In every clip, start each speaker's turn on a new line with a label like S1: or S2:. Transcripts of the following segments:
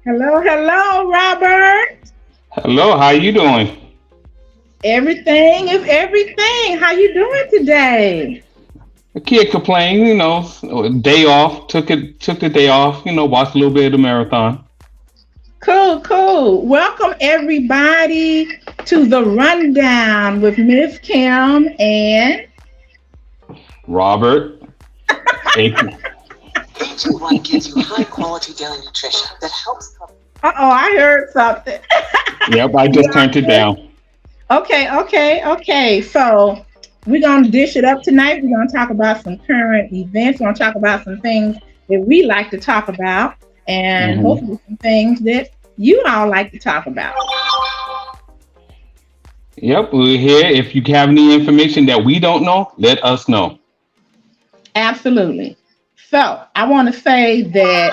S1: Hello, hello, Robert.
S2: Hello, how you doing?
S1: Everything is everything. How you doing today?
S2: I can't complain, day off, took the day off, watched a little bit of the marathon.
S1: Cool, cool. Welcome everybody to the rundown with Miss Kim and
S2: Robert. Hey,
S3: AG1 gives you high quality daily nutrition that helps.
S1: uh-oh, I heard something.
S2: yep, I just turned it down.
S1: Okay. So we're gonna dish it up tonight. We're gonna talk about some current events. We're gonna talk about some things that we like to talk about, and
S2: hmm
S1: hopefully some things that you all like to talk about.
S2: Yep, we're here. If you have any information that we don't know, let us know.
S1: Absolutely. So I want to say that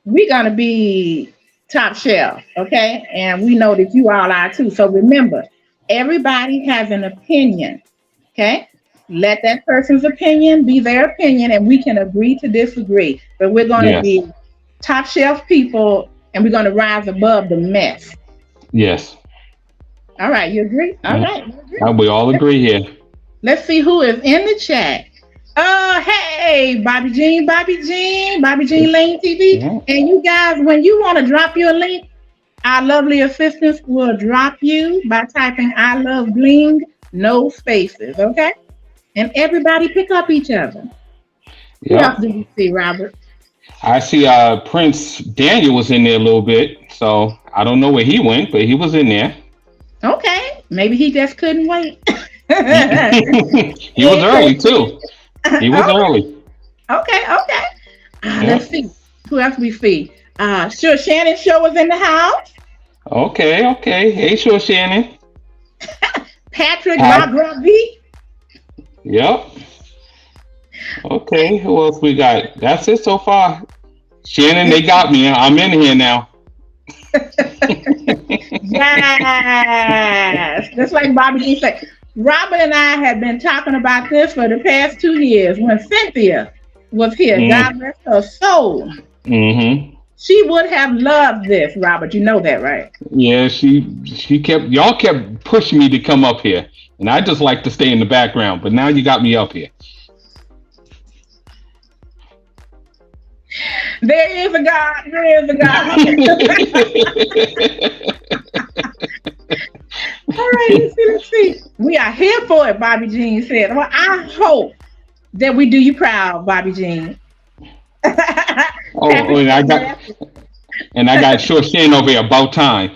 S1: we're gonna be top shelf, okay? And we know that you all are too. So remember, everybody has an opinion, okay? Let that person's opinion be their opinion, and we can agree to disagree. But we're going to
S2: Yes,
S1: be top shelf people, and we're going to rise above the mess.
S2: yes.
S1: All right, you agree? All
S2: Yeah.
S1: right, you agree.
S2: We all agree here.
S1: Let's see who is in the chat. Hey, Bobby Jean Lane TV.
S2: Yeah.
S1: And you guys, when you want to drop your link, our lovely assistants will drop you by typing I love bling, no spaces, okay? And everybody pick up each other. Who else
S2: Yep.
S1: do you see, Robert?
S2: I see Prince Daniel was in there a little bit, so I don't know where he went, but he was in there.
S1: Okay, maybe he just couldn't wait.
S2: he was
S1: Yeah,
S2: early too. He was
S1: okay,
S2: early.
S1: okay. Let's
S2: Yep.
S1: see. Who else we see? Sure, Shannon Show was in the house.
S2: Okay. Hey, sure, Shannon.
S1: Patrick
S2: Pat.
S1: LaGravie.
S2: Yep. Okay. Who else we got? That's it so far. Shannon, they got me. I'm in here now.
S1: Yes. Just like Bobby G said. Robert and I have been talking about this for the past 2 years. When Cynthia was here,
S2: Mm,
S1: God rest her soul,
S2: mm-hmm.
S1: she would have loved this, Robert. You know that, right?
S2: Yeah, she kept y'all kept pushing me to come up here, and I just like to stay in the background. But now you got me up here.
S1: There is a God. There is a God. All right, let's see. We are here for it, Bobby Jean said. Well, I hope that we do you proud, Bobby Jean.
S2: Oh,
S1: Patrick
S2: and I got short Shannon over here about time.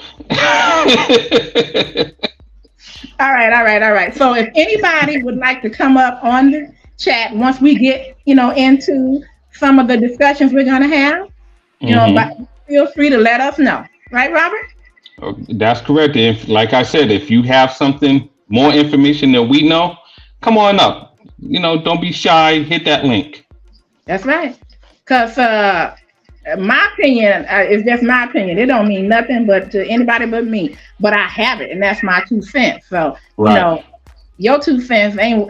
S1: all right. So if anybody would like to come up on the chat once we get, into some of the discussions we're gonna have,
S2: hmm
S1: but feel free to let us know. Right, Robert?
S2: That's correct. If, like I said, if you have something more information than we know, come on up. Don't be shy. Hit that link.
S1: That's right. Because my opinion is just my opinion. It don't mean nothing but to anybody but me. But I have it, and that's my 2 cents. So,
S2: Right.
S1: your 2 cents ain't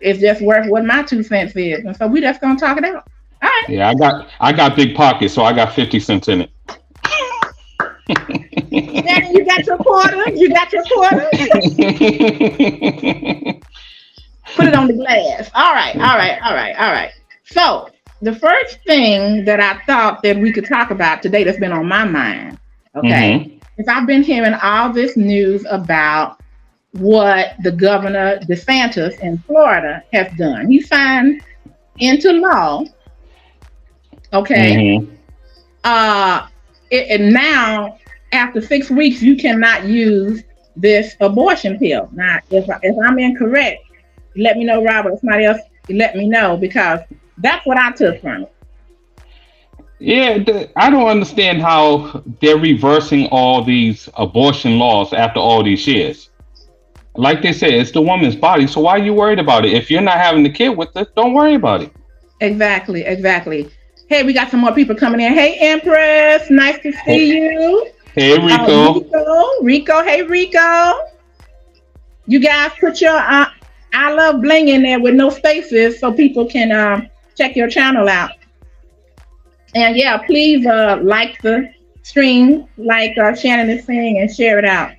S1: it's just worth what my 2 cents is. And so we just gonna talk it out. All right.
S2: Yeah, I got big pockets, so I got 50 cents in it.
S1: Shannon, you got your quarter. You got your quarter. Put it on the glass. All right. So the first thing that I thought that we could talk about today that's been on my mind, okay,
S2: hmm
S1: is I've been hearing all this news about what the governor DeSantis in Florida has done. He signed into law, okay,
S2: hmm
S1: uh, and now after 6 weeks you cannot use this abortion pill. Now, if I'm incorrect, let me know, Robert. If somebody else, let me know because that's what I took from it.
S2: Yeah, I don't understand how they're reversing all these abortion laws after all these years. Like they said, it's the woman's body, so why are you worried about it? If you're not having the kid with it, don't worry about it.
S1: Exactly. Hey, we got some more people coming in. Hey, Empress, nice to
S2: Hey,
S1: see you.
S2: hey, Rico.
S1: Rico. Hey, Rico. You guys put your I love bling in there with no spaces so people can check your channel out. And yeah, please like the stream, like Shannon is saying, and share it out.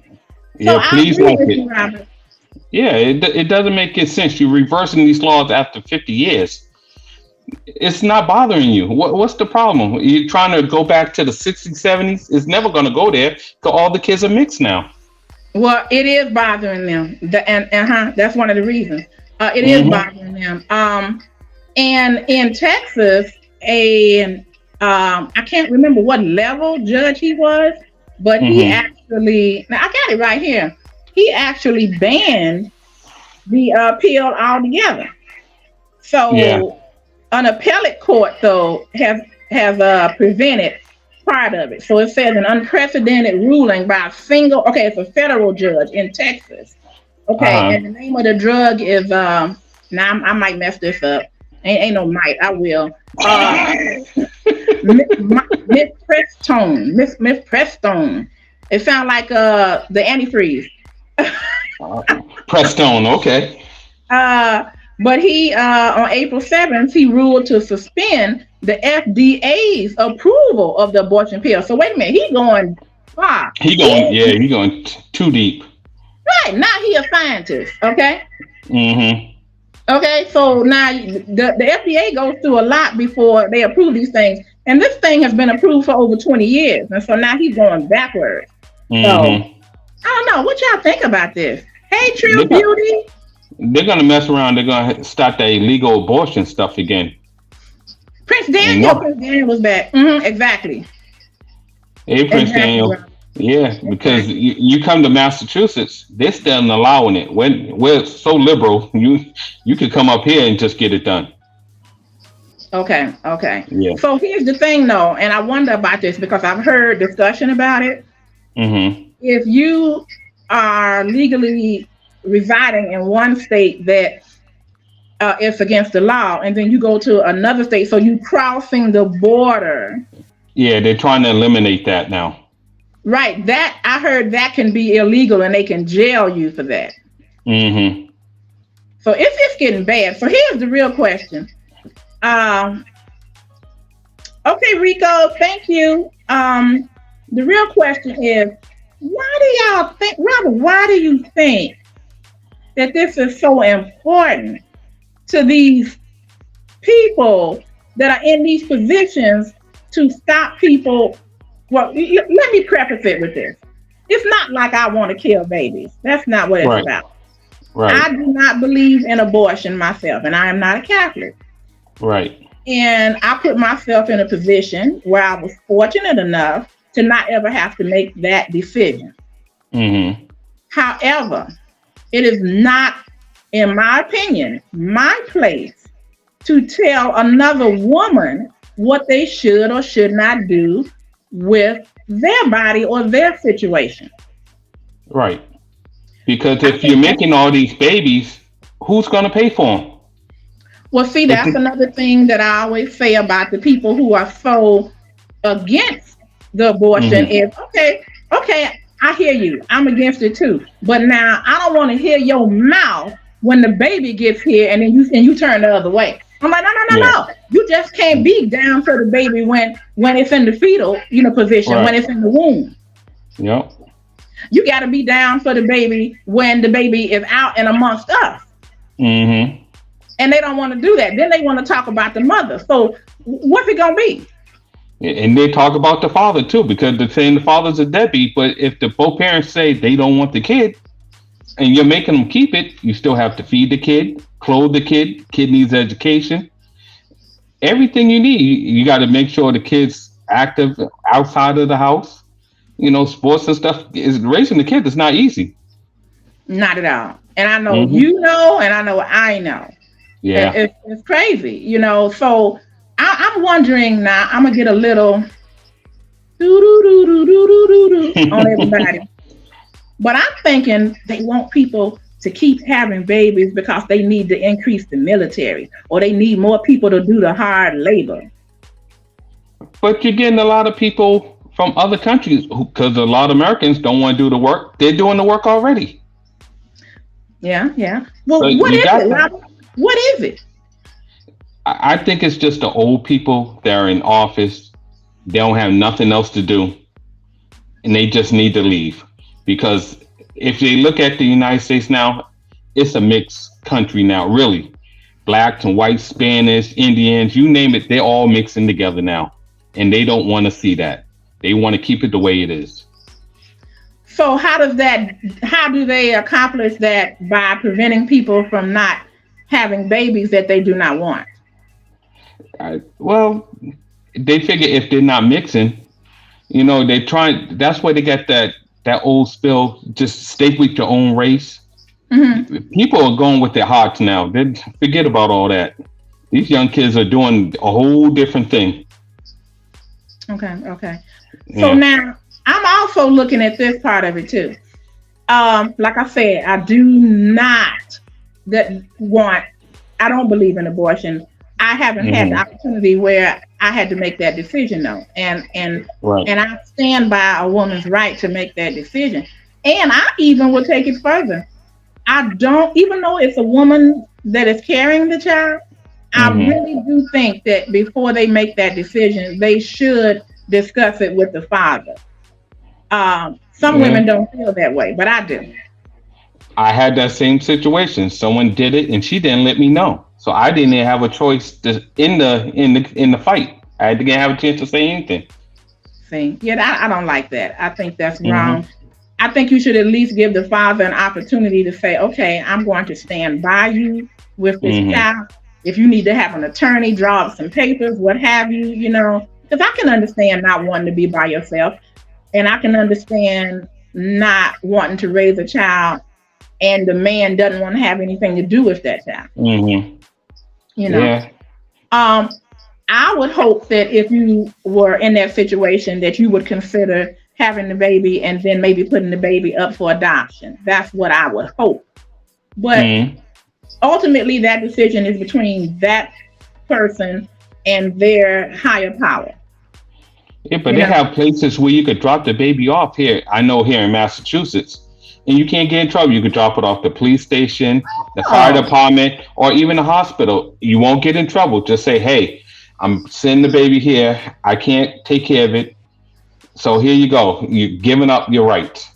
S1: So
S2: Yeah,
S1: I
S2: please
S1: agree
S2: like
S1: with
S2: it.
S1: you, Robert.
S2: Yeah, it doesn't make any sense. You're reversing these laws after 50 years. It's not bothering you. What's the problem? You're trying to go back to the 60s, 70s? It's never going to go there because all the kids are mixed now.
S1: Well, it is bothering them, and that's one of the reasons. It is
S2: Hmm.
S1: bothering them. And in Texas, a I can't remember what level judge he was, but he
S2: Hmm.
S1: actually, now I got it right here. He actually banned the pill altogether.
S2: Yeah.
S1: So an appellate court though have prevented part of it. So it says an unprecedented ruling by a single. Okay, it's a federal judge in Texas. Okay,
S2: Uh-huh.
S1: and the name of the drug is now I might mess this up. Ain't no might. I will. Miss Prestone. Miss Prestone. It sounds like the antifreeze.
S2: Prestone, okay.
S1: Uh, but he on April 7th he ruled to suspend the FDA's approval of the abortion pill. So wait a minute, he going far.
S2: He going too deep.
S1: Right now he a scientist. Okay.
S2: Hmm.
S1: Okay, so now the FDA goes through a lot before they approve these things. And this thing has been approved for over 20 years. And so now he's going backwards. So
S2: Hmm.
S1: I don't know. What y'all think about this? Hey,
S2: They
S1: True
S2: got,
S1: Beauty.
S2: they're gonna mess around. They're gonna start the illegal abortion stuff again.
S1: Prince
S2: And
S1: Daniel.
S2: no,
S1: Prince Daniel was back. Exactly.
S2: hey Prince
S1: Exactly,
S2: Daniel.
S1: bro.
S2: Yeah, because
S1: Exactly.
S2: you come to Massachusetts, they're still allowing it. When we're so liberal, you could come up here and just get it done.
S1: Okay. Okay.
S2: Yeah.
S1: So here's the thing, though, and I wonder about this because I've heard discussion about it.
S2: Hmm.
S1: If you are legally residing in one state that it's against the law, and then you go to another state, so you crossing the border,
S2: Yeah, they're trying to eliminate that now.
S1: right? That I heard that can be illegal, and they can jail you for that.
S2: Hmm.
S1: So it's getting bad. So here's the real question. Um, okay, Rico, thank you. The real question is, why do y'all think, Robert? Why do you think that this is so important to these people that are in these positions to stop people? Well, let me preface it with this. It's not like I want to kill babies. That's not what it's
S2: Right.
S1: about.
S2: Right.
S1: I do not believe in abortion myself, and I am not a Catholic.
S2: Right.
S1: And I put myself in a position where I was fortunate enough to not ever have to make that decision.
S2: Hmm.
S1: However, it is not, in my opinion, my place to tell another woman what they should or should not do with their body or their situation.
S2: Right. Because
S1: I
S2: if you're
S1: think that's,
S2: making all these babies, who's gonna pay for them?
S1: well, see,
S2: If
S1: that's
S2: the,
S1: another thing that I always say about the people who are so against the abortion
S2: hmm.
S1: is okay, I hear you. I'm against it too. But now I don't want to hear your mouth when the baby gets here and you turn the other way. I'm like, no, no, no,
S2: Yeah.
S1: no. You just can't be down for the baby when it's in the fetal, position, when
S2: Right.
S1: it's in the womb.
S2: Yep.
S1: You got to be down for the baby when the baby is out and amongst us.
S2: Hmm.
S1: And they don't want to do that. Then they want to talk about the mother. So what's it gonna be?
S2: And they talk about the father too, because they're saying the father's a deadbeat. But if the both parents say they don't want the kid, and you're making them keep it, you still have to feed the kid, clothe the kid. Kid needs education, everything you need. You got to make sure the kid's active outside of the house. Sports and stuff. Is raising the kid is not easy.
S1: Not at all. And I know
S2: Hmm.
S1: you know, and I know I know.
S2: Yeah.
S1: It's crazy. So I'm wondering now. I'm gonna get a little doo doo doo doo doo doo doo on everybody, but I'm thinking they want people to keep having babies because they need to increase the military or they need more people to do the hard labor.
S2: But you're getting a lot of people from other countries because a lot of Americans don't want to do the work. They're doing the work already.
S1: Yeah, yeah.
S2: So
S1: Well, what
S2: you
S1: is
S2: got
S1: it,
S2: that.
S1: Robert? What is it?
S2: I think it's just the old people that are in office. They don't have nothing else to do. and they just need to leave because if they look at the United States now, it's a mixed country now, really. Blacks and whites, Spanish, Indians, you name it, they're all mixing together now. And they don't want to see that. They want to keep it the way it is.
S1: So how do they accomplish that by preventing people from not having babies that they do not want?
S2: Well, they figure if they're not mixing, they try. That's why they got that old spill. Just stay with your own race.
S1: Hmm.
S2: People are going with their hearts now. They forget about all that. These young kids are doing a whole different thing.
S1: Okay, okay. So
S2: Yeah.
S1: now I'm also looking at this part of it too. Like I said, I do not that want. I don't believe in abortion. I haven't had the
S2: Hmm.
S1: opportunity where I had to make that decision though,
S2: Right.
S1: and I stand by a woman's right to make that decision. And I even will take it further. I don't, even though it's a woman that is carrying the child, I
S2: Hmm.
S1: really do think that before they make that decision, they should discuss it with the father. Some
S2: Yeah.
S1: women don't feel that way, but I do.
S2: I had that same situation. Someone did it, and she didn't let me know, so I didn't even have a choice in the fight. I had to get have a chance to say anything.
S1: See, yeah, I don't like that. I think that's
S2: Hmm.
S1: wrong. I think you should at least give the father an opportunity to say, okay, I'm going to stand by you with this
S2: Hmm.
S1: child. If you need to have an attorney, draw up some papers, what have you, because I can understand not wanting to be by yourself. And I can understand not wanting to raise a child and the man doesn't want to have anything to do with that child,
S2: Hmm.
S1: you know.
S2: Yeah.
S1: Um, I would hope that if you were in that situation, that you would consider having the baby and then maybe putting the baby up for adoption. That's what I would hope. But
S2: Mm.
S1: ultimately, that decision is between that person and their higher power.
S2: Yeah, but
S1: You
S2: they
S1: know,
S2: have places where you could drop the baby off here. I know here in Massachusetts, and you can't get in trouble. You could drop it off the police station, the fire
S1: oh
S2: department, or even the hospital. You won't get in trouble. Just say, "Hey, I'm sending the baby here. I can't take care of it. So here you go. You're giving up your rights."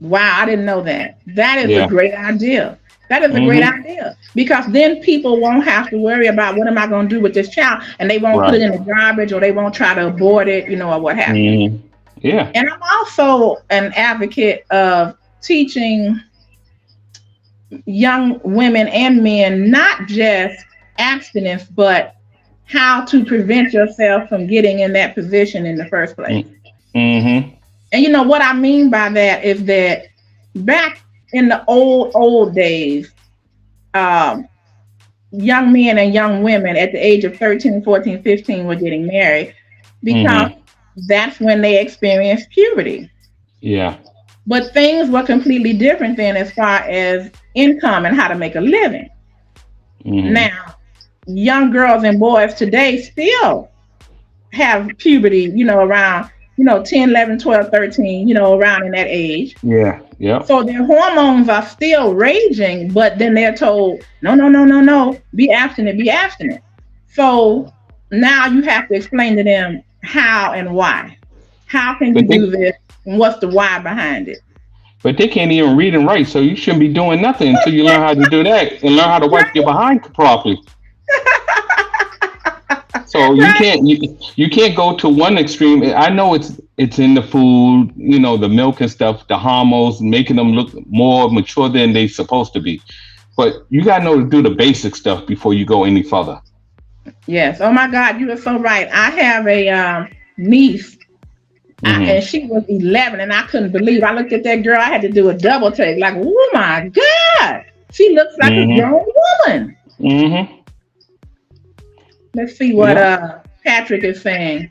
S1: wow, I didn't know that. That is a
S2: Yeah.
S1: great idea. That is a great
S2: Hmm.
S1: idea because then people won't have to worry about what am I going to do with this child, and they won't put it
S2: Right.
S1: in the garbage or they won't try to abort it, or what have you.
S2: Hmm. Yeah.
S1: And I'm also an advocate of teaching young women and men not just abstinence, but how to prevent yourself from getting in that position in the first place.
S2: Mm-hmm.
S1: And what I mean by that is that back in the old days, um, young men and young women at the age of 13, 14, 15 were getting married because
S2: Mm-hmm.
S1: that's when they experienced puberty.
S2: Yeah.
S1: But things were completely different then as far as income and how to make a living.
S2: Mm-hmm.
S1: Now, young girls and boys today still have puberty, around, 10, 11, 12, 13, around in that age.
S2: Yeah. Yep.
S1: So their hormones are still raging, but then they're told, no, no, no, no, no, be abstinent, be abstinent. So now you have to explain to them how and why. How can you
S2: But
S1: do
S2: they
S1: this? And what's the why behind it?
S2: but they can't even read and write, so you shouldn't be doing nothing until you learn how to do that and learn how to wipe your
S1: Right,
S2: behind properly. So
S1: right.
S2: you can't go to one extreme. I know it's in the food, the milk and stuff, the hormones making them look more mature than they supposed to be. But you gotta know to do the basic stuff before you go any further.
S1: Yes. Oh my God, you are so right. I have a niece, and
S2: Hmm.
S1: she was 11, and I couldn't believe. I looked at that girl. I had to do a double take. Like, oh my God, she looks like a
S2: Hmm.
S1: grown woman.
S2: Hmm.
S1: Let's see what
S2: Yep.
S1: Patrick is saying.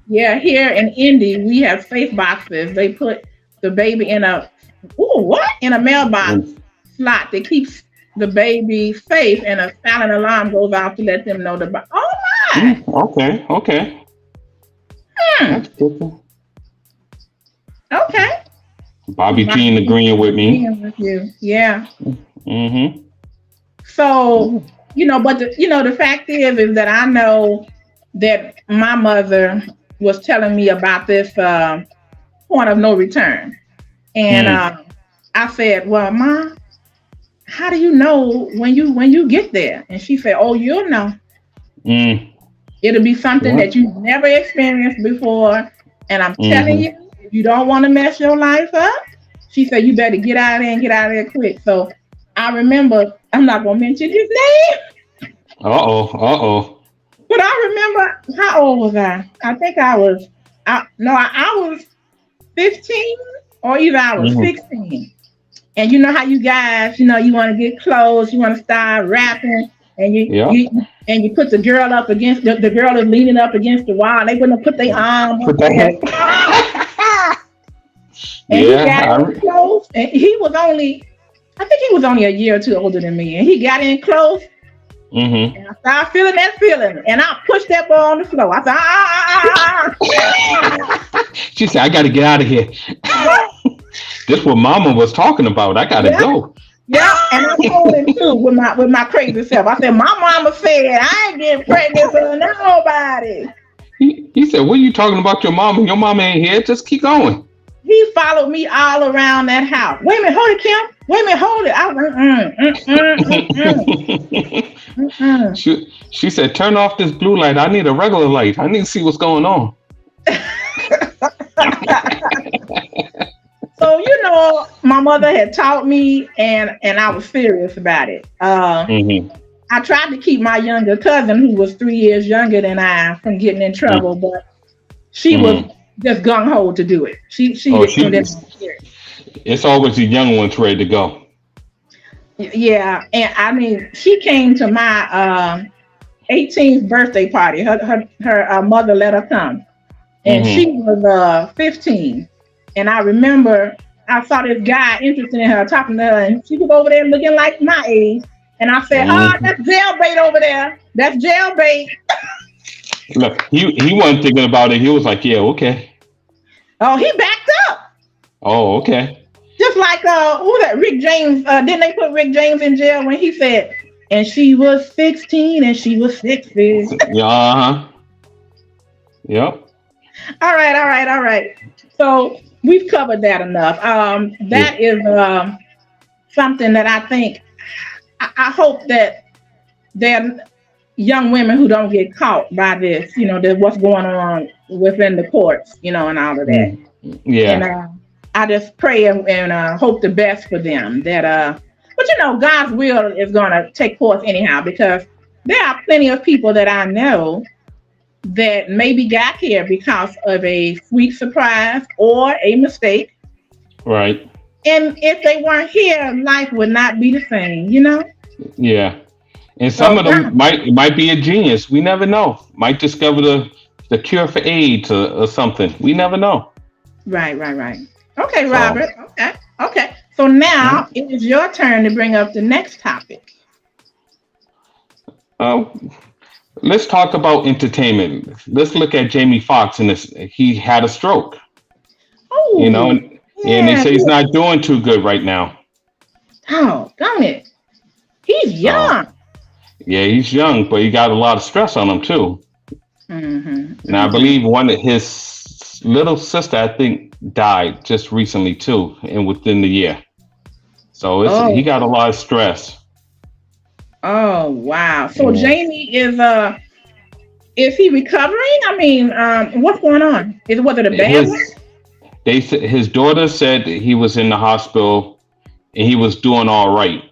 S1: Yeah, here in Indy, we have safe boxes. They put the baby in a what? In a mailbox slot that keeps the baby safe, and a silent alarm goes off to let them know the. Oh my!
S2: Okay. Okay.
S1: Hmm.
S2: That's good.
S1: Okay.
S2: Bobby
S1: Bobby
S2: Jean
S1: Jean
S2: agreeing
S1: is
S2: with me.
S1: agreeing with you. Yeah.
S2: Hmm.
S1: So but the fact is that I know that my mother. was telling me about this point of no return. And
S2: Mm,
S1: I said, "Well, Ma, how do you know when you get there?" And she said, "Oh, you'll know.
S2: mm,
S1: It'll be something
S2: yep.
S1: that you've never experienced before. And I'm telling
S2: Mm-hmm.
S1: you, if you don't want to mess your life up," she said, "you better get out of there and get out of there quick." So I remember, I'm not gonna mention his name,
S2: Uh-oh. Uh-oh.
S1: but I remember, how old was I? I think I was, I was 15, or either I was
S2: Mm-hmm.
S1: 16. And you know how you guys, you want to get close, you want to start rapping, and
S2: Yep.
S1: you put the girl up against the girl is leaning up against the wall. And they wouldn't put their arm
S2: Put
S1: up
S2: that
S1: there,
S2: head.
S1: and he
S2: Yeah.
S1: got in close, and I think he was only a year or two older than me, and he got in close,
S2: Mm-hmm.
S1: and I started feeling that feeling, and I pushed that ball on the floor. I said,
S2: She said, I got to get out of here.
S1: yeah,
S2: This what Mama was talking about. I got to
S1: yeah.
S2: go.
S1: Yeah, and I told him too with my crazy self. I said, "My mama said I ain't getting pregnant for nobody."
S2: He said, what are you talking about your mama? Your mama ain't here. Just keep going.
S1: He followed me all around that house. Wait a minute, hold it, Kim. Wait a minute, hold it. I was mm-mm.
S2: she said, turn off this blue light. I need a regular light. I need to see what's going on.
S1: So my mother had taught me, and I was serious about it.
S2: Mm-hmm.
S1: I tried to keep my younger cousin, who was 3 years younger than I, from getting in trouble, but she was
S2: Mm-hmm.
S1: just gung ho to do it. She
S2: Oh,
S1: didn't care.
S2: it's always the young ones ready to go.
S1: Yeah, and I mean, she came to my 18th birthday party. Her mother let her come, and she
S2: Mm-hmm.
S1: was 15. And I remember I saw this guy interested in her, talking to her, and she was over there looking like my age. And I said, "Oh,
S2: Mm-hmm.
S1: that's jailbait over there. That's jailbait."
S2: Look, he wasn't thinking about it. He was like, yeah, okay.
S1: Oh, he backed up.
S2: Oh, okay.
S1: Just like who was that? Rick James. Didn't they put Rick James in jail when he said, "And she was 16 and she was 60."
S2: Yeah, uh-huh. Yep.
S1: All right. So we've covered that enough.
S2: Yeah.
S1: That is something that I think, I hope that there are young women who don't get caught by this, that what's going on within the courts, and all of that.
S2: Mm.
S1: And
S2: Yeah.
S1: I just pray and hope the best for them. But God's will is going to take course anyhow, because there are plenty of people that I know that maybe got here because of a sweet surprise or a mistake.
S2: Right.
S1: And if they weren't here, life would not be the same.
S2: Yeah. And some
S1: So,
S2: of them might be a genius. We never know. Might discover the cure for AIDS or something. We never know.
S1: right. Okay,
S2: So,
S1: Robert. Okay. So
S2: yeah.
S1: now it is your turn to bring up the next topic.
S2: Uh, let's talk about entertainment. Let's look at Jamie Foxx and this. He had a stroke, you know,
S1: Oh,
S2: and they
S1: yeah.
S2: say he's not doing too good right now.
S1: Oh, don't it? He's
S2: So,
S1: young.
S2: yeah, he's young, but he got a lot of stress on him too. And I
S1: Hmm.
S2: believe one of his little sister, I think, died just recently too, and within the year. So he
S1: Oh,
S2: got a lot of stress.
S1: oh, wow. So
S2: Yeah.
S1: Jamie is he recovering? I mean, what's going on? Was it a bad one?
S2: His his daughter said that he was in the hospital and he was doing all right,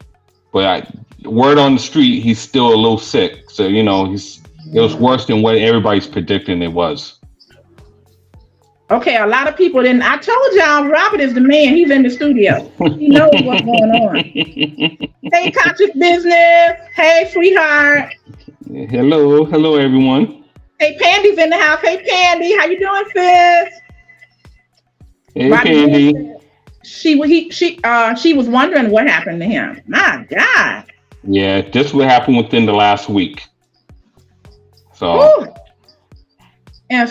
S2: but word on the street he's still a little sick. So it was worse than what everybody's predicting it was.
S1: Okay, a lot of people didn't. I told y'all, Robert is the man. He's in the studio. He knows what's going on. Hey, conscious business. Hey, sweetheart.
S2: Hello everyone.
S1: Hey, Pandy's in the house. Hey, Pandy, how you doing, sis?
S2: Hey
S1: Robert Jean
S2: Candy.
S1: said she was wondering what happened to him. My God.
S2: Yeah, this what happened within the last week. So
S1: Whew. And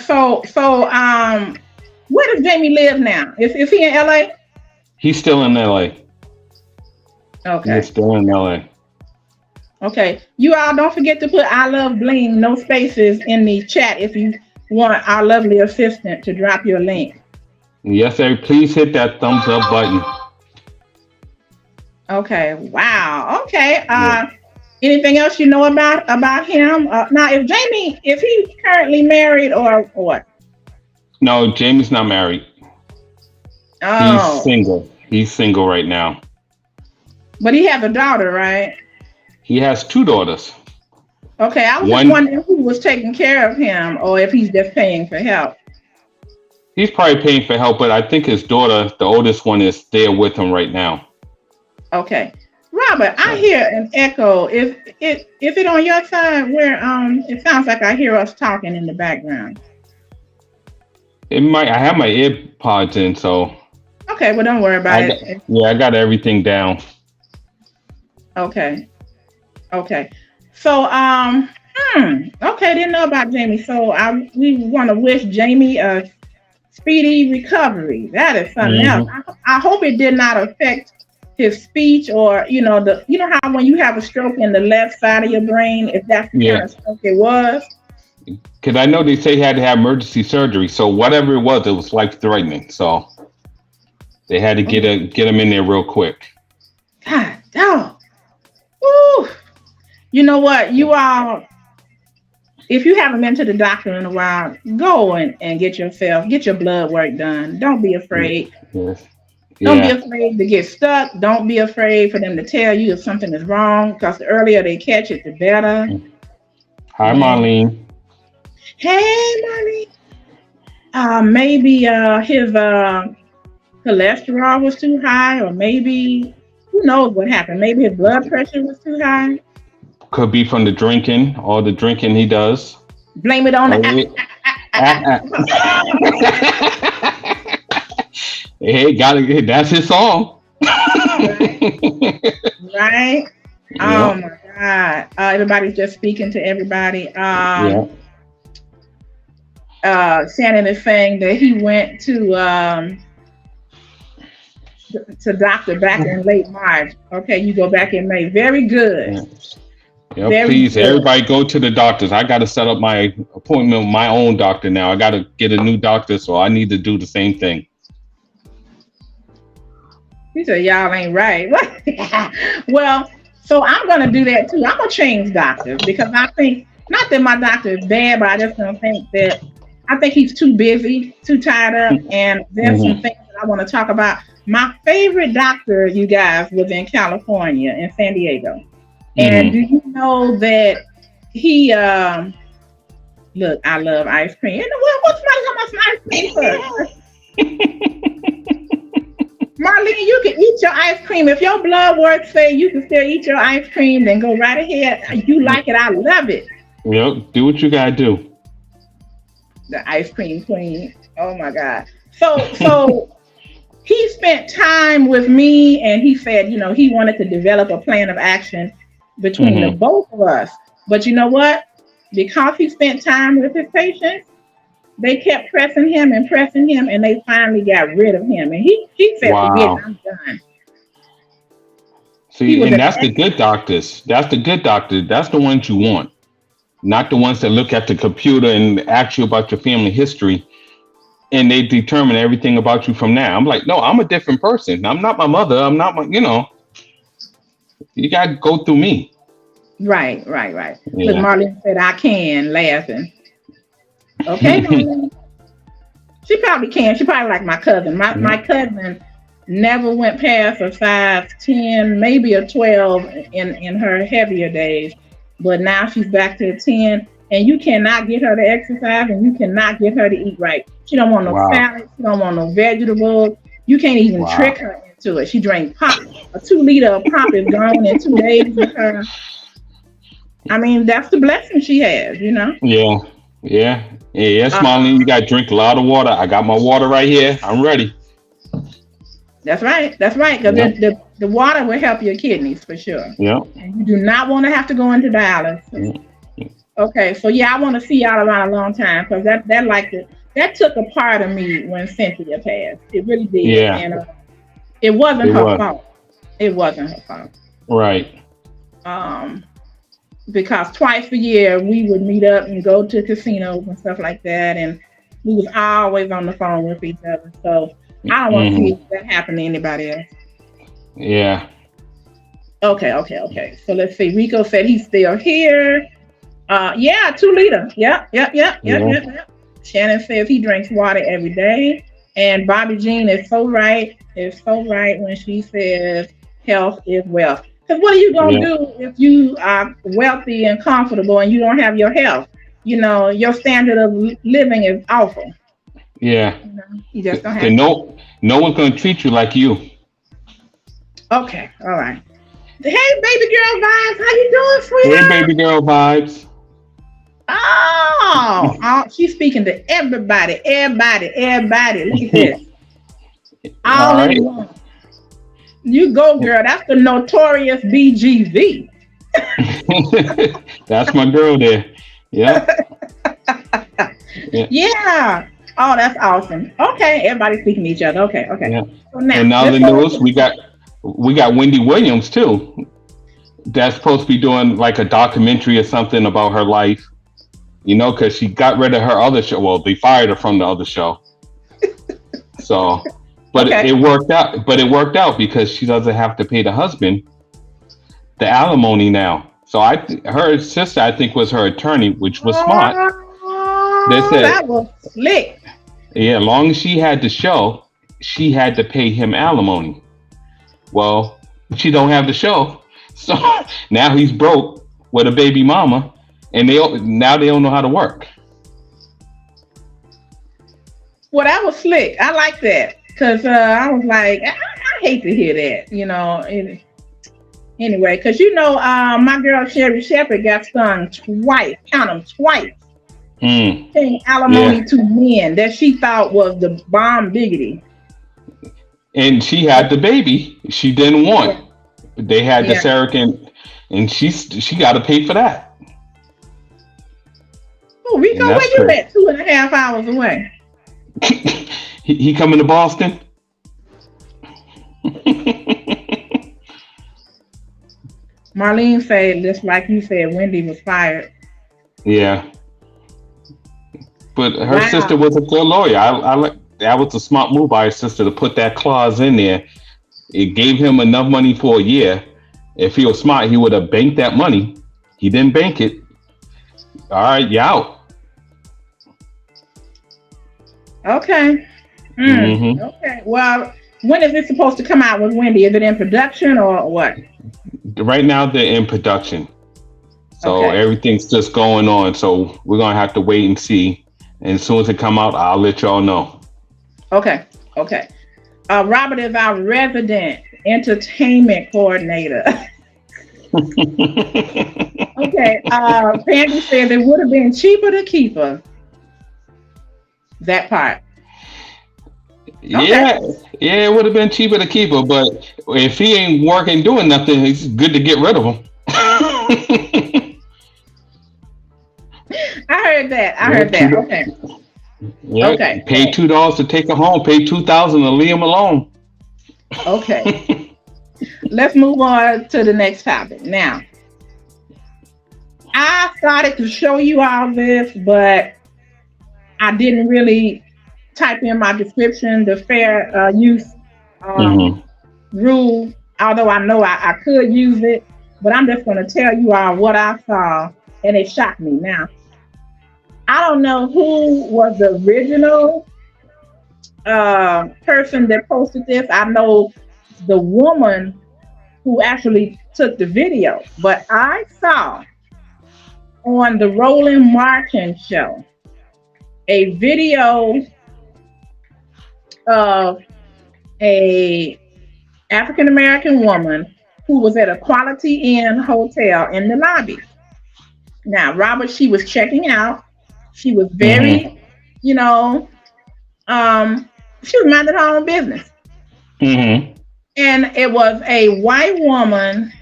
S1: where does Jamie live now? Is he in LA?
S2: he's still in LA. He is
S1: Okay.
S2: still in LA.
S1: Okay. You all don't forget to put "I love bling," no spaces, in the chat if you want our lovely assistant to drop your link.
S2: Yes, sir. Please hit that thumbs up button.
S1: Okay. Wow. Okay.
S2: Yeah.
S1: Anything else you know about him? Now, if Jamie, if he's currently married or what?
S2: No, Jamie's not married. He's
S1: Oh,
S2: single. He's single right now.
S1: but he has a daughter, right?
S2: He has two daughters.
S1: Okay. I was just
S2: One,
S1: wondering who was taking care of him, or if he's just paying for help.
S2: he's probably paying for help, but I think his daughter, the oldest one, is there with him right now.
S1: Okay. Robert, I hear an echo. Is it on your side where it sounds like I hear us talking in the background?
S2: It might. I have my earpods in, so
S1: Okay, well don't worry about
S2: I got,
S1: it.
S2: yeah, I got everything down.
S1: Okay. Okay. So okay, didn't know about Jamie. So we want to wish Jamie a speedy recovery. That is something else.
S2: Hmm.
S1: I hope it did not affect his speech, or you know how when you have a stroke in the left side of your brain, if that's the kind
S2: Yeah,
S1: of stroke it was.
S2: because I know they say he had to have emergency surgery, so whatever it was life threatening. So they had to
S1: Oh,
S2: get him in there real quick.
S1: God, dog. Woo. You know what? You all, if you haven't been to the doctor in a while, go and get your blood work done. Don't be afraid.
S2: Yeah,
S1: Don't be
S2: yeah.
S1: afraid to get stuck. Don't be afraid for them to tell you if something is wrong, because the earlier they catch it, the better.
S2: Hi,
S1: And
S2: Marlene.
S1: hey, money. Maybe his cholesterol was too high, or maybe who knows what happened. Maybe his blood pressure was too high.
S2: Could be from the drinking, all the drinking he does.
S1: Blame it on the
S2: Oh, yeah. Hey, got it. That's his song.
S1: right, right. Oh
S2: Yep.
S1: my God! Everybody's just speaking to everybody.
S2: Yeah.
S1: Shannon is saying that he went to doctor back in late March. Okay, you go back in May. Very good.
S2: Yeah. Yeah,
S1: Very
S2: please,
S1: good.
S2: everybody go to the doctors. I got to set up my appointment with my own doctor now. I got to get a new doctor, so I need to do the same thing.
S1: He said, y'all ain't right. Well, so I'm going to do that too. I'm going to change doctors because I think, not that my doctor is bad, but I just don't think that, I think he's too busy, too tied up. And there's some
S2: Hmm.
S1: things that I want to talk about. My favorite doctor, you guys, was in California, in San Diego. And do
S2: Hmm.
S1: you know that he, look, I love ice cream. You know what? What's my talking about some ice cream for? Marlene, you can eat your ice cream. If your blood work say you can still eat your ice cream, then go right ahead. You like it, I love it.
S2: Yep, do what you got to do.
S1: The ice cream queen. Oh my God. So he spent time with me and he said, he wanted to develop a plan of action between the
S2: Hmm.
S1: both of us. But you know what? Because he spent time with his patients, they kept pressing him and they finally got rid of him. And he said, forget it,
S2: Wow.
S1: I'm done. He
S2: See,
S1: was
S2: and
S1: an
S2: that's the good doctors. That's the good doctors. That's the ones you want, not the ones that look at the computer and ask you about your family history and they determine everything about you from there. I'm like, no, I'm a different person. I'm not my mother. I'm not you got to go through me.
S1: right, right, right. Look,
S2: Yeah.
S1: Marlene said, I can, laughing. Okay, Marlene. She probably can. She probably like my cousin. My cousin never went past a size 10, maybe a 12 in her heavier days. But now she's back to a 10. And you cannot get her to exercise and you cannot get her to eat right. She don't want no
S2: Wow.
S1: salad. She don't want no vegetables. You can't even trick
S2: Wow.
S1: her into it. She drank pop. A 2 liter of pop is gone in 2 days with her. I mean, that's the blessing she has.
S2: Yeah. Yeah. Yeah. Yes,
S1: Uh,
S2: Marlene, you got to drink a lot of water. I got my water right here. I'm ready.
S1: that's right. That's right. Because
S2: Yep.
S1: the water will help your kidneys for sure.
S2: Yep.
S1: And you do not want to have to go into dialysis.
S2: Yep.
S1: Okay, so yeah, I want to see y'all around a long time because that took a part of me when Cynthia passed. It really did,
S2: Yeah.
S1: and it wasn't
S2: It
S1: her
S2: was.
S1: fault. It wasn't her fault.
S2: Right.
S1: Um, because twice a year we would meet up and go to casinos and stuff like that, and we was always on the phone with each other. So I don't want to see
S2: Hmm.
S1: that happen to anybody else.
S2: Yeah.
S1: Okay, okay, okay. So let's see. Rico said he's still here. Yeah, 2 liter. Yep, yep, yep, yep,
S2: Yeah.
S1: yep, yep. Shannon says he drinks water every day. And Bobby Jean is so right. Is so right when she says health is wealth. Because what are you gonna
S2: Yeah.
S1: do if you are wealthy and comfortable and you don't have your health? You know, your standard of living is awful.
S2: Yeah.
S1: You know, you just don't
S2: Then
S1: have.
S2: no one's gonna treat you like you.
S1: Okay, all right. Hey, baby girl vibes, how you doing,
S2: Hey,
S1: sweetheart?
S2: baby girl vibes.
S1: Oh, she's speaking to everybody, everybody, everybody. Look at this, all
S2: All
S1: in
S2: right.
S1: one. You go, girl. That's the notorious BGV.
S2: That's my girl there. Yep. Yeah.
S1: Yeah. Oh, that's awesome. Okay, everybody's speaking to each other. Okay, okay.
S2: Yeah.
S1: So now
S2: And
S1: let's
S2: other
S1: go
S2: news,
S1: into.
S2: we got Wendy Williams too. That's supposed to be doing like a documentary or something about her life. Because she got rid of her other show. Well, they fired her from the other show. So, but it
S1: Okay.
S2: worked out. But it worked out because she doesn't have to pay the husband the alimony now. So her sister, I think, was her attorney, which was smart. They
S1: Oh,
S2: said,
S1: that was slick.
S2: yeah, as long as she had the show, she had to pay him alimony. Well, she don't have the show, so now he's broke with a baby mama, and they don't know how to work.
S1: Well, that was slick. I like that because I was like, I hate to hear that. Anyway, because my girl Sherry Shepherd got stung twice. Count them twice.
S2: Mm,
S1: Paying alimony
S2: yeah,
S1: to men that she thought was the bomb biggity.
S2: and she had the baby. She didn't
S1: Yeah,
S2: want. They had the
S1: yeah.
S2: surrogate, and she got to pay for that,
S1: Oh,
S2: and
S1: Rico,
S2: that's
S1: where you
S2: crazy.
S1: at? 2.5 hours away.
S2: He coming to Boston.
S1: Marlene said, just like you said, Wendy was fired.
S2: Yeah, but her sister
S1: Wow.
S2: was a good lawyer. I like that was a smart move by her sister to put that clause in there. It gave him enough money for a year. If he was smart, he would have banked that money. He didn't bank it. All right, you out.
S1: Okay.
S2: Hmm.
S1: Okay. Well, when is this supposed to come out with Wendy? Is it in production or what?
S2: Right now they're in production, so
S1: Okay.
S2: everything's just going on. So we're gonna have to wait and see. And as soon as it come out, I'll let y'all know.
S1: Okay. Okay. Robert is our resident entertainment coordinator. Okay. Pandy says it would have been cheaper to keep her. That part. Okay.
S2: Yeah, yeah, it would have been cheaper to keep her, but if he ain't working doing nothing, it's good to get rid of him.
S1: I heard that. I
S2: Yeah,
S1: heard that. Okay.
S2: yeah,
S1: Okay.
S2: pay $2 to take her home. Pay 2,000 to leave him alone.
S1: Okay. Let's move on to the next topic. Now, I started to show you all this, but I didn't really type in my description the fair use um,
S2: Hmm.
S1: rule, although I know I could use it, but I'm just going to tell you all what I saw, and it shocked me. Now, I don't know who was the original person that posted this. I know the woman who actually took the video, but I saw on the Roland Martin show a video of a African American woman who was at a Quality Inn hotel in the lobby. Now, Robert, she was checking out. She was
S2: Hmm.
S1: very, you know, she was minding her own business.
S2: Hmm.
S1: And it was a white woman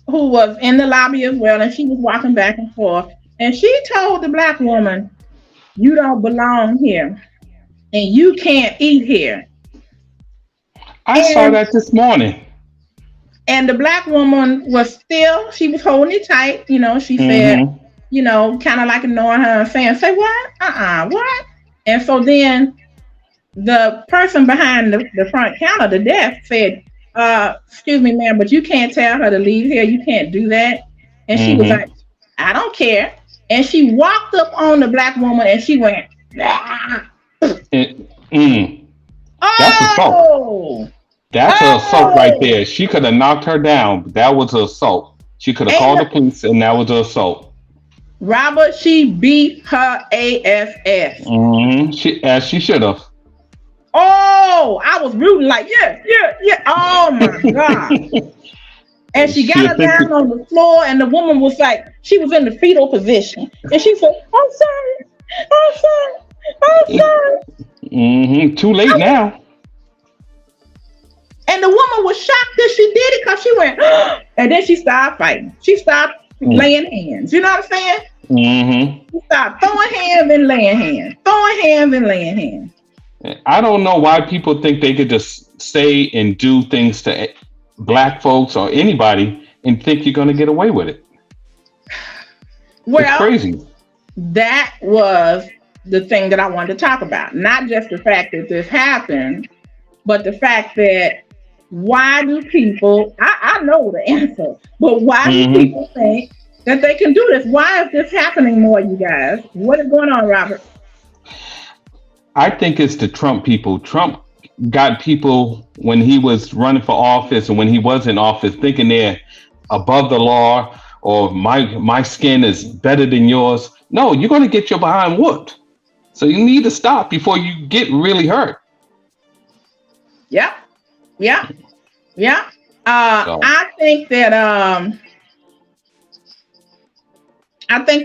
S1: who was in the lobby as well, and she was walking back and forth. And she told the black woman, "You don't belong here, and you can't eat here."
S2: I saw
S1: And
S2: that this morning.
S1: And the black woman she was holding it tight. She said,
S2: Mm-hmm.
S1: kind of like annoying her and saying, say what? What? And so then the person behind the front counter, the desk, said, excuse me, ma'am, but you can't tell her to leave here. You can't do that. And she was like,
S2: Mm-hmm.
S1: I don't care. And she walked up on the black woman and she went, ah.
S2: Mm. That's assault.
S1: Oh,
S2: That's an assault right
S1: oh,
S2: there. She could have knocked her down. But that was an assault. She could have
S1: ain't
S2: called
S1: no,
S2: the police, and that was an assault.
S1: Robert, she beat her ass.
S2: As she should have.
S1: Oh, I was rooting like, yeah, yeah, yeah. Oh my God. And she got
S2: She
S1: her
S2: think.
S1: down on the floor, and the woman was like, she was in the fetal position. And she said, I'm sorry, I'm sorry, I'm sorry.
S2: Too late now.
S1: And the woman was shocked that she did it because she went, and then she started fighting. She started laying hands. You know what I'm saying?
S2: Mm-hmm.
S1: She started throwing hands and laying hands, throwing hands and laying hands.
S2: I don't know why people think they could just say and do things to black folks or anybody and think you're going to get away with it. It's
S1: Well,
S2: crazy.
S1: that was the thing that I wanted to talk about. Not just the fact that this happened, but the fact that why do people, I know the answer, but why do
S2: Hmm.
S1: people think that they can do this? Why is this happening more, you guys? What is going on, Robert?
S2: I think it's the Trump people. Trump got people when he was running for office and when he was in office thinking they're above the law or my skin is better than yours. No, you're going to get your behind whooped. So you need to stop before you get really hurt.
S1: Yeah, yeah, yeah.
S2: So.
S1: I think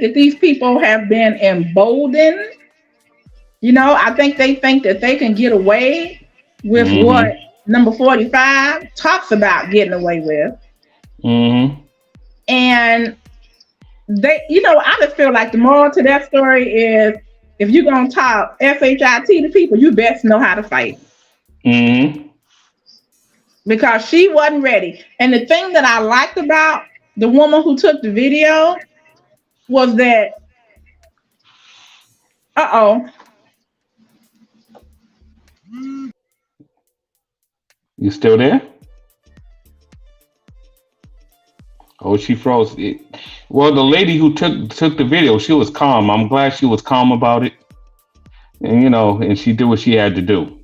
S1: that these people have been emboldened. I think they think that they can get away with what
S2: Hmm.
S1: number 45 talks about getting away with.
S2: Hmm.
S1: And I just feel like the moral to that story is if you're going to talk shit to people, you best know how to fight
S2: Hmm.
S1: because she wasn't ready. And the thing that I liked about the woman who took the video was that, uh oh,
S2: You still there? Oh, she froze. Well, the lady who took the video, she was calm. I'm glad she was calm about it, and and she did what she had to do.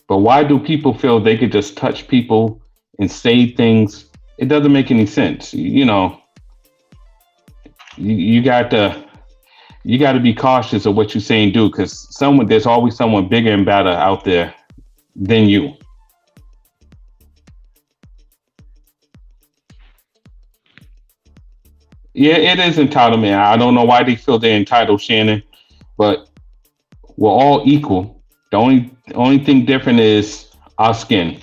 S2: But why do people feel they could just touch people and say things? It doesn't make any sense. You got to be cautious of what you say and do because there's always someone bigger and better out there than you. Yeah, it is entitlement. I don't know why they feel they're entitled, Shannon, but we're all equal. The only thing different is our skin.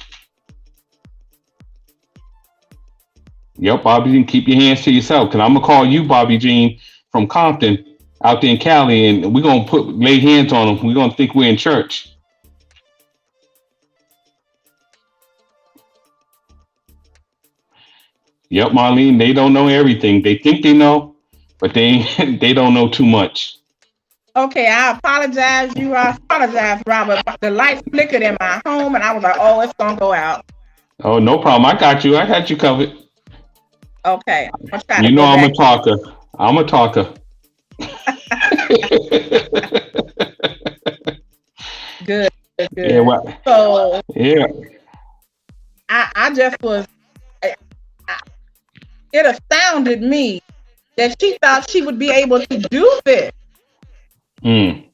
S2: Yep, Bobby Jean, keep your hands to yourself. Cause I'm gonna call you Bobby Jean from Compton out there in Cali, and we're gonna lay hands on them. We're gonna think we're in church. Yep, Marlene, they don't know everything. They think they know, but they they don't know too much.
S1: okay, I apologize. I apologize, Robert. But the light flickered in my home, and I was like, oh, it's going to go out.
S2: Oh, no problem. I got you. I got you covered.
S1: Okay, I'm going to try to
S2: You know
S1: go
S2: I'm a
S1: back.
S2: talker. I'm a talker.
S1: Good,
S2: Yeah,
S1: good.
S2: well,
S1: So
S2: yeah.
S1: I just was, I- it astounded me that she thought she would be able to do this.
S2: Mm.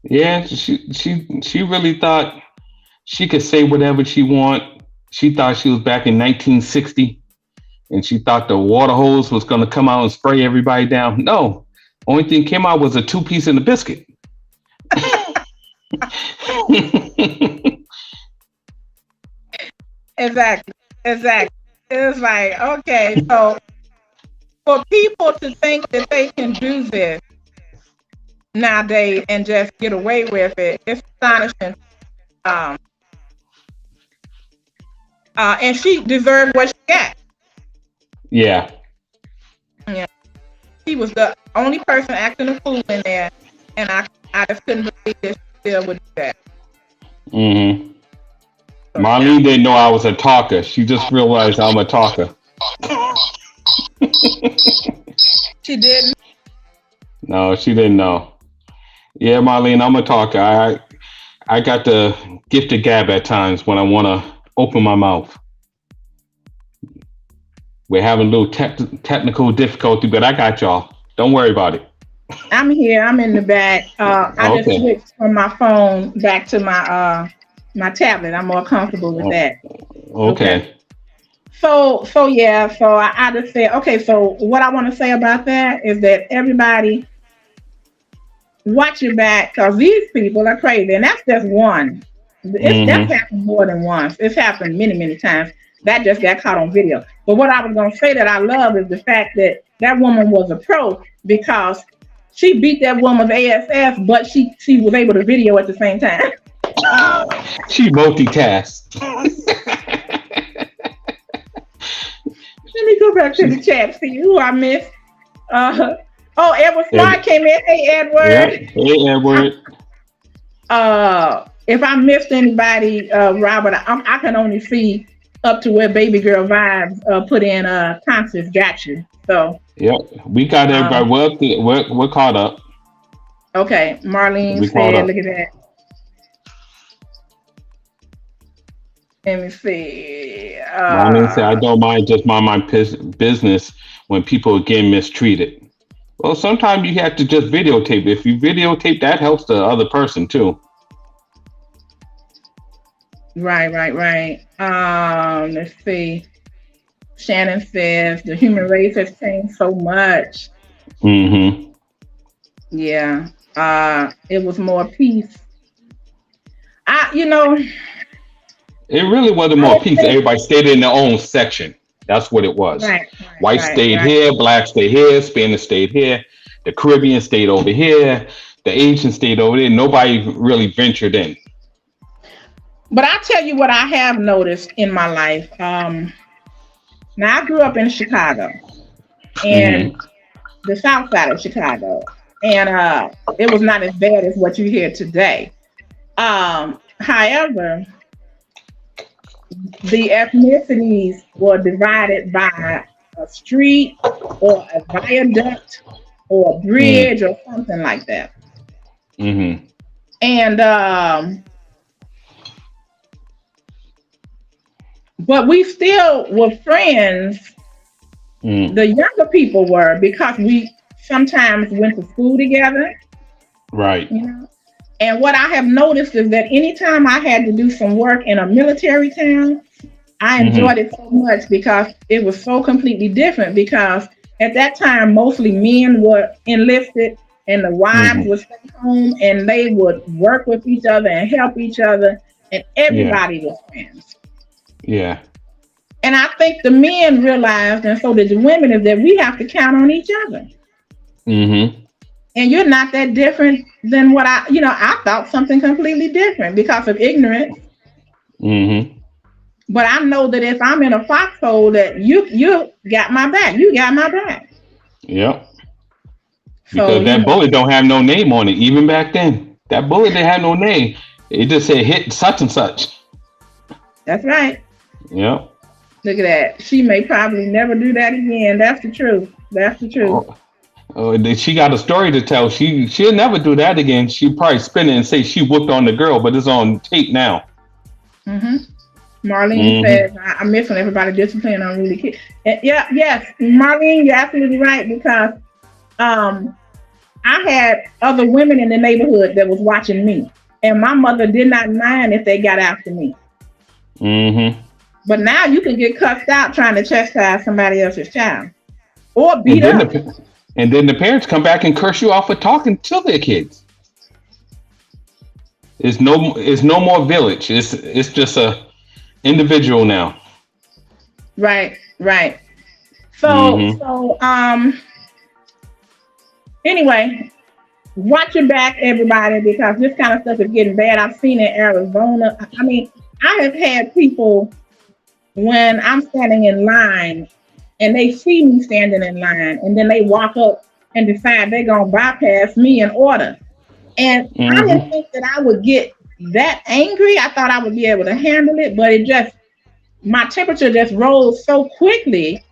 S2: Yeah, she really thought she could say whatever she want. She thought she was back in 1960 and she thought the water hose was going to come out and spray everybody down. No. Only thing came out was a two piece and a biscuit.
S1: Exactly, exactly. It's like, okay, so for people to think that they can do this nowadays and just get away with it, it's astonishing. Um, And she deserved what she got.
S2: Yeah.
S1: Yeah, she was the only person acting a fool in there, and I just couldn't believe that she still would do that.
S2: Mm-hmm.
S1: So yeah,
S2: Marlene didn't know I was a talker. She just realized I'm a talker.
S1: she didn't.
S2: No, she didn't know. Yeah, Marlene, I'm a talker. I got the gift of gab at times when I want to open my mouth. We're having a little technical difficulty, but I got y'all. Don't worry about it.
S1: I'm here. I'm in the back. I just
S2: Okay.
S1: switched from my phone back to my tablet. I'm more comfortable with
S2: Oh,
S1: that. Okay.
S2: okay.
S1: So yeah. So I just said okay. So what I want to say about that is that everybody watch your back because these people are crazy, and that's just one. That's
S2: Mm-hmm.
S1: happened more than once. It's happened many times. That just got caught on video. But what I was gonna say that I love is the fact that that woman was a pro because she beat that woman's ASS, but she was able to video at the same time.
S2: She multitasked.
S1: Let me go back to
S2: She's
S1: the chat, see who I missed. Uh, oh, Edward
S2: Ed,
S1: Smart came in. Hey,
S2: yep.
S1: Edward.
S2: Hey, Edward.
S1: If I missed anybody, Robert, I can only see up to where Baby Girl Vibes put in Constance got you. So,
S2: Yep. We got everybody.
S1: um,
S2: We're caught up.
S1: okay, Marlene
S2: We caught
S1: said, look
S2: up.
S1: at that. Let me see.
S2: Marlene said, I don't mind, just mind my business when people are getting mistreated. Well, sometimes you have to just videotape. If you videotape, that helps the other person too.
S1: Right. Let's see. Shannon says the human race has changed so much.
S2: Mm-hmm.
S1: Yeah. It was more peace. I, you know,
S2: It really wasn't
S1: I
S2: more peace.
S1: think
S2: Everybody stayed in their own section. That's what it was.
S1: right,
S2: White stayed
S1: right.
S2: here, black stayed here, Spanish stayed here, the Caribbean stayed over here, the Asian stayed over there. Nobody really ventured in.
S1: But I tell you what I have noticed in my life. Now I grew up in Chicago and
S2: Mm-hmm.
S1: the south side of Chicago. And it was not as bad as what you hear today. However, the ethnicities were divided by a street or a viaduct or a bridge or something like that.
S2: Mm-hmm.
S1: And but we still were friends.
S2: Mm.
S1: The younger people were because we sometimes went to school together,
S2: Right.
S1: you know. And what I have noticed is that anytime I had to do some work in a military town, I enjoyed
S2: Mm-hmm.
S1: it so much because it was so completely different. Because at that time, mostly men were enlisted and the wives
S2: Mm-hmm.
S1: would stay home and they would work with each other and help each other, and
S2: Yeah.
S1: everybody was friends.
S2: Yeah.
S1: And I think the men realized, and so did the women, is that we have to count on each other.
S2: Mm-hmm.
S1: And you're not that different than what I thought something completely different because of ignorance.
S2: Mm-hmm.
S1: But I know that if I'm in a foxhole, that you got my back. You got my back.
S2: Yep.
S1: So
S2: Because that bullet don't have no name on it, even back then. That bullet didn't have no name. It just said hit such and such.
S1: that's right.
S2: Yep.
S1: Look at that. She may probably never do that again. That's the truth. That's the truth.
S2: Oh, she got a story to tell. She'll never do that again. She'll probably spin it and say she whooped on the girl, but it's on tape now.
S1: hmm Marlene
S2: Mm-hmm.
S1: says, I'm missing everybody discipline on really kids. Yeah, yes, Marlene, you're absolutely right because um, I had other women in the neighborhood that was watching me, and my mother did not mind if they got after me.
S2: Mm-hmm.
S1: But now you can get cussed out trying to chastise somebody else's child or
S2: And
S1: beat
S2: then
S1: up.
S2: the parents come back and curse you off for talking to their kids. It's no more village. It's just a individual now.
S1: Right. So
S2: Mm-hmm.
S1: so anyway, watch your back, everybody, because this kind of stuff is getting bad. I've seen it in Arizona. I mean, I have had people when I'm standing in line and they see me standing in line and then they walk up and decide they're going to bypass me in order. And I didn't
S2: Hmm.
S1: think that I would get that angry. I thought I would be able to handle it, but it just, my temperature just rose so quickly.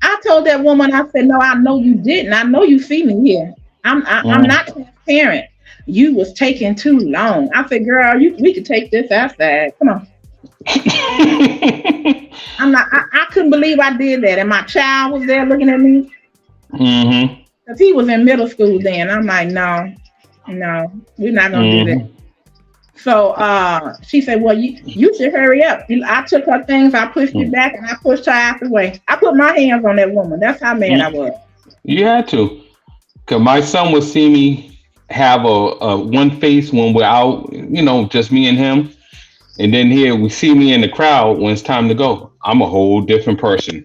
S1: I told that woman, I said, no, I know you didn't. I know you see me here. I'm not transparent. You was taking too long. I said, girl, we could take this outside. Come on. I'm not, I couldn't believe I did that. And my child was there looking at me
S2: Hmm.
S1: because he was in middle school then. I'm like, no, no, we're not going to do that.
S2: Hmm.
S1: So she said, well, you should hurry up. I took her things, I pushed it back, and I pushed her out the way. I put my hands on that woman. That's how mad I was.
S2: You had to, cause my son would see me have a one face when we're out, just me and him, and then here we see me in the crowd when it's time to go. I'm a whole different person.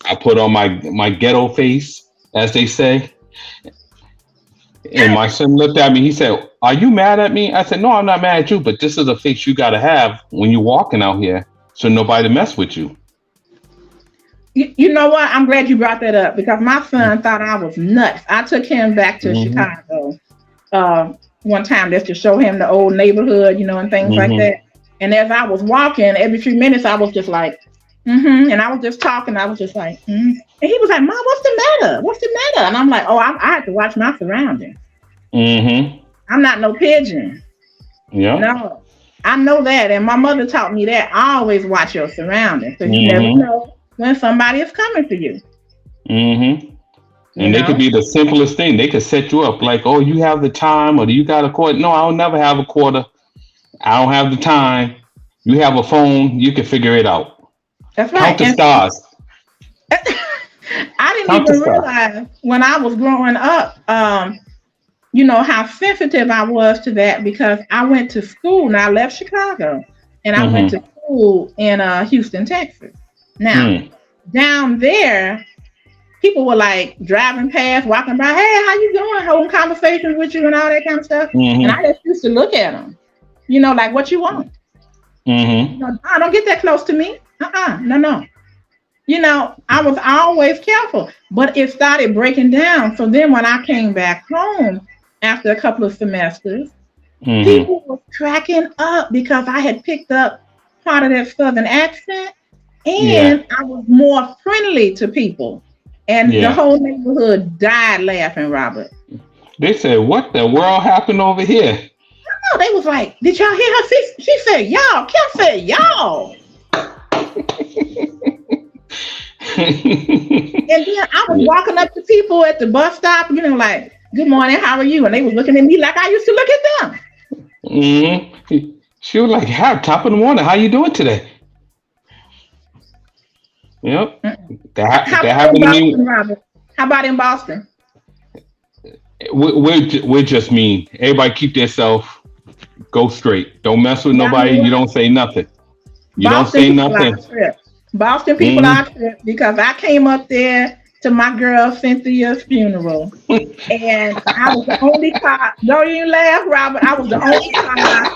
S2: I put on my ghetto face, as they say, and my son looked at me. He said, "Are you mad at me?" I said, "No, I'm not mad at you, but this is a face you gotta have when you're walking out here, so nobody mess with you."
S1: You know what? I'm glad you brought that up because my son thought I was nuts. I took him back to
S2: Hmm.
S1: Chicago one time just to show him the old neighborhood, and things like
S2: Hmm.
S1: that. And as I was walking, every few minutes, I was just like, and I was just talking. I was just like, And he was like, Mom, what's the matter? What's the matter? And I'm like, oh, I have to watch my surroundings.
S2: Hmm.
S1: I'm not no pigeon.
S2: Yeah.
S1: No, I know that. And my mother taught me that. Always watch your surroundings because you never
S2: Hmm.
S1: know when somebody is coming for you.
S2: Hmm.
S1: You
S2: And they could
S1: know?
S2: be the simplest thing. They could set you up like, "Oh, you have the time, or do you got a quarter?" No, I'll never have a quarter. I don't have the time. You have a phone. You can figure it out.
S1: That's right.
S2: Count the
S1: And
S2: stars.
S1: I didn't
S2: Count the
S1: even
S2: stars.
S1: realize when I was growing up, how sensitive I was to that because I went to school and I left Chicago and I went to
S2: Mm-hmm.
S1: school in Houston, Texas. Now,
S2: Mm.
S1: down there, people were like driving past, walking by, hey, how you doing? Holding conversations with you and all that kind of stuff. And I
S2: Mm-hmm.
S1: just used to look at them, like what you want.
S2: Mm-hmm.
S1: Don't get that close to me. No, no. I was always careful, but it started breaking down. So then when I came back home after a couple of semesters,
S2: Mm-hmm.
S1: people were cracking up because I had picked up part of that southern accent
S2: Yeah.
S1: and I was more friendly to people. And the
S2: Yeah.
S1: whole neighborhood died laughing, Robert.
S2: They said, "What the world happened over here?"
S1: No, they was like, did y'all hear her? She said, y'all. Kim said, y'all. And then I was
S2: Yeah.
S1: walking up to people at the bus stop, like, good morning, how are you? And they was looking at me like I used to look at them.
S2: Mm-hmm. She was like, "Hi, top of the morning. How you doing today?" Yep.
S1: Mm-mm.
S2: That
S1: How
S2: that
S1: about in
S2: happened to me.
S1: Boston, Robert? How about in Boston?
S2: We're just mean. Everybody keep themselves. Go straight. Don't mess with
S1: Y'all know
S2: nobody. You
S1: what?
S2: don't say nothing. You don't
S1: Boston
S2: say
S1: people are
S2: nothing.
S1: a trip. Boston people
S2: Hmm.
S1: are a trip because I came up there to my girl Cynthia's funeral. And I was the only car. Don't you laugh, Robert. I was the only car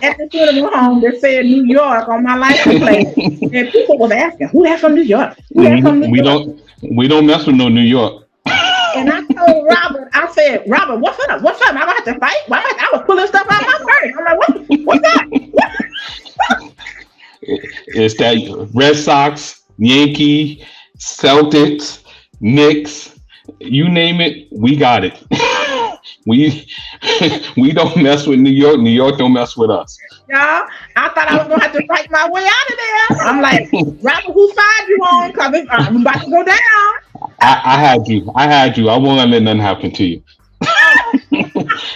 S1: at the funeral home that said New York on my license plate. And people was asking, who that from New York? Who that from New
S2: We
S1: York?
S2: don't mess with no New York.
S1: And I told Robert, I said, Robert, what's up? What's up? Am I gonna have to fight? Why I was pulling stuff out of my purse. I'm like, what's that?
S2: It's that Red Sox, Yankee, Celtics, Knicks, you name it, we got it. we we don't mess with New York. New York don't mess with us.
S1: Y'all, I thought I was gonna have to fight my way out of there. I'm like, Robert, whose side you on? Cause I'm about to go down.
S2: I had you. I had you. I won't let nothing happen to you.
S1: Oh,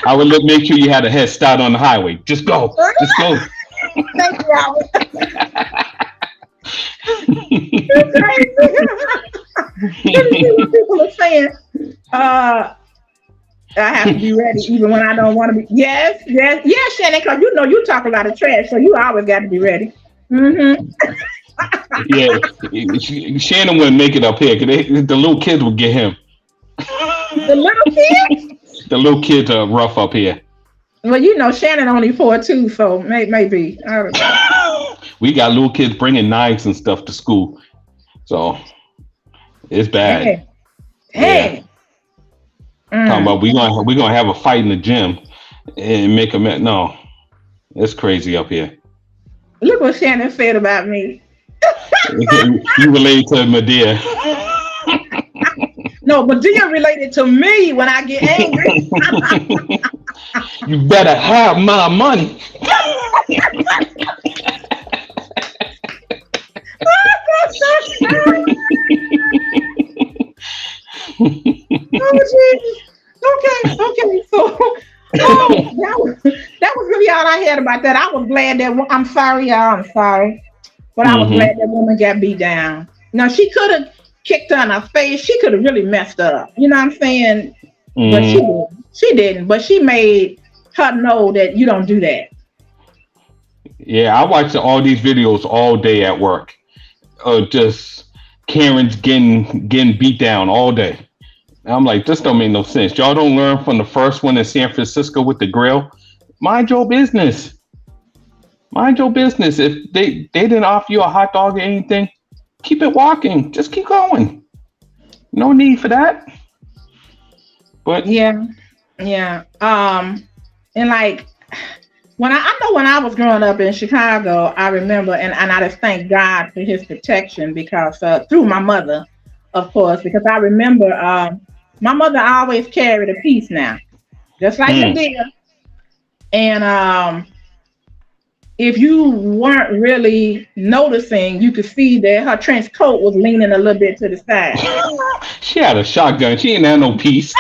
S2: I would make sure you had a head start on the highway. Just go. Just go.
S1: thank you, Robert. It's crazy. Let me see what people are saying. I have to be ready even when I don't want to be. Yes, yes, yes, Shannon, because you talk a lot of trash, so you always got to be ready. Mm-hmm.
S2: Yeah, Shannon wouldn't make it up here because the little kids would get him.
S1: The little kids?
S2: The little kids are rough up here.
S1: Well, Shannon only 4'2", so maybe. I don't know.
S2: We got little kids bringing knives and stuff to school, so it's bad.
S1: Hey,
S2: Yeah,
S1: hey.
S2: talking about
S1: Mm.
S2: we gonna have a fight in the gym and make a no. It's crazy up here.
S1: Look what Shannon said about me.
S2: You related to Medea.
S1: No, but Dia related to me when I get angry.
S2: You better have my money.
S1: Oh, Jesus. Okay. So, that was really all I had about that. I was glad that I'm sorry, y'all. I'm sorry, but I was glad
S2: Hmm.
S1: that woman got beat down. Now she could have kicked her in her face. She could have really messed up. You know what I'm saying? But she
S2: Hmm.
S1: didn't. She didn't. But she made her know that you don't do that.
S2: Yeah, I watch all these videos all day at work. Just Karen's getting beat down all day. And I'm like, this don't make no sense. Y'all don't learn from the first one in San Francisco with the grill. Mind your business. Mind your business. If they didn't offer you a hot dog or anything, keep it walking. Just keep going. No need for that. But
S1: Yeah, yeah. And like I know when I was growing up in Chicago, I remember, and I just thank God for His protection because through my mother, of course, because I remember my mother always carried a piece now, just like
S2: mm,
S1: Medea. And if you weren't really noticing, you could see that her trench coat was leaning a little bit to the side.
S2: she had a shotgun. She didn't have no peace.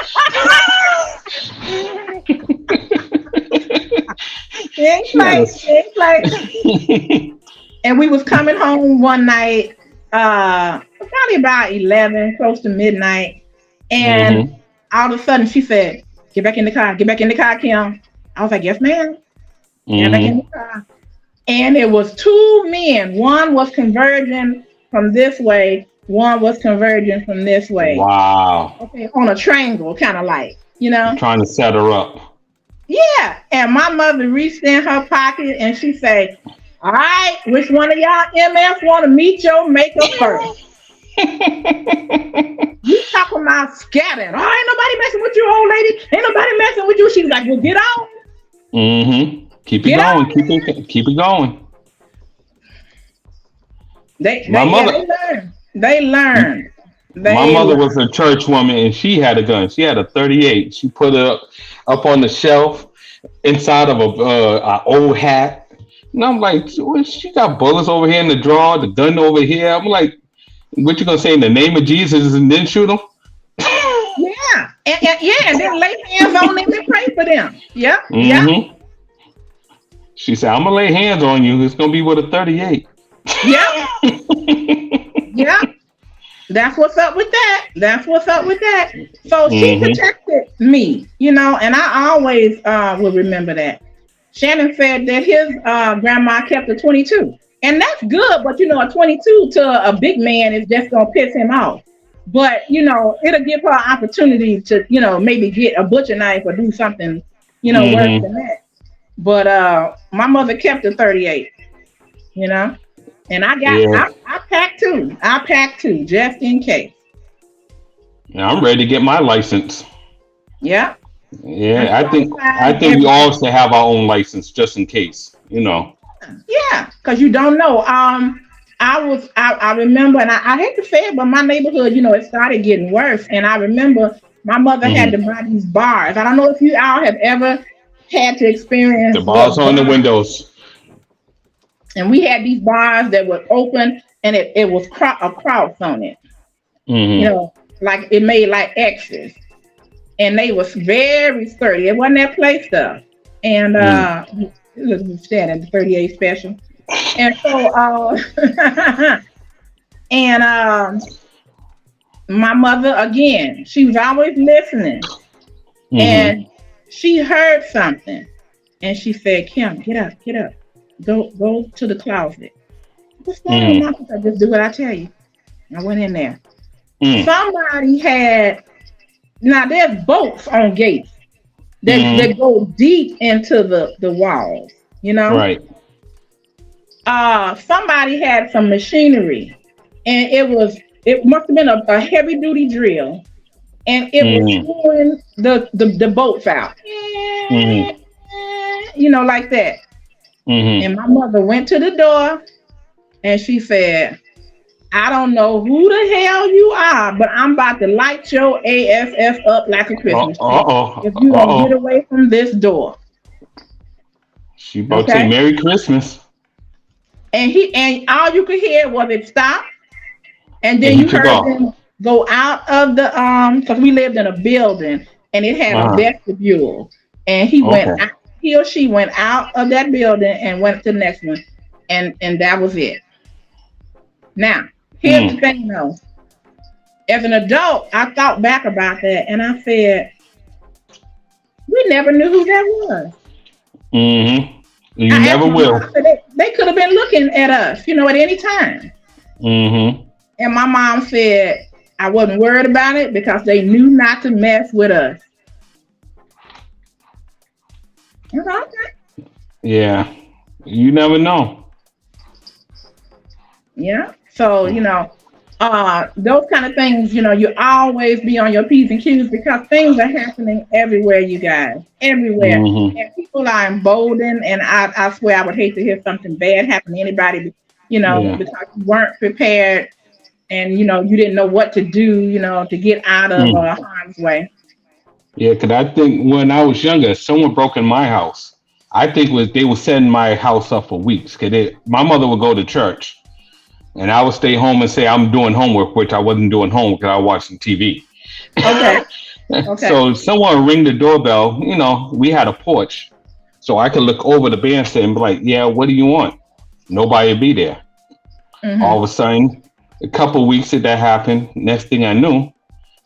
S1: It's
S2: She had a.
S1: like, it's like, and we was coming home one night, probably about 11, close to midnight, and
S2: Hmm.
S1: all of a sudden she said, get back in the car, Kim. I was like, yes, ma'am. Got back in the
S2: Hmm.
S1: car. And it was two men. One was converging from this way, one was converging from this way.
S2: Wow.
S1: Okay, on a triangle, kind of like.
S2: Trying to set her up.
S1: Yeah. And my mother reached in her pocket and she said, all right, which one of y'all MF want to meet your maker first? You talking about scattered. Oh, ain't nobody messing with you, old lady. Ain't nobody messing with you. She was like, well, get on.
S2: Hmm. Keep it
S1: Get
S2: going.
S1: on.
S2: Keep it going. My
S1: Yeah,
S2: mother.
S1: they learned. They learned.
S2: My
S1: They
S2: mother was
S1: learned.
S2: a church woman, and she had a gun. She had a 38. She put it up on the shelf inside of a old hat. And I'm like, "What, she got bullets over here in the drawer, the gun over here." I'm like, what you gonna say in the name of Jesus and then shoot them?
S1: Yeah. And then lay hands on them and pray for them. Yep. Yep.
S2: Hmm. She said, "I'm gonna lay hands on you. It's gonna be with a 38."
S1: Yep. Yep. That's what's up with that. That's what's up with that. So she
S2: Hmm.
S1: protected me, and I always will remember that. Shannon said that his grandma kept a 22. And that's good, but a 22 to a big man is just gonna piss him off. But it'll give her an opportunity to, maybe get a butcher knife or do something, worse
S2: Hmm.
S1: than that. But my mother kept a 38, you know. And
S2: Yeah.
S1: I packed two. I packed two just in case.
S2: Now I'm ready to get my license.
S1: Yeah. I'm
S2: Yeah, I
S1: 25
S2: think we
S1: everything.
S2: all should have our own license just in case.
S1: Yeah, because you don't know. I remember, and I hate to say it, but my neighborhood, it started getting worse. And I remember my mother had to
S2: Hmm.
S1: buy these bars. I don't know if you all have ever had to
S2: The
S1: experience
S2: bars
S1: what
S2: on the
S1: bars.
S2: windows.
S1: And we had these bars that were open, and it was a cross on it. You
S2: Hmm.
S1: know, like it made like X's, and they was very sturdy. It wasn't that play stuff. And
S2: Mm.
S1: look, we standing the 38 special. And so, and my mother again, she was always listening,
S2: Hmm.
S1: and she heard something, and she said, "Kim, get up, go to the closet." What's going on,
S2: Hmm.
S1: Mom? I just do what I tell you. I went in there.
S2: Mm.
S1: Somebody had now. There's bolts on gates that
S2: Hmm.
S1: go deep into the walls. You know,
S2: Right.
S1: somebody had some machinery, and it must have been a heavy duty drill, and it was
S2: Mm-hmm.
S1: pulling the bolts out,
S2: Mm-hmm.
S1: like that.
S2: Mm-hmm.
S1: And my mother went to the door and she said, I don't know who the hell you are, but I'm about to light your ass up like a Christmas tree
S2: Uh-oh.
S1: if you don't get
S2: Uh-oh.
S1: away from this door.
S2: She about to say
S1: Okay?
S2: Merry Christmas.
S1: And all you could hear was it stop, and
S2: And
S1: then
S2: he
S1: you
S2: took
S1: heard
S2: off.
S1: them go out of the because we lived in a building and it had a
S2: Uh-huh.
S1: vestibule. And
S2: Okay.
S1: he or she went out of that building and went to the next one. And that was it. Now, here's the
S2: Mm.
S1: thing though. As an adult, I thought back about that and I said, we never knew who that was.
S2: Mm-hmm. You
S1: I
S2: never
S1: asked my mom, I
S2: will.
S1: said, they could have been looking at us, at any time.
S2: Mm-hmm.
S1: And my mom said, I wasn't worried about it because they knew not to mess with us. I said, okay.
S2: Yeah. You never know.
S1: Yeah. So, those kind of things, you always be on your P's and Q's because things are happening everywhere, you guys. Everywhere.
S2: Mm-hmm.
S1: And people are emboldened. And I swear I would hate to hear something bad happen to anybody,
S2: Yeah.
S1: because you weren't prepared and, you didn't know what to do, to get out of
S2: Mm.
S1: harm's way.
S2: Yeah, because I think when I was younger, someone broke in my house. I think was they were setting my house up for weeks. Cause my mother would go to church, and I would stay home and say I'm doing homework, which I wasn't doing homework because I was watching TV.
S1: Okay. Okay.
S2: So if someone ring the doorbell, we had a porch, so I could look over the bandstand and be like, "Yeah, what do you want?" Nobody would be there. All
S1: Mm-hmm.
S2: of a sudden, a couple of weeks that happened. Next thing I knew,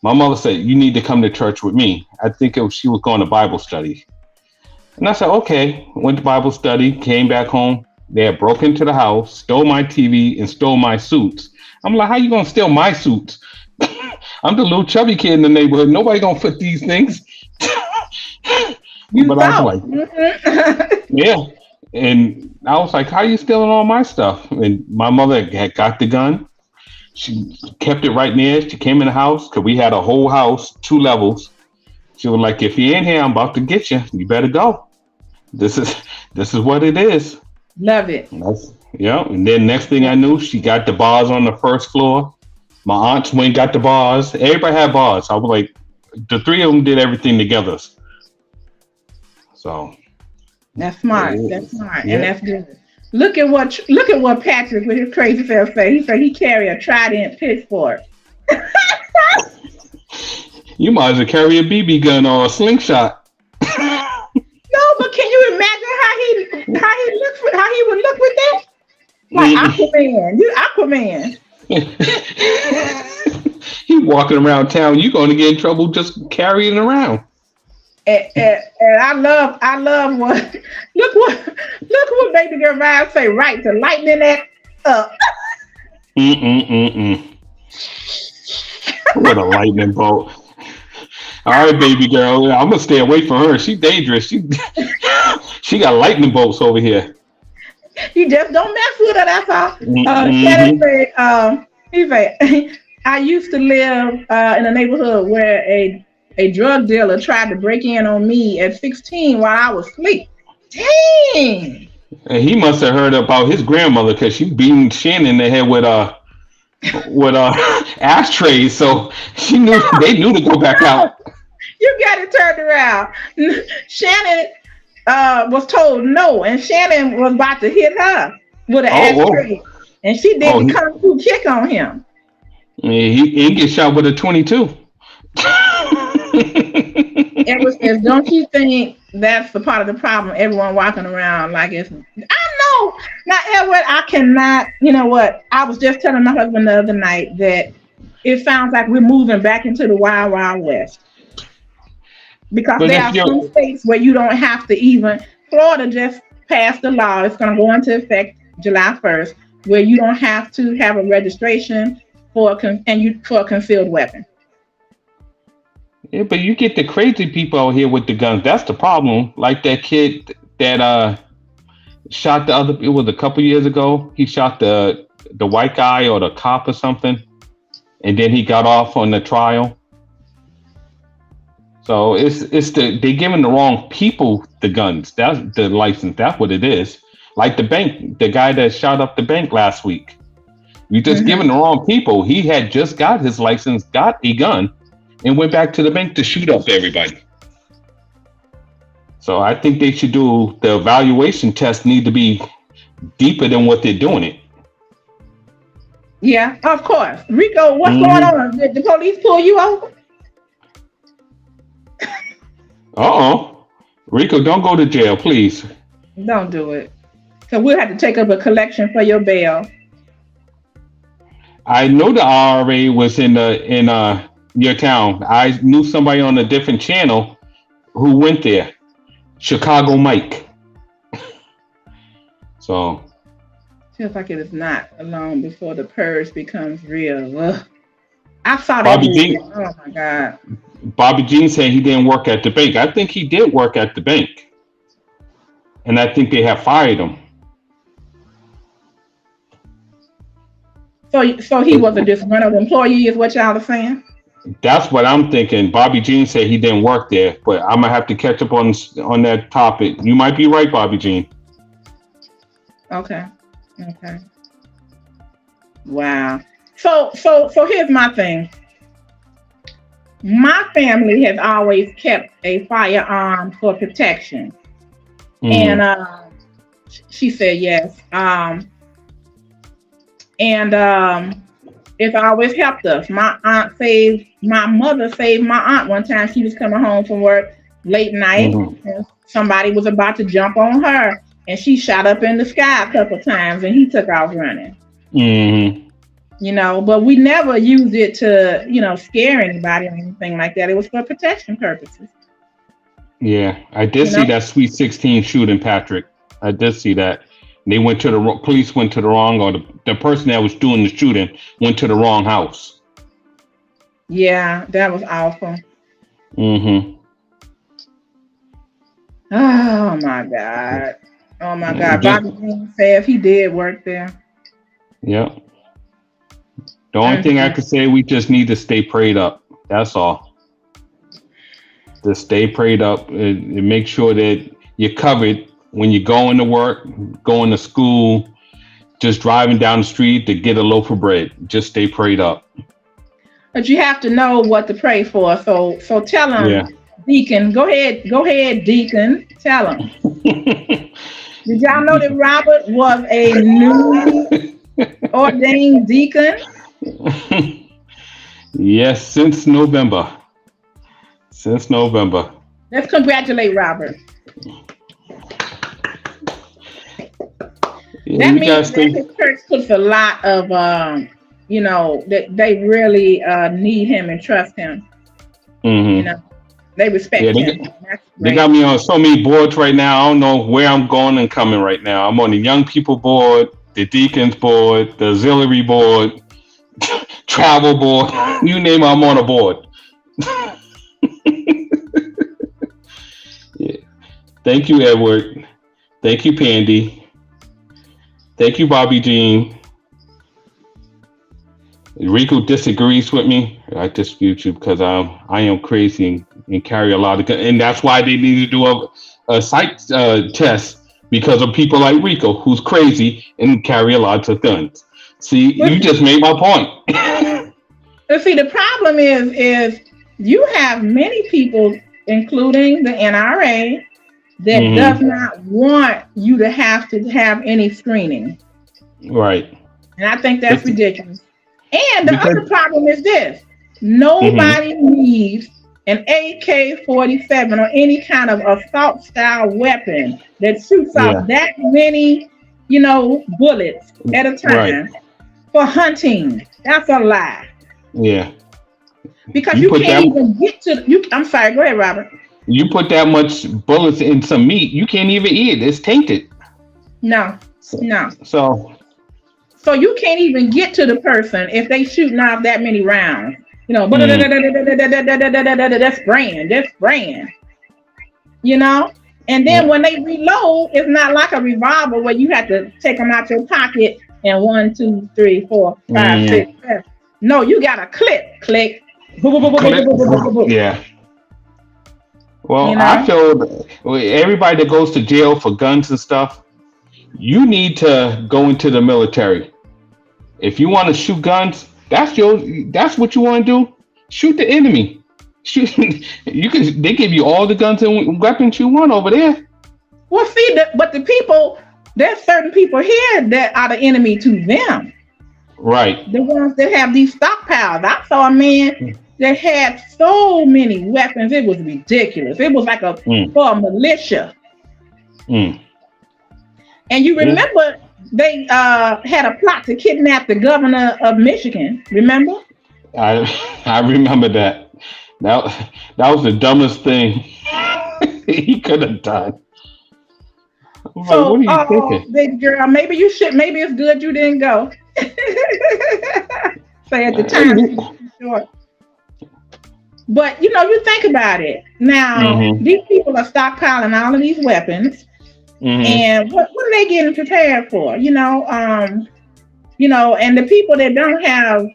S2: my mother said, "You need to come to church with me." I think she was going to Bible study. And I said, okay. Went to Bible study, came back home. They had broke into the house, stole my TV, and stole my suits. I'm like, how you gonna steal my suits? I'm the little chubby kid in the neighborhood. Nobody gonna fit these things.
S1: You
S2: But I was
S1: thought.
S2: like, yeah. And I was like, how are you stealing all my stuff? And my mother had got the gun. She kept it right near. She came in the house because we had a whole house, 2 levels. She was like, if you ain't here, I'm about to get you. You better go. This is this is what it is.
S1: Love it.
S2: Yeah. And then next thing I knew, she got the bars on the first floor. My aunts went and got the bars. Everybody had bars. I was like, the three of them did everything together. So
S1: That's smart. That's smart, and
S2: yeah.
S1: that's good. Look at what Patrick with his crazy self say. He said he carry a trident pitchfork.
S2: You might as well carry a BB gun or a slingshot.
S1: No, but can you imagine how he would look with that? Like
S2: Mm.
S1: Aquaman. You Aquaman.
S2: He walking around town. You going to get in trouble just carrying it around.
S1: And I love what look what baby girl Vibe say, right, to lighten that up.
S2: Mm-mm-mm-mm. What a lightning bolt. All right, baby girl. I'm gonna stay away from her. She's dangerous. She got lightning bolts over here.
S1: You just don't mess with her, that's all. Shannon
S2: Mm-hmm.
S1: said, he said, I used to live in a neighborhood where a drug dealer tried to break in on me at 16 while I was asleep. Dang.
S2: And he must have heard about his grandmother because she beating Shannon in the head with ashtrays. So she knew they knew to go back
S1: No,
S2: out.
S1: you got it turned around. Shannon was told no, and Shannon was about to hit her with an
S2: Oh,
S1: ashtray, and she did
S2: oh,
S1: the kung fu kick on him.
S2: he get shot with a 22.
S1: Ever since, don't you think that's the part of the problem? Everyone walking around like it's. I know. Now, Edward, I cannot. You know what? I was just telling my husband the other night that it sounds like we're moving back into the wild, wild west because
S2: But
S1: there
S2: if
S1: are some
S2: you
S1: states where you don't have to even. Florida just passed a law. It's going to go into effect July 1st, where you don't have to have a registration for a concealed weapon.
S2: yeah, but you get the crazy people out here with the guns. That's the problem. Like that kid that shot the other. It was a couple years ago. He shot the white guy or the cop or something, and then he got off on the trial. So they're giving the wrong people the guns. That's the license. That's what it is. Like the bank, the guy that shot up the bank last week. You just giving the wrong people. He had just got his license, got a gun, and went back to the bank to shoot up everybody. So I think they should do the evaluation test need to be deeper than what they're doing it.
S1: Yeah, of course. Rico, what's going on? Did the police pull you over?
S2: Rico, don't go to jail, please.
S1: Don't do it. So we'll have to take up a collection for your bail.
S2: I know the IRA was in your town. I knew somebody on a different channel who went there. Chicago Mike. So
S1: feels like it is not long before the purge becomes real. Ugh. I saw that.
S2: Bobby Jean.
S1: Oh my God.
S2: Bobby Jean said he didn't work at the bank. I think he did work at the bank. And I think they have fired him.
S1: So he was a disgruntled employee is what y'all are saying?
S2: That's what I'm thinking. Bobby Jean said he didn't work there, but I'm gonna have to catch up on that topic. You might be right, Bobby Jean.
S1: Okay. Wow. So here's my thing. My family has always kept a firearm for protection, and she said yes. It's always helped us. My mother saved my aunt one time. She was coming home from work late night, and somebody was about to jump on her, and she shot up in the sky a couple times, and he took off running. You know, but we never used it to, scare anybody or anything like that. It was for protection purposes.
S2: Yeah, I did see that Sweet 16 shooting, Patrick. I did see that. They went to the police went to the wrong, or the person that was doing the shooting went to the wrong house.
S1: Yeah, that was awful.
S2: Oh
S1: my God. Bobby Jean said he did work there.
S2: Yep. The only thing I could say, we just need to stay prayed up. That's all. Just stay prayed up and make sure that you're covered when you're going to work, going to school, just driving down the street to get a loaf of bread. Just stay prayed up.
S1: But you have to know what to pray for. So tell them, Deacon. Go ahead, Deacon. Tell them. Did y'all know that Robert was a newly ordained deacon?
S2: Yes, since November.
S1: Let's congratulate Robert. That means that his church puts a lot of, that they really need him and trust him. They respect him.
S2: They got me on so many boards right now. I don't know where I'm going and coming right now. I'm on the young people board, the deacons board, the auxiliary board, travel board. You name it, I'm on a board. Yeah. Thank you, Edward. Thank you, Pandy. Thank you, Bobby Jean. Rico disagrees with me. I dispute you because I am crazy and carry a lot of guns. And that's why they need to do a psych test, because of people like Rico, who's crazy and carry a lot of guns. See, you just made my point.
S1: See, the problem is you have many people, including the NRA, that does not want you to have any screening.
S2: Right.
S1: And I think that's ridiculous. And the other problem is this. Nobody needs an AK-47 or any kind of assault style weapon that shoots out that many, bullets at a time for hunting. That's a lie.
S2: Yeah.
S1: Because you can't even get to I'm sorry, go ahead, Robert.
S2: You put that much bullets in some meat, you can't even eat it. It's tainted.
S1: No.
S2: So
S1: you can't even get to the person if they shooting off that many rounds. That's spraying. And then when they reload, it's not like a revolver where you have to take them out your pocket and 1, 2, 3, 4, 5, 6, 7. No, you got a click.
S2: Yeah. Well,
S1: You know?
S2: I feel everybody that goes to jail for guns and stuff, you need to go into the military. If you want to shoot guns, that's what you want to do. Shoot the enemy. Shoot. They give you all the guns and weapons you want over there.
S1: Well, see, but the people, there's certain people here that are the enemy to them.
S2: Right.
S1: The ones that have these stockpiles. I saw a man that had so many weapons. It was ridiculous. It was like for a militia. And you remember they had a plot to kidnap the governor of Michigan. Remember?
S2: I remember that. That was the dumbest thing he could have done.
S1: So,
S2: what are you thinking?
S1: Big girl, maybe you should. Maybe it's good you didn't go. Say at the time, it's short. But you think about it. Now, these people are stockpiling all of these weapons, and what are they getting prepared for? And the people that don't have,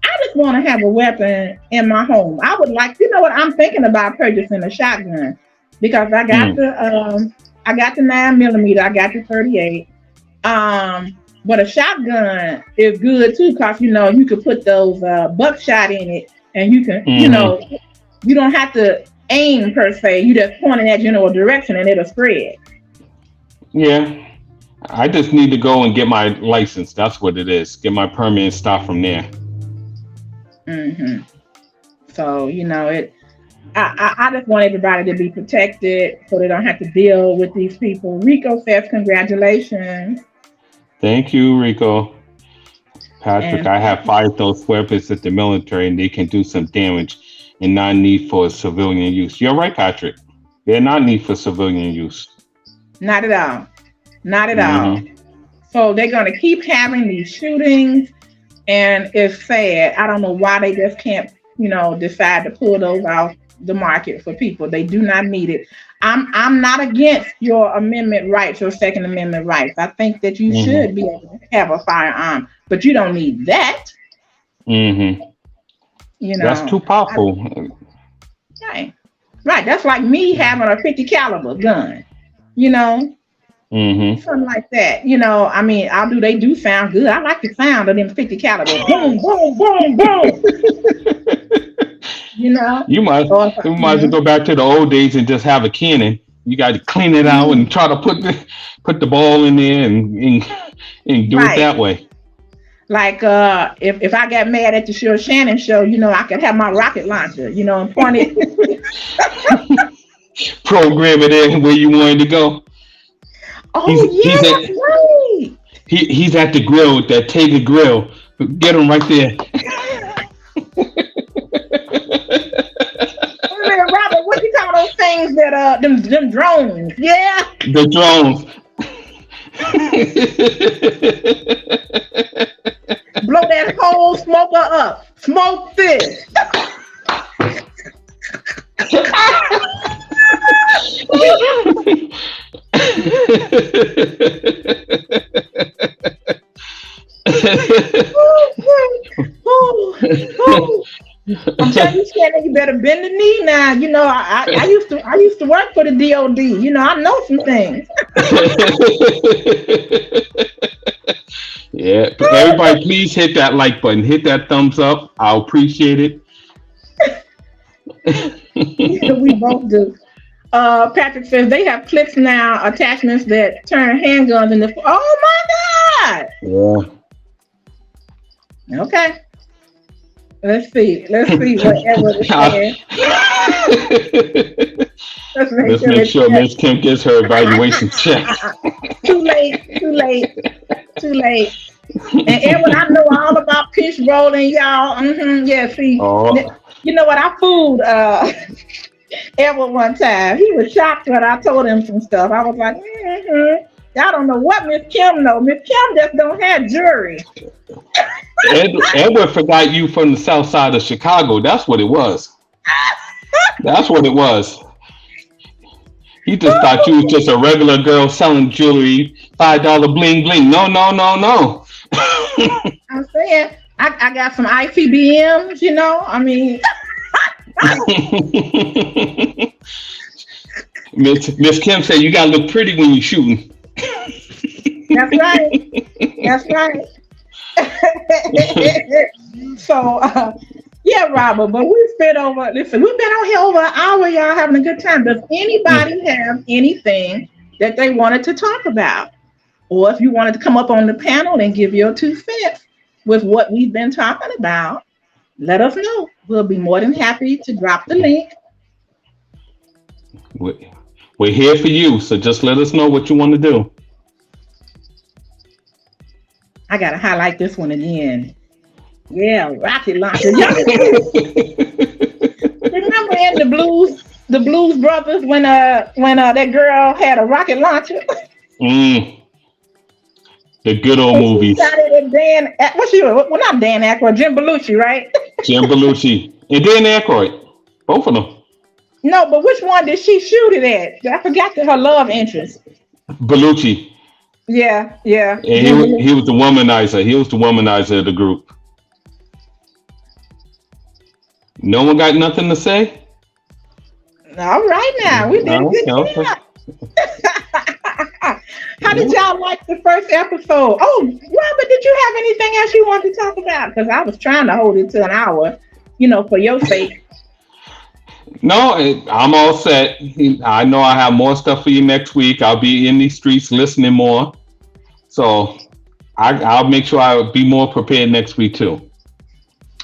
S1: I just want to have a weapon in my home. I would like, I'm thinking about purchasing a shotgun because I got the 9mm, I got the 38. But a shotgun is good too because you could put those buckshot in it, and you can, you don't have to aim per se. You just point in that general direction, and it'll spread.
S2: Yeah, I just need to go and get my license. That's what it is. Get my permit and start from there.
S1: So I just want everybody to be protected so they don't have to deal with these people. Rico says congratulations.
S2: Thank you, Rico. Patrick, I have 5 those weapons at the military and they can do some damage and not need for civilian use. You're right, Patrick. They're not need for civilian use. Not at all.
S1: Not at all. So they're going to keep having these shootings, and it's sad. I don't know why they just can't, decide to pull those off the market for people. They do not need it. I'm not against your amendment rights, your Second Amendment rights. I think that you should be able to have a firearm, but you don't need that.
S2: That's too powerful.
S1: Right. That's like me having a 50 caliber gun. Something like that. They do sound good. I like the sound of them 50 caliber. Boom, boom, boom, boom.
S2: You might as well go back to the old days and just have a cannon. You got to clean it out and try to put the ball in there and do it that way.
S1: Like if I got mad at the Sure Shannon show, I could have my rocket launcher, and point it.
S2: Program it in where you wanted to go.
S1: That's right.
S2: He's at the grill with that Tega grill. Get him right there.
S1: Robert, what you call those things that them drones? Yeah.
S2: The drones.
S1: Blow that whole smoker up. Smoke this. I'm telling you, Shannon, you better bend the knee now. I used to work for the DOD. I know some things.
S2: Yeah, everybody, please hit that like button, hit that thumbs up. I'll appreciate it.
S1: We both do. Patrick says they have clips now, attachments that turn handguns into. Oh my God!
S2: Yeah.
S1: Okay. Let's see what Edward is saying. Let's
S2: make sure Ms. Kim gets her evaluation check.
S1: Too late. And Edward, I know all about pitch rolling, y'all. Yeah, see. You know what? I fooled Edward one time. He was shocked when I told him some stuff. I was like, y'all don't know what Miss Kim know. Miss Kim just don't have jury.
S2: Edward forgot you from the south side of Chicago. That's what it was. That's what it was. He just thought you was just a regular girl selling jewelry, $5 bling bling. No, no, no, no.
S1: I'm saying I got some ICBMs, you know. I mean,
S2: Miss Kim said you gotta look pretty when you shooting.
S1: that's right. That's right. So, yeah, Robert, but we spent over, listen, we've been on here over an hour, y'all having a good time. Does anybody have anything that they wanted to talk about? Or if you wanted to come up on the panel and give your 2 cents with what we've been talking about, let us know. We'll be more than happy to drop the link.
S2: We- We're here for you, so just let us know what you want to do.
S1: I got to highlight this one again. Yeah, rocket launcher. Y'all remember in the Blues Brothers when that girl had a rocket launcher
S2: Mm, the good old
S1: and she
S2: movies.
S1: shot it at what she was? Well, not Dan Aykroyd, Jim Belushi, right?
S2: Jim Belushi and Dan Aykroyd, both of them.
S1: No, but which one did she shoot it at? I forgot her love interest.
S2: Belushi,
S1: Yeah, yeah,
S2: and
S1: Jim
S2: he was
S1: Belushi.
S2: the womanizer. He was the womanizer of the group. No one got nothing to say.
S1: All right, now we did a
S2: No,
S1: good
S2: okay.
S1: job. How did y'all like the first episode? Oh, Robert, did you have anything else you wanted to talk about? Because I was trying to hold it to an hour, for your sake.
S2: No, I'm all set. I know I have more stuff for you next week. I'll be in these streets listening more, so I'll make sure I'll be more prepared next week too.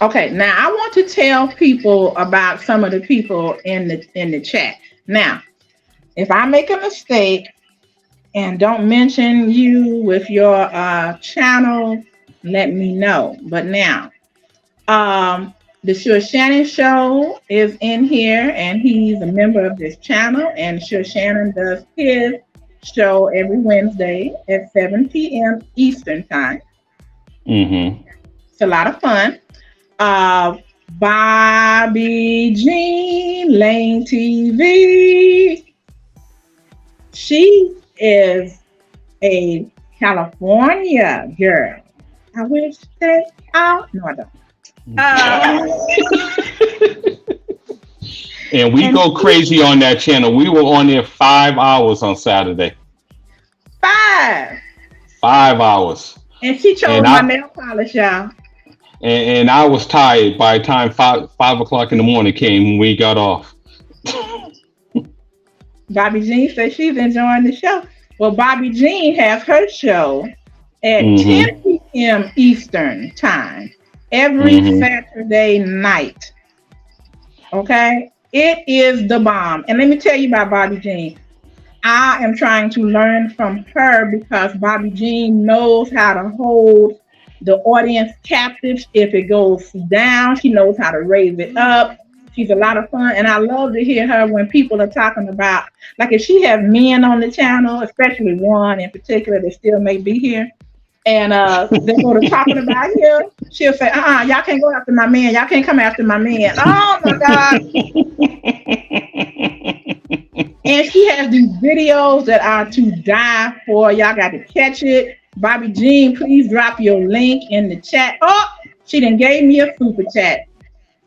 S1: Okay, now I want to tell people about some of the people in the chat. Now, if I make a mistake and don't mention you with your channel, let me know. But now, the Sure Shannon Show is in here, and he's a member of this channel. And Sure Shannon does his show every Wednesday at 7 p.m. Eastern Time.
S2: Mm-hmm.
S1: It's a lot of fun. Bobby Jean Lane TV. She is a California girl. I wish they out. No, I don't.
S2: And we
S1: And
S2: go crazy on that channel. We were on there 5 hours on Saturday.
S1: 5.
S2: 5 hours.
S1: And she chose
S2: And
S1: my
S2: I
S1: nail polish, y'all.
S2: and I was tired by the time five o'clock in the morning came when we got off.
S1: Bobby Jean says she's enjoying the show. Well, Bobby Jean has her show at
S2: Mm-hmm.
S1: 10 p.m. Eastern Time every
S2: Mm-hmm.
S1: Saturday night. Okay? It is the bomb. And let me tell you about Bobby Jean. I am trying to learn from her because Bobby Jean knows how to hold the audience captive. If it goes down, she knows how to raise it up. She's a lot of fun, and I love to hear her when people are talking about, like if she has men on the channel, especially one in particular that still may be here, and they go to talking about him, she'll say, y'all can't go after my man. Y'all can't come after my man. Oh my God. And she has these videos that are to die for. Y'all got to catch it. Bobby Jean, please drop your link in the chat. Oh, she done gave me a super chat.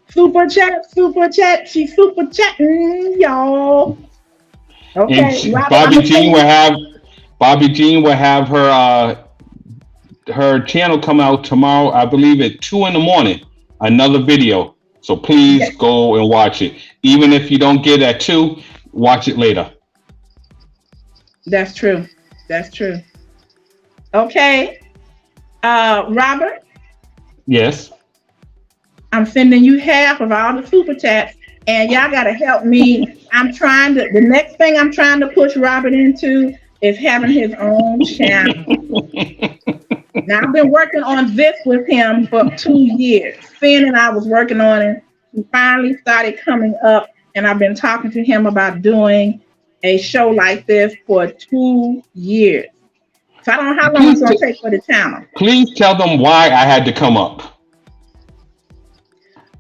S1: Super chat, super chat. She's super chatting, y'all.
S2: And
S1: Okay, Robert, I'm
S2: Bobby
S1: gonna
S2: Jean
S1: say
S2: will have her channel come out tomorrow, I believe at 2 in the morning. Another video. So please
S1: yes,
S2: go and watch it. Even if you don't get at 2, watch it later.
S1: that's true. That's true. Okay, Robert,
S2: Yes.
S1: I'm sending you half of all the super chats, and y'all gotta help me. The next thing I'm trying to push Robert into is having his own channel. Now I've been working on this with him for 2 years. Finn and I was working on it. He finally started coming up, and I've been talking to him about doing a show like this for 2 years. So I don't know how long it's
S2: please,
S1: gonna take for the channel.
S2: please tell them why I had to come up.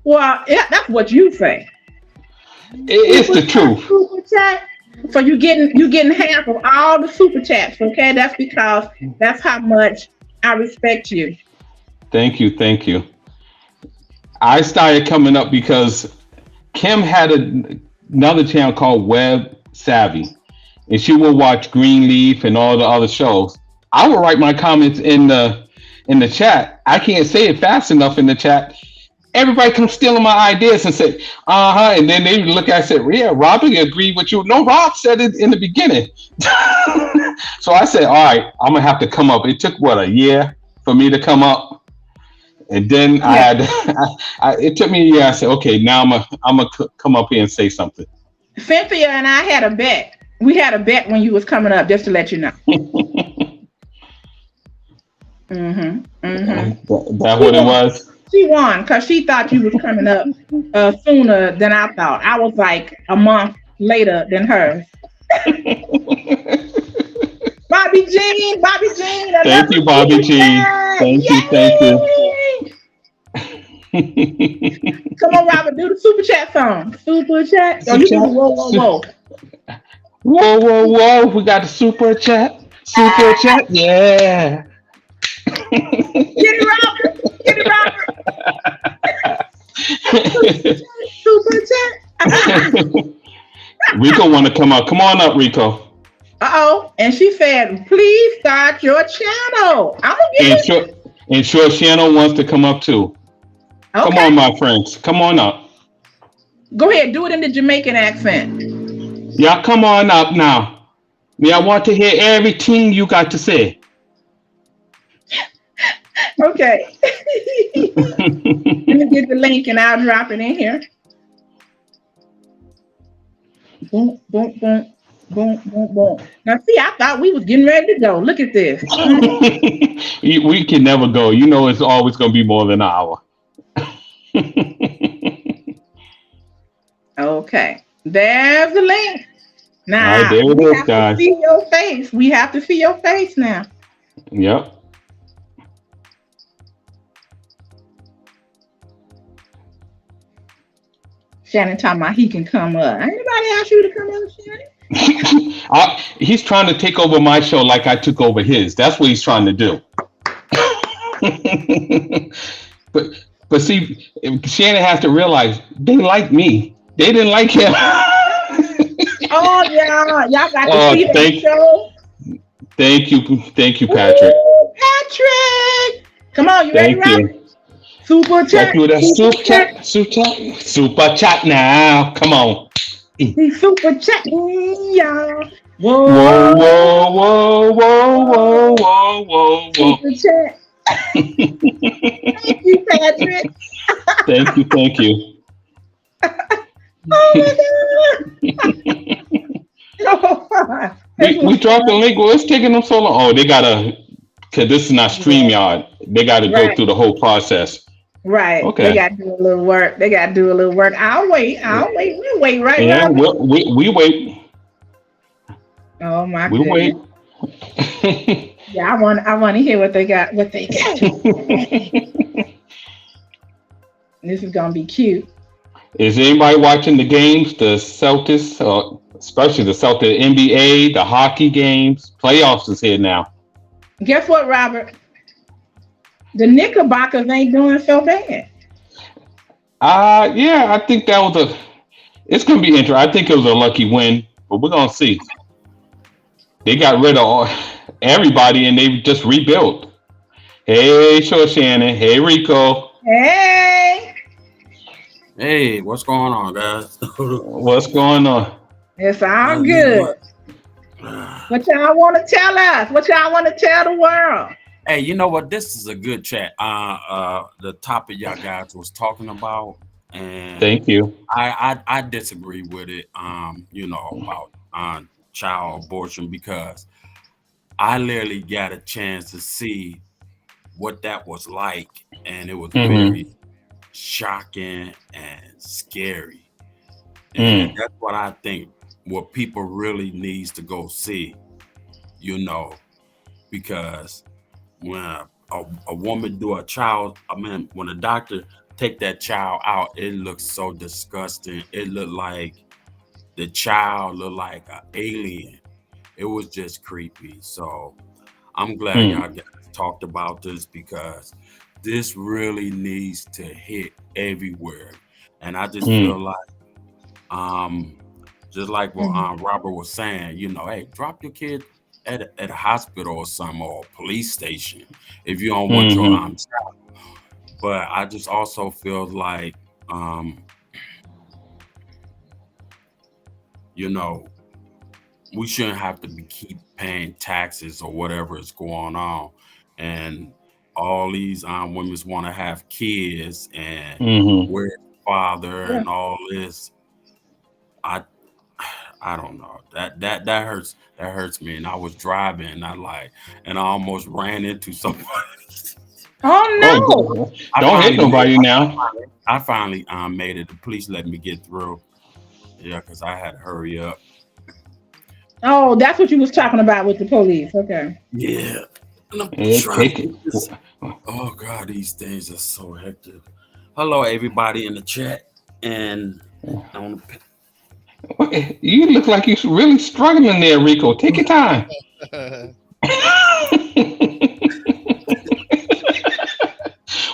S1: Well, yeah, that's what you say.
S2: It's
S1: Super
S2: the
S1: chat,
S2: truth.
S1: super chat. So you getting half of all the super chats, okay? That's because that's how much I respect you.
S2: Thank you, thank you. I started coming up because Kim had another channel called Web Savvy, and she would watch Greenleaf and all the other shows. I would write my comments in the chat. I can't say it fast enough in the chat. Everybody comes stealing my ideas and say, uh-huh, and then they look at it and say, yeah, Robin agreed with you. No, Rob said it in the beginning. So I said, all right, I'm gonna have to come up. It took what, a year for me to come up, and then I
S1: Yeah.
S2: had it took me a year. I said, okay, now I'm gonna come up here and say something.
S1: Cynthia and I had a bet. We had a bet when you was coming up, just to let you know. Mm-hmm. Mm-hmm.
S2: That
S1: She
S2: what it
S1: won.
S2: was.
S1: She won because she thought you was coming up sooner than I thought. I was like a month later than her. Bobby Jean,
S2: Thank
S1: another
S2: you, Bobby
S1: super
S2: G.
S1: chat.
S2: Thank you, thank you.
S1: Yay! Come on, Robert, do the super chat song. Super chat. Oh,
S2: Super
S1: you do the
S2: chat.
S1: whoa, whoa, whoa.
S2: Whoa, whoa, whoa. We got the super chat. Super chat. Yeah.
S1: Get it, Robert. Get it, Robert. Super chat. Super chat.
S2: Rico want to come up. Come on up, Rico.
S1: Uh-oh. And she said, please start your channel. I'm gonna get
S2: And
S1: it.
S2: sure, and sure, Shannon wants to come up too. Come
S1: Okay.
S2: on, my friends. Come on up.
S1: Go ahead, do it in the Jamaican accent.
S2: Y'all come on up now. Me, I want to hear everything you got to say.
S1: Okay. Let me get the link and I'll drop it in here. Boom, boom, boom, boom, boom, boom. Now, see, I thought we was getting ready to go. Look at this.
S2: We can never go. You know, it's always going to be more than an hour.
S1: Okay. There's the link.
S2: All right,
S1: Now,
S2: there it
S1: we
S2: is,
S1: have to
S2: guys.
S1: see your face. We have to see your face now.
S2: Yep.
S1: Shannon talking about he can come up. Anybody ask you to come up, Shannon?
S2: He's trying to take over my show like I took over his. That's what he's trying to do. but but see, Shannon has to realize they like me. They didn't like him.
S1: Oh, yeah. Y'all got to see
S2: Oh,
S1: that show.
S2: thank you, Patrick.
S1: Ooh, Patrick. Come on, you ready,
S2: Thank
S1: Robert?
S2: you.
S1: Super
S2: Let's
S1: chat,
S2: do that
S1: super chat.
S2: super chat now. Come on.
S1: He's super chatting, y'all.
S2: Whoa,
S1: Whoa,
S2: whoa, whoa, whoa, whoa, whoa, whoa, whoa.
S1: super chat. Thank you, Patrick.
S2: Thank you.
S1: Oh my God. Oh, this
S2: We
S1: was
S2: dropped the
S1: fun.
S2: link. Well, it's taking them so long. Oh, they gotta, cause this is not
S1: Yeah.
S2: StreamYard. They gotta go
S1: Right,
S2: through the whole process.
S1: right. They
S2: Okay.
S1: got to do a little work. They got to do a little work. I'll wait. I'll wait. We'll wait, right,
S2: Yeah,
S1: Robert?
S2: we wait.
S1: Oh my
S2: We wait.
S1: goodness. Yeah, I want to hear what they got to say. This is gonna be cute.
S2: Is anybody watching the games? The Celtics, especially the Celtics, NBA, the hockey games, playoffs is here now.
S1: Guess what, Robert? The Knickerbockers ain't doing so bad.
S2: Yeah, I think that was a. It's gonna be interesting. I think it was a lucky win, but we're gonna see. They got rid of everybody and they just rebuilt. Hey, sure, Shannon. Hey, Rico.
S1: Hey,
S4: Hey, what's going on, guys?
S2: What's going on?
S1: it's all
S4: You know
S1: good.
S4: what?
S1: What y'all want to tell us? What y'all want to tell the world?
S4: Hey, you know what? This is a good chat. The topic y'all guys was talking about, and
S2: Thank you.
S4: I disagree with it. About child abortion because I literally got a chance to see what that was like, and it was
S2: Mm-hmm.
S4: very shocking and scary. And
S2: Mm.
S4: that's what I think what people really needs to go see, you know, because when a woman do a child, I mean, when a doctor take that child out, it looks so disgusting. It looked like the child looked like an alien. It was just creepy. So I'm glad y'all guys talked about this because this really needs to hit everywhere. And I just feel like just like what Robert was saying, hey, drop your kid at a hospital or something or a police station if you don't want your child. But I just also feel like we shouldn't have to keep paying taxes or whatever is going on, and all these women want to have kids and where's father and all this. I don't know. That hurts. That hurts me. And I was driving, and I almost ran into somebody.
S1: Oh no!
S2: Don't hit nobody now.
S4: I finally made it. The police let me get through. Yeah, because I had to hurry up.
S1: Oh, that's what you was talking about with the police. Okay.
S4: Yeah. And I'm
S2: Take it.
S4: Oh God, these things are so hectic. Hello, everybody in the chat, and on the
S2: You look like you're really struggling there, Rico. Take your time.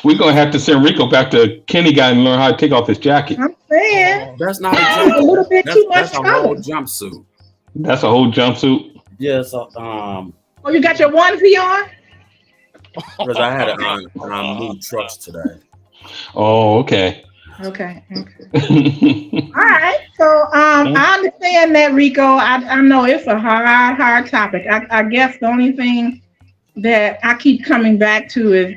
S2: We're gonna have to send Rico back to kindergarten and learn how to take off his jacket.
S1: I'm saying
S4: that's not a jacket.
S1: a little bit too much
S4: That's a
S1: color.
S4: whole jumpsuit.
S2: That's a whole jumpsuit.
S4: Yeah, so
S1: Oh, you got your onesie on?
S4: because I had to move trucks today.
S2: Oh, okay.
S1: Okay. All right. So I understand that, Rico. I know it's a hard topic. I guess the only thing that I keep coming back to is,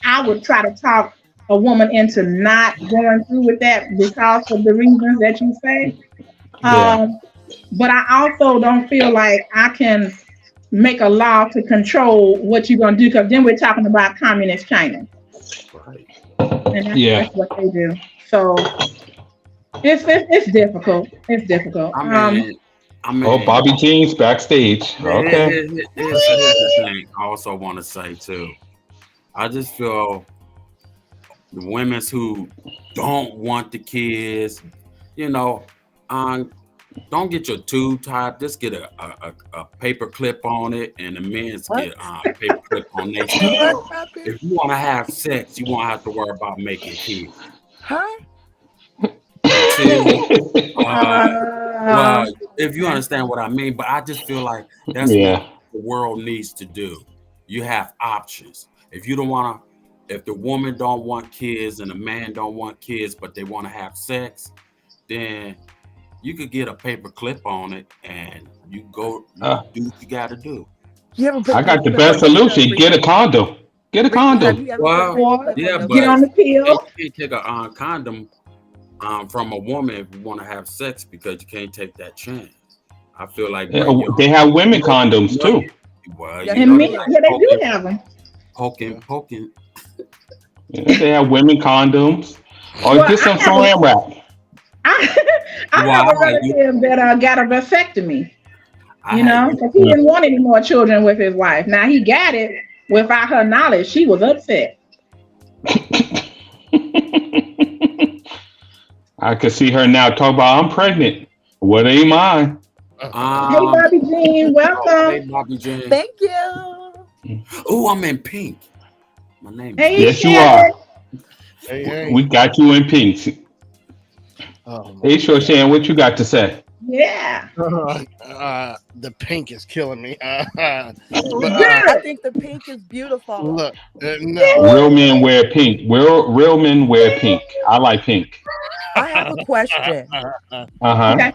S1: I would try to talk a woman into not going through with that because of the reasons that you say. But I also don't feel like I can make a law to control what you're going to do, because then we're talking about communist China.
S4: Right.
S1: And that's what they do. So it's difficult. It's difficult.
S4: I mean,
S2: Oh, Bobby Jean's backstage. Okay.
S4: here's the thing I also want to say too. I just feel the women who don't want the kids, don't get your tube tied. Just get a paper clip on it, and the men's get a paper clip on their stuff. If you want to have sex, you won't have to worry about making kids.
S5: Huh?
S4: Well, if you understand what I mean, but I just feel like that's what the world needs to do. You have options. If the woman don't want kids and the man don't want kids, but they want to have sex, then you could get a paper clip on it and you go do what you got to do.
S2: I got the best solution. Get a condom. Get a condom.
S4: Well, yeah, but
S1: get on the pill.
S4: you can't take a condom from a woman if you want to have sex, because you can't take that chance. I feel like
S2: they have women condoms too.
S4: Well,
S1: They do have them.
S4: Poking.
S2: They have women condoms. Or get some saran wrap.
S1: I have a relative that got a vasectomy. Because he didn't want any more children with his wife. Now he got it without her knowledge. She was upset.
S2: I could see her now talk about, I'm pregnant. What ain't mine?
S1: Hey, Bobby Jean, welcome.
S4: Hey, Bobby Jean.
S5: Thank you.
S4: Oh, I'm in pink. My name.
S1: Hey,
S2: yes, you are. Hey. We got you in pink. Hey, Shoshan, what you got to say?
S1: Yeah.
S6: The pink is killing me.
S5: I think the pink is beautiful.
S6: Look,
S2: Real men wear pink. Real men wear pink. I like pink.
S5: I have a question.
S1: Okay.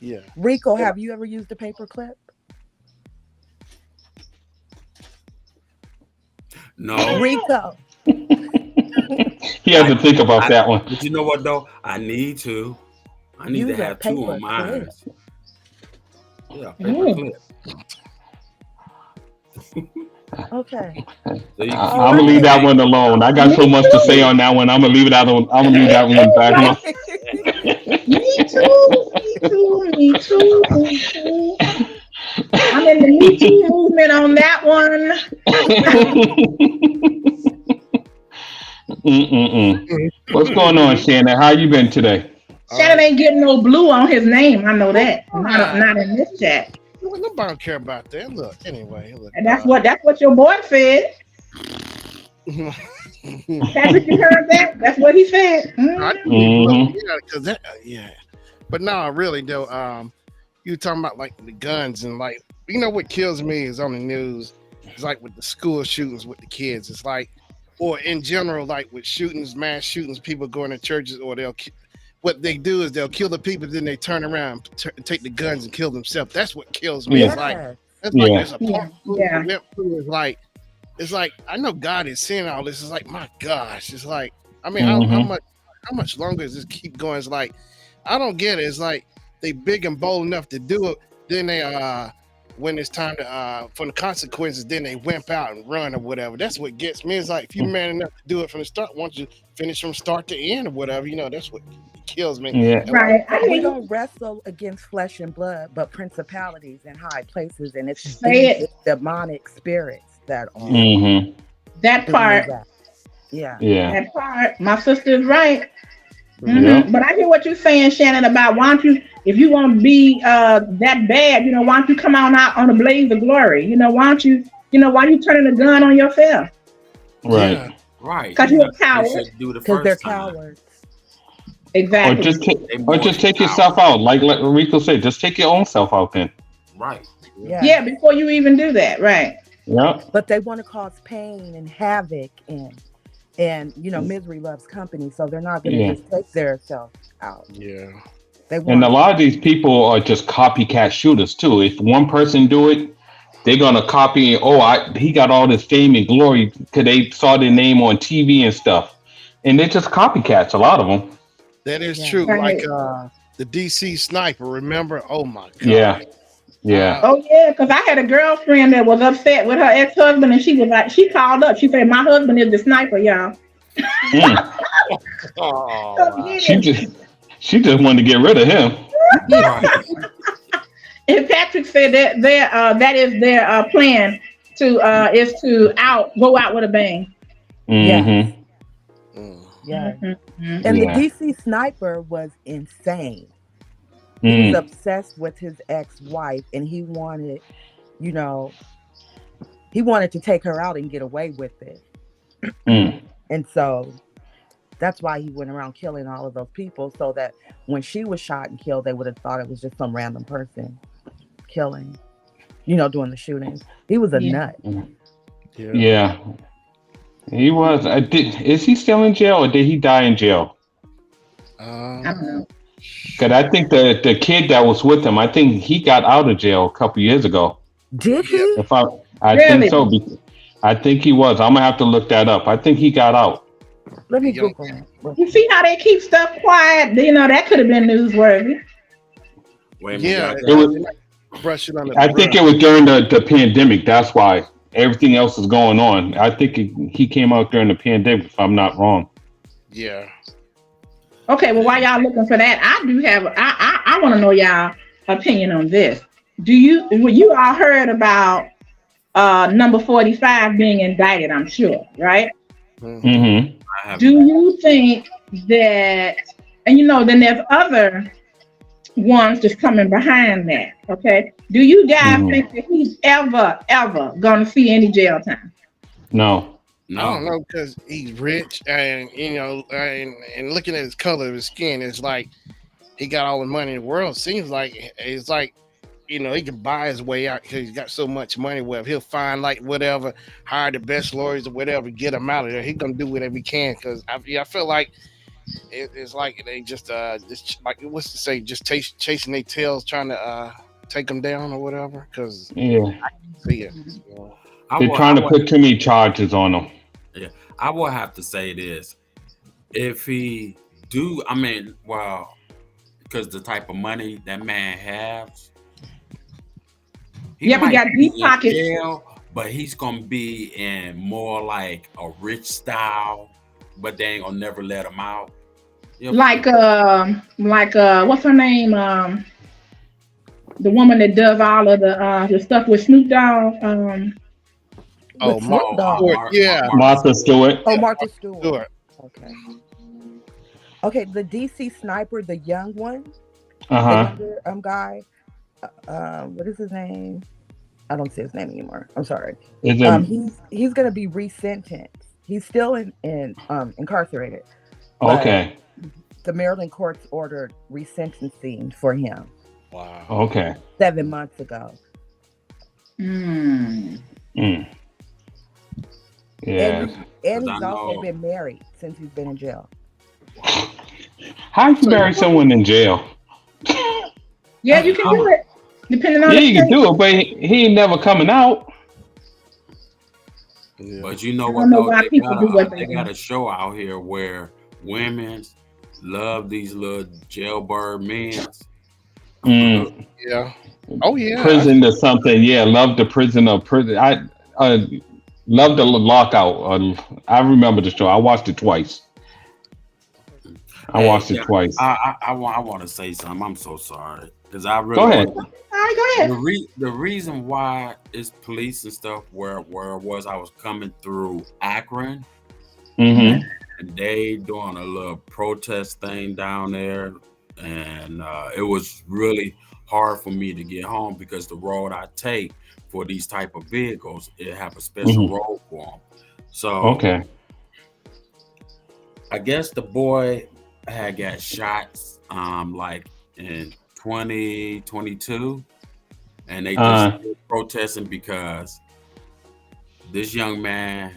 S6: Yeah.
S5: Rico, have you ever used a paper clip?
S4: No.
S5: Rico.
S2: He has to think about that one.
S4: But you know what though? I need to have two on mine. Yeah, paper clip.
S5: Okay.
S2: I'm gonna leave that one alone. I got so much to say on that one. I'm gonna leave it out. I'm gonna leave that one back.
S1: Me too. I'm in the Me Too movement on that one.
S2: What's going on, Shannon? How you been today?
S1: Shannon ain't getting no blue on his name. I know that. Not in this chat.
S6: Well, nobody don't care about that. Look, anyway, look.
S1: And that's what your boy said. Patrick, you heard that? That's what he said.
S6: Yeah. But no, really though, you talking about like the guns and like, you know what kills me is on the news. It's like with the school shootings with the kids. It's like, or in general, like with shootings, mass shootings, people going to churches, or what they do is they'll kill the people, then they turn around, take the guns and kill themselves. That's what kills me.
S2: Yeah.
S6: It's like there's a part it's like I know God is seeing all this. It's like, my gosh, it's like, I mean, how much longer does this keep going? It's like, I don't get it. It's like they big and bold enough to do it, then they when it's time to for the consequences, then they wimp out and run or whatever. That's what gets me. It's like, if you're man enough to do it from the start, why don't you finish from start to end or whatever? You know, that's what kills me.
S2: Yeah.
S1: Right.
S5: We don't wrestle against flesh and blood, but principalities in high places, and it's demonic spirits that are
S1: that part.
S5: Yeah.
S1: That part. My sister is right.
S2: Yeah.
S1: But I hear what you're saying, Shannon, about why don't you, if you want to be that bad, you know, why don't you come on out on a blaze of glory? You know, why don't you, why you turning a gun on yourself?
S2: Right.
S6: Yeah.
S4: Right.
S1: Because you're a coward.
S5: Because they're cowards.
S1: Exactly.
S2: Or just take yourself out. Like Rico said, just take your own self out then.
S4: Right.
S1: Yeah, before you even do that. Right.
S2: Yeah.
S5: But they want to cause pain and havoc and misery loves company, so they're not going to just take their self out.
S6: Yeah.
S2: And a lot of these people are just copycat shooters too. If one person do it, they're gonna copy. He got all this fame and glory because they saw their name on TV and stuff, and they're just copycats. A lot of them.
S6: That is true.
S1: Right.
S6: Like the DC sniper. Remember? Oh my God.
S2: Yeah. Yeah.
S1: Oh yeah, because I had a girlfriend that was upset with her ex-husband, and she was like, she called up. She said, "My husband is the sniper, y'all."
S2: She just wanted to get rid of him.
S1: And Patrick said that that is their plan to go out with a bang.
S5: Yeah.
S1: Mm-hmm.
S5: And the DC sniper was insane. He was obsessed with his ex-wife, and he wanted to take her out and get away with it. And so that's why he went around killing all of those people, so that when she was shot and killed, they would have thought it was just some random person killing, doing the shooting. He was a nut.
S2: Yeah. He was. Is he still in jail, or did he die in jail?
S1: I don't know.
S2: Because I think the kid that was with him, I think he got out of jail a couple years ago.
S5: Did he?
S2: I think so. I think he was. I'm gonna have to look that up. I think he got out.
S5: Let me Google it.
S1: You see how they keep stuff quiet? That could have been newsworthy.
S2: I think it was during the pandemic. That's why everything else is going on. I think he came out during the pandemic, if I'm not wrong.
S6: Yeah.
S1: Okay, well, while y'all looking for that, I want to know y'all opinion on this. You all heard about number 45 being indicted, I'm sure, right?
S2: Mm-hmm.
S1: Do you think that, and then there's other ones just coming behind that, okay? Do you guys think that he's ever gonna see any jail time?
S2: No.
S6: I don't know, because he's rich, and and looking at his color of his skin, it's like he got all the money in the world. Seems like it's like he can buy his way out because he's got so much money. Where he'll find like whatever, hire the best lawyers or whatever, get him out of there. He's gonna do whatever he can, because I feel like it's like they just like what's to say, just chasing their tails, trying to take him down or whatever. Because I can see it.
S2: They're trying to put too many charges on him.
S4: Yeah, I will have to say this. If he because the type of money that man has, he
S1: got deep pockets.
S4: Jail, but he's gonna be in more like a rich style, but they ain't gonna never let him out.
S1: Like what's her name? The woman that does all of the stuff with Snoop Dogg.
S6: Martha Stewart.
S2: Martha Stewart.
S5: Oh, Martha Stewart. Okay. Okay, the DC sniper, the young one,
S2: Uh
S5: the
S2: huh.
S5: younger guy. What is his name? I don't see his name anymore. I'm sorry.
S2: Is it
S5: He's gonna be resentenced. He's still in incarcerated, but
S2: okay?
S5: the Maryland courts ordered resentencing for him
S6: Wow.
S2: Okay.
S5: 7 months ago,
S1: Mm.
S2: Mm.
S5: and
S2: Yeah.
S5: and
S4: Because I
S5: he's also
S4: know,
S5: been married since he's been in jail.
S2: How you
S6: So
S2: marry someone in jail?
S1: Yeah, you can do it, depending on
S2: Yeah,
S1: the
S2: you can
S1: state.
S2: do it, but he ain't never coming out.
S6: yeah.
S4: but you know
S1: I don't
S4: what
S1: know
S4: though?
S1: why people do what they
S4: They got
S1: do.
S4: a show out here where women love these little jailbird men.
S2: Mm.
S6: Yeah. Oh yeah.
S2: Prison or something. Yeah, love the prison or prison. Uh, love the lockout. I remember the show. I watched it twice. I
S4: Hey,
S2: watched it
S4: yeah,
S2: twice.
S4: I want to say something. I'm so sorry because I
S2: Go
S4: really
S2: ahead.
S4: want
S1: All right, go ahead.
S4: the reason why it's police and stuff where it was I was coming through Akron
S1: Mhm.
S2: Mm-hmm.
S4: and they doing a little protest thing down there, and it was really hard for me to get home because the road I take for these type of vehicles it have a special
S2: Mm-hmm.
S4: road for them. So
S2: Okay.
S4: I guess the boy had got shot like in 2022 and they just
S2: Uh.
S4: still protesting because this young man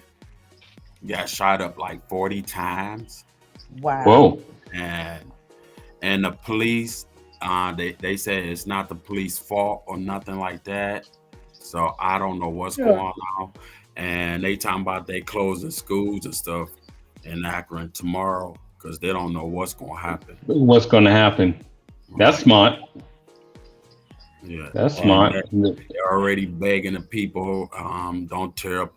S4: got shot up like 40 times
S5: Wow.
S2: Whoa.
S4: and the police they say it's not the police fault or nothing like that, so I don't know what's
S1: Sure.
S4: going on, and they talking about they closing schools and stuff in Akron tomorrow because they don't know what's going to happen.
S2: What's going to happen? That's
S4: Right.
S2: smart.
S4: Yeah,
S2: That's
S4: and
S2: smart.
S4: they're already begging the people, don't tear up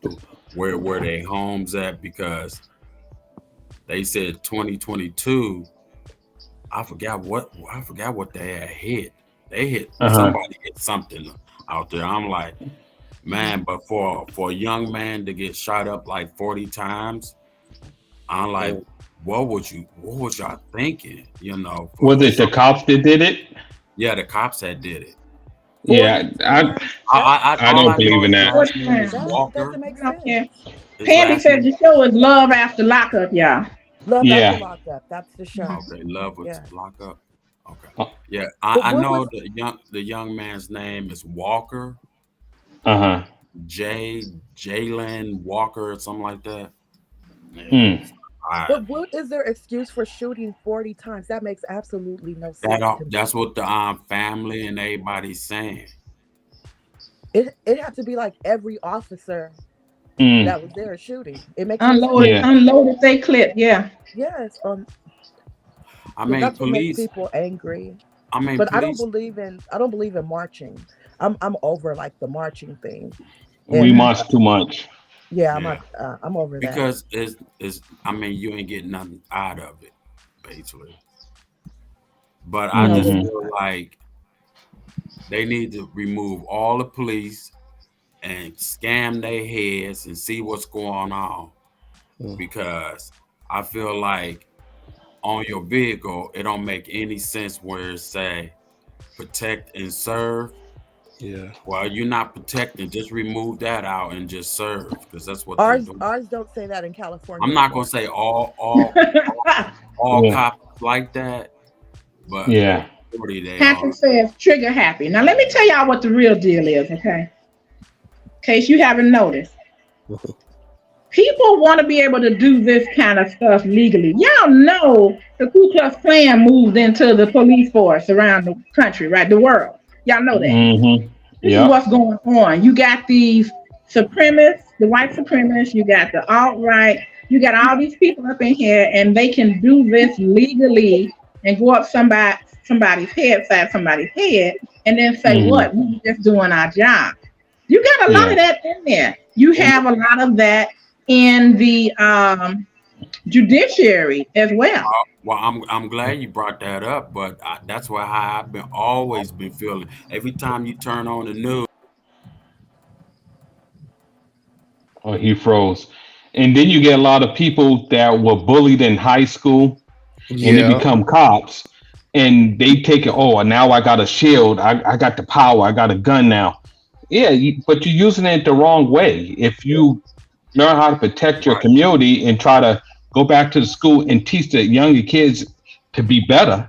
S4: where their homes at because they said 2022. I forgot what they had hit. They hit
S2: Uh huh.
S4: somebody hit something out there. I'm like, man, but for a young man to get shot up like 40 times, I'm like, what was y'all thinking? You know,
S2: Was
S4: for
S2: it the
S4: some,
S2: cops that did it?
S4: yeah, the cops had did it.
S5: 40
S2: Yeah.
S5: times?
S2: I
S4: All
S2: don't
S4: I know
S2: believe in
S4: his
S2: that.
S1: What
S4: last name is
S1: time?
S5: That
S4: Walker.
S5: doesn't make
S1: I don't
S5: sense.
S1: care.
S4: His
S1: Pandy
S4: last
S1: said
S4: name,
S1: the show is Love After Lockup, y'all.
S5: Love After
S2: Yeah.
S5: Lockup. That's the show.
S4: okay, Love with
S5: Yeah.
S4: Lock Up. Okay,
S2: Uh
S4: yeah,
S5: But
S4: I
S5: what
S4: know
S5: was
S4: the young man's name is Walker,
S2: huh.
S4: Jalen Walker or something like that. Yeah,
S2: Mm.
S4: I
S5: but what is their excuse for shooting 40 times? That makes absolutely no sense to me.
S4: that's what the family and everybody's saying.
S5: It had to be like every officer
S2: Mm.
S5: that was there shooting. It makes no sense to
S1: Unloaded,
S2: Yeah.
S5: me.
S1: unloaded they clip. Yeah.
S5: Yes,
S4: I
S5: so
S4: mean,
S5: that's what makes
S4: police.
S5: people angry.
S4: I mean,
S5: But
S4: police.
S5: I don't believe in marching. I'm over like the marching thing.
S2: We
S5: And
S1: Mhm.
S2: march too much.
S5: yeah,
S4: Yeah,
S5: I'm over that.
S4: because it's. I mean, you ain't getting nothing out of it, basically. But I
S5: No,
S4: just
S5: we're
S2: Mm-hmm.
S4: feel
S5: not.
S4: like they need to remove all the police and scam their heads and see what's going on
S6: Mm.
S4: because I feel like on your vehicle it don't make any sense where it say protect and serve.
S6: Yeah.
S4: Well, you're not protecting, just remove that out and just serve because that's what they're doing.
S5: Ours don't say that in
S4: I'm
S5: California
S4: not gonna
S5: anymore.
S4: say all
S2: Yeah.
S4: cops like that, but for
S2: Yeah.
S4: the majority they are.
S1: Patrick says trigger happy. Now let me tell y'all what the real deal is, okay? In case you haven't noticed. People want to be able to do this kind of stuff legally. Y'all know the Ku Klux Klan moved into the police force around the country, right? The world. Y'all know that.
S2: Mm-hmm.
S1: This is
S2: Yep.
S1: what's going on. You got these supremacists, the white supremacists, you got the alt right, you got all these people up in here, and they can do this legally and go up somebody's head, side somebody's head, and then say,
S2: Mm-hmm.
S1: what? We were just doing our job. You got a lot of
S2: Yeah.
S1: that in there. You
S4: And
S1: have a lot of that in the judiciary as well.
S4: well, I'm glad you brought that up, but that's why how I've been always been feeling. Every time you turn on the news,
S2: Oh, he froze. And then you get a lot of people that were bullied in high school. and they
S6: Yeah.
S2: become cops, and they take it. Oh, now I got a shield. I got the power. I got a gun now. Yeah, but you're using it the wrong way. If you learn how to protect your
S4: Right.
S2: community and try to go back to the school and teach the younger kids to be better,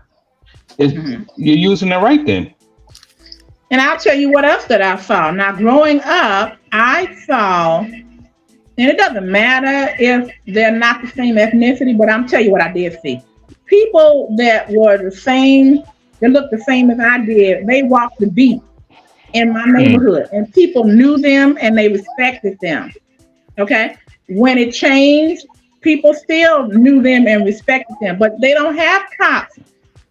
S2: you're using it right then.
S1: And I'll tell you what else that I saw. Now, growing up, I saw, and it doesn't matter if they're not the same ethnicity, but I'm telling you what I did see. People that were the same, that looked the same as I did, they walked the beat in my
S2: Mm,
S1: neighborhood, and people knew them and they respected them. Okay. When it changed, people still knew them and respected them, but they don't have cops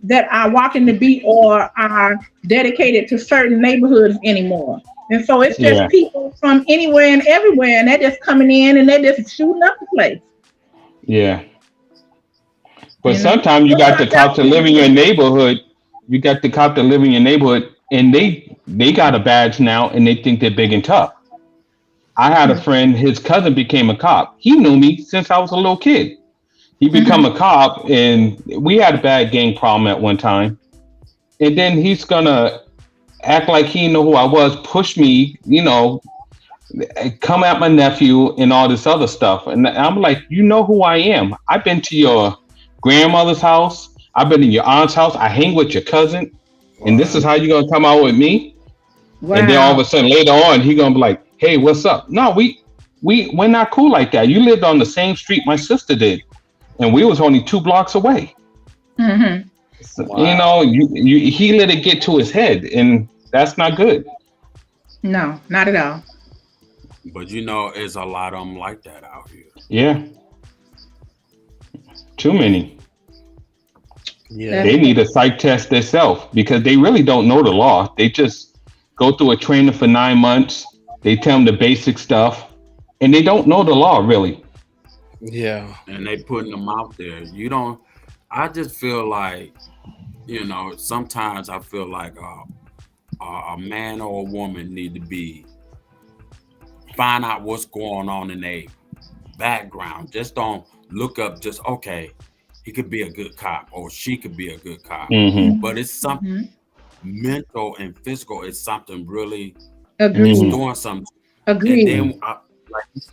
S1: that are walking the beat or are dedicated to certain neighborhoods anymore. And so it's just
S2: yeah,
S1: people from anywhere and everywhere, and they're just coming in and they're just shooting up the place,
S2: yeah. But
S1: you know.
S2: sometimes you
S1: That's
S2: got
S1: what I
S2: the cops
S1: got
S2: that
S1: from
S2: live in your
S1: it.
S2: neighborhood. You got the cop that live in your neighborhood, and they got a badge now, and they think they're big and tough. I had a friend, his cousin became a cop. He knew me since I was a little kid. He become
S1: Mhm.
S2: a cop, and we had a bad gang problem at one time. And then he's gonna act like he know who I was, push me, come at my nephew and all this other stuff. And I'm like, you know who I am. I've been to your grandmother's house. I've been in your aunt's house. I hang with your cousin. And this
S6: Wow.
S2: is how you gonna come out with me? And then all of
S1: Wow.
S2: a sudden later on, he gonna be like, hey, what's up? No, we're not cool like that. You lived on the same street my sister did, and we was only 2 blocks away.
S1: Hmm.
S2: So,
S6: Wow.
S2: he let it get to his head, and that's not good.
S1: No, not at all.
S4: But it's a lot of them like that out here.
S2: Yeah, too many.
S6: Yeah.
S1: That's
S2: They need a psych test themselves because they really don't know the law. They just go through a training for 9 months. They tell them the basic stuff, and they don't know the law really.
S6: Yeah.
S4: And they putting them out there. You don't. I just feel like sometimes I feel like a man or a woman need to be find out what's going on in their background. Just don't look up. Just okay, he could be a good cop or she could be a good cop,
S2: Hmm.
S4: but it's something
S1: hmm
S4: mental and physical. It's something really. It's
S1: agreed.
S2: Hmm.
S4: doing something. And
S1: Agreed.
S4: then,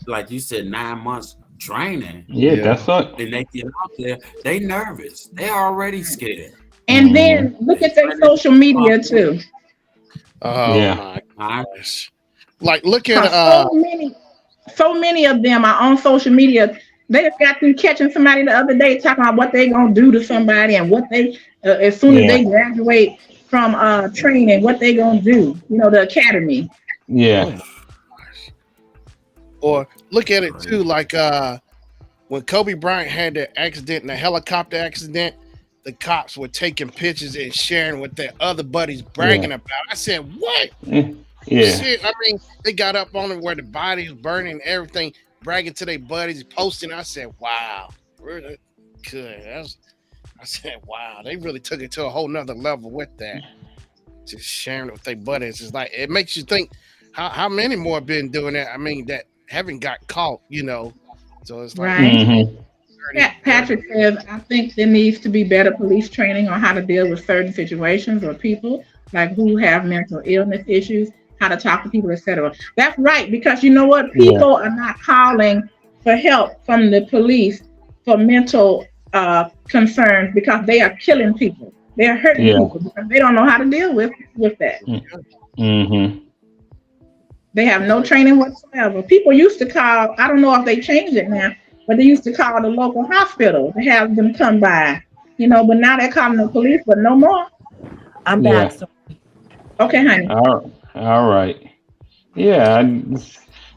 S4: like you said, 9 months training,
S2: Yeah,
S6: Yeah.
S2: that's it.
S4: and they get out there. They nervous. They already scared.
S1: And
S2: Hmm.
S1: then look
S4: They
S1: at their
S4: ready to
S1: social
S4: pop
S1: media
S4: in.
S1: too.
S6: Oh
S2: Yeah.
S6: my
S4: I,
S6: gosh. Like look at
S1: Cause so many of them are on social media. They just got through catching somebody the other day talking about what they gonna do to somebody and what they as soon as
S2: Yeah.
S1: they graduate from training, what they gonna do. You know, the academy.
S6: oh
S2: Yeah.
S6: my, or look at it too,
S4: crazy.
S6: like when Kobe Bryant had the accident, the helicopter accident, the cops were taking pictures and sharing with their other buddies,
S2: Yeah.
S6: bragging about. I said, "What?
S2: Eh,
S6: You
S2: yeah.
S6: see?" I mean, they got up on it where the body was burning, and everything, bragging to their buddies, posting. I said, "Wow, really good." I said, "Wow, they really took it to a whole nother level with that." Just sharing it with their buddies. It's like it makes you think how many more been doing that. I mean, that haven't got caught. So it's like
S1: Right.
S2: Hmm.
S6: dirty.
S1: Patrick says, I think there needs to be better police training on how to deal with certain situations or people, like who have mental illness issues, how to talk to people, etc. That's right, because you know what?
S2: Yeah.
S1: People are not calling for help from the police for mental concerns because they are killing people. They're hurting
S2: Yeah.
S1: people because they don't know how to deal with that.
S2: Hmm.
S1: They have
S6: It's
S1: no
S6: like,
S1: training whatsoever. People used to call, I don't know if they changed it now, but they used to call the local hospital to have them come by, but now they're calling the police, but no more.
S5: I'm back.
S2: Yeah.
S5: So
S1: Okay, honey.
S2: All right. Yeah.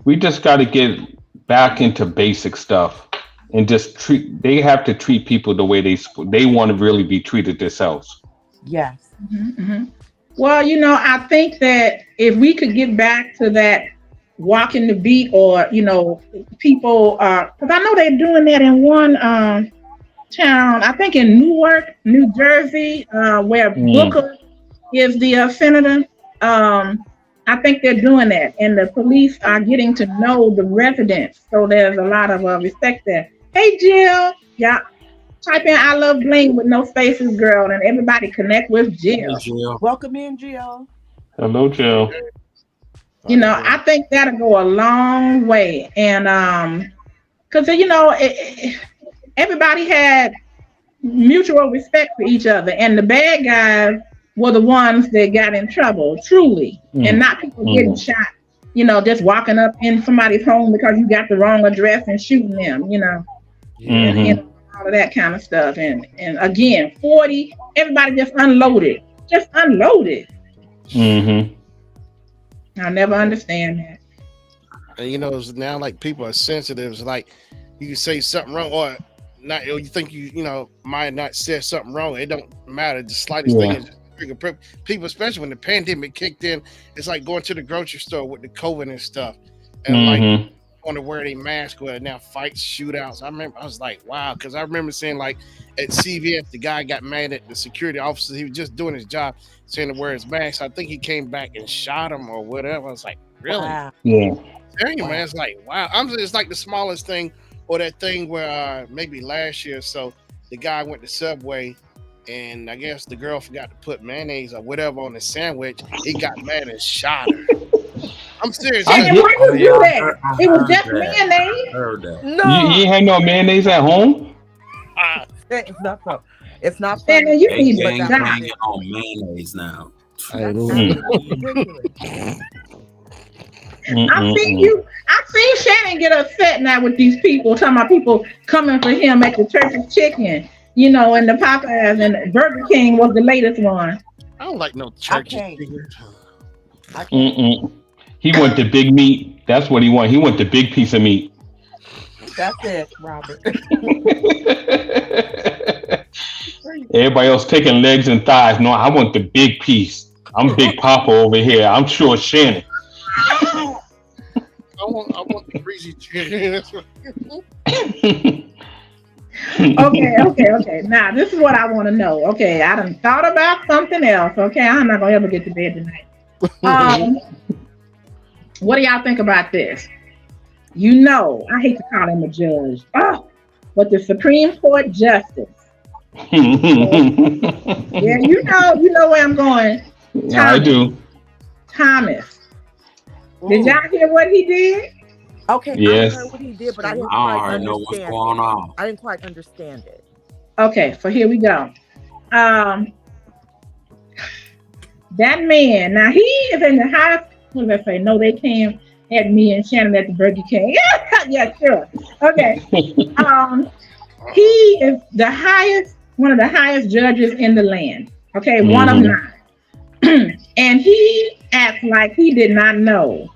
S2: We just got to get back into basic stuff and just treat. They have to treat people the way they want to really be treated themselves.
S5: yes.
S1: Hmm. Well, I think that if we could get back to that walking the beat or, people, because I know they're doing that in one town, I think in Newark, New Jersey, where
S2: Mm.
S1: Booker is the senator. Um, I think they're doing that, and the police are getting to know the residents. So there's a lot of respect there. Hey, Jill. Yeah. Type in "I love bling" with no spaces, girl, and everybody connect with Jill.
S4: Jill.
S5: Welcome in, Jill.
S2: Hello, Jill.
S1: You know, I think that'll go a long way, and because everybody had mutual respect for each other, and the bad guys were the ones that got in trouble, truly, and not people getting shot. Just walking up in somebody's home because you got the wrong address and shooting them. And all of that kind of stuff. And again, 40, everybody just unloaded. I'll never understand that.
S6: And it's now like people are sensitive. It's like you can say something wrong or not, or you think you might not say something wrong. It don't matter. The slightest thing is people, especially when the pandemic kicked in. It's like going to the grocery store with the COVID and stuff, and like want to wear a mask or now fights, shootouts. I was like, wow, because I remember saying like at CVS, the guy got mad at the security officer. He was just doing his job, saying to wear his mask. I think he came back and shot him or whatever. I was like, really?
S5: Wow.
S2: Yeah.
S6: Man, it's like, wow. It's like the smallest thing, or that thing where maybe last year or so, the guy went to Subway and I guess the girl forgot to put mayonnaise or whatever on the sandwich. He got mad and shot her. I'm serious.
S1: And why you do that? It was just mayonnaise.
S4: Heard that.
S5: No,
S2: You ain't no mayonnaise at home?
S5: it's not so. It's not so.
S1: And you
S4: They
S1: need to
S4: ain't
S1: stop.
S4: banging on mayonnaise now.
S1: I seen Shannon get upset now with these people, talking about people coming for him at the Church's Chicken, and the Popeyes, and Burger King was the latest one.
S6: I don't like no church.
S2: He want the big meat. That's what he want. He want the big piece of meat.
S5: That's it, Robert.
S2: Everybody else taking legs and thighs. No, I want the big piece. I'm Big Papa over here. I'm sure Shannon.
S6: I want the greasy chicken.
S1: Okay. Now, this is what I want to know. Okay, I done thought about something else. Okay, I'm not going to ever get to bed tonight. What do y'all think about this? I hate to call him a judge. But the Supreme Court Justice. Yeah, you know where I'm going.
S2: I do.
S1: Thomas. Did y'all hear what he did?
S5: Okay,
S2: yes.
S5: I heard what he did, but I didn't
S4: I
S5: quite
S4: already know what's going on.
S5: I didn't quite understand it.
S1: Okay, so here we go. That man, now he is in the highest. What did I say? No, they came at me and Shannon at the Burger King. Yeah, sure. Okay. He is one of the highest judges in the land. Okay, one of 9. And he acts like he did not know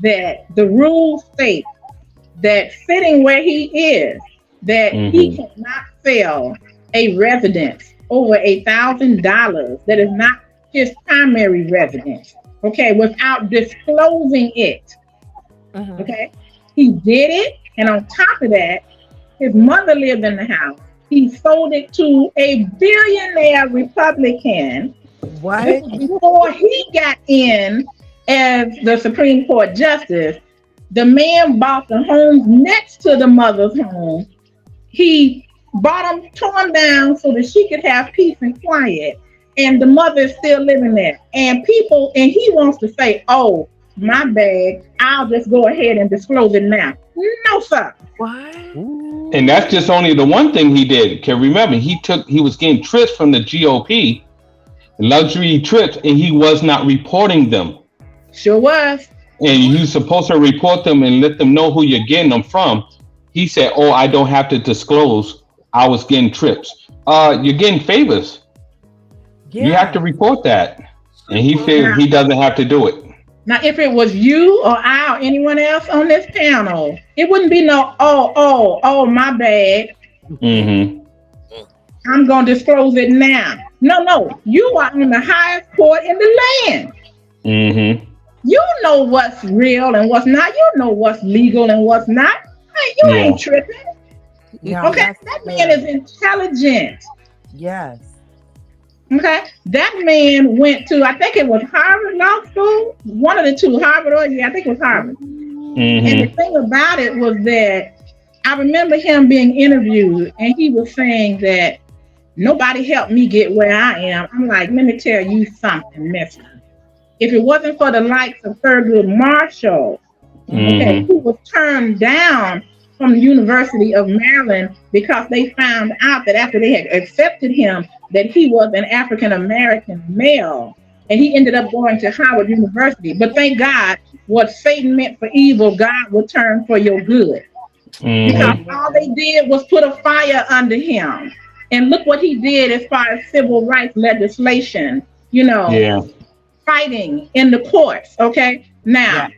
S1: that the rules state that sitting where he is, that he cannot sell a residence over $1,000 that is not his primary residence, okay, without disclosing it. Okay, he did it, and on top of that, his mother lived in the house. He sold it to a billionaire Republican.
S5: What?
S1: Before he got in as the Supreme Court Justice, the man bought the homes next to the mother's home. He bought them, tore them down so that she could have peace and quiet. And the mother is still living there. And he wants to say, oh, my bad, I'll just go ahead and disclose it now. No, sir.
S5: What?
S2: And that's just only the one thing he did. Can remember, he was getting trips from the GOP, luxury trips, and he was not reporting them.
S1: Sure was.
S2: And you're supposed to report them and let them know who you're getting them from. He said, oh, I don't have to disclose. I was getting trips. You're getting favors. Yeah. You have to report that. And he said he doesn't have to do it.
S1: Now, if it was you or I or anyone else on this panel, it wouldn't be no, oh, my bad. I'm going to disclose it now. No. You are on the highest court in the land. You know what's real and what's not. You know what's legal and what's not. Hey, you ain't tripping.
S5: No,
S1: okay, that man is intelligent.
S5: Yes.
S1: Okay, that man went to, I think it was Harvard Law School, one of the two, Harvard or I think it was Harvard. And the thing about it was that I remember him being interviewed, and he was saying that nobody helped me get where I am. I'm like, let me tell you something, mister. If it wasn't for the likes of Thurgood Marshall, okay, who was turned down from the University of Maryland because they found out that after they had accepted him that he was an African American male, and he ended up going to Howard University. But thank God, what Satan meant for evil, God will turn for your good. Because all they did was put a fire under him. And look what he did as far as civil rights legislation,
S2: Yeah.
S1: fighting in the courts. Okay. Now,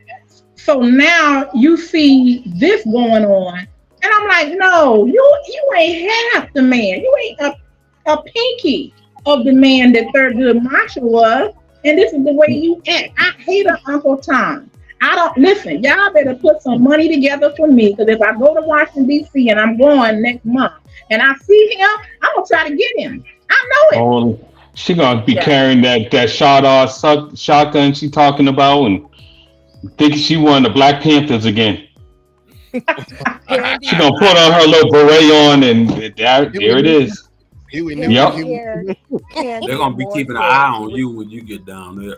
S1: so now you see this going on, and I'm like, no, you ain't half the man. You ain't a pinky of the man that Thurgood Marshall was, and this is the way you act. I hate Uncle Tom. I don't listen. Y'all better put some money together for me, because if I go to Washington D.C. and I'm going next month, and I see him, I'm gonna try to get him. I know it.
S2: Oh, she gonna be carrying that shotgun she talking about, and thinking she won the Black Panthers again. She gonna put on her little beret on, and there it is.
S5: Yep.
S4: They're gonna be keeping an eye on you when you get down there.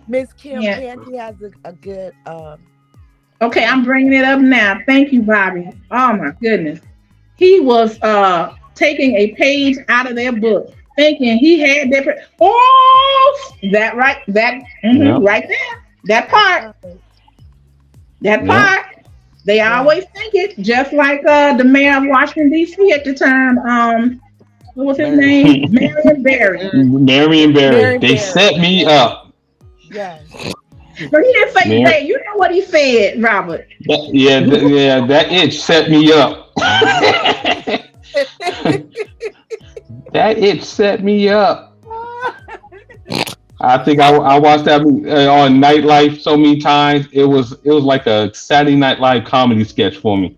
S5: Miss Kim, Candy has a good.
S1: Okay, I'm bringing it up now. Thank you, Bobby. Oh my goodness, he was taking a page out of their book, thinking he had different. Oh, that right, right there, that part. They always think it, just like the mayor of Washington D.C. at the time. What was his name? Marion Barry.
S2: Marion Barry. They set me up.
S5: Yeah.
S1: But he didn't say that. You know what he said, Robert?
S2: That itch set me up. That itch set me up. I think I watched that on Nightlife so many times. It was like a Saturday Night Live comedy sketch for me.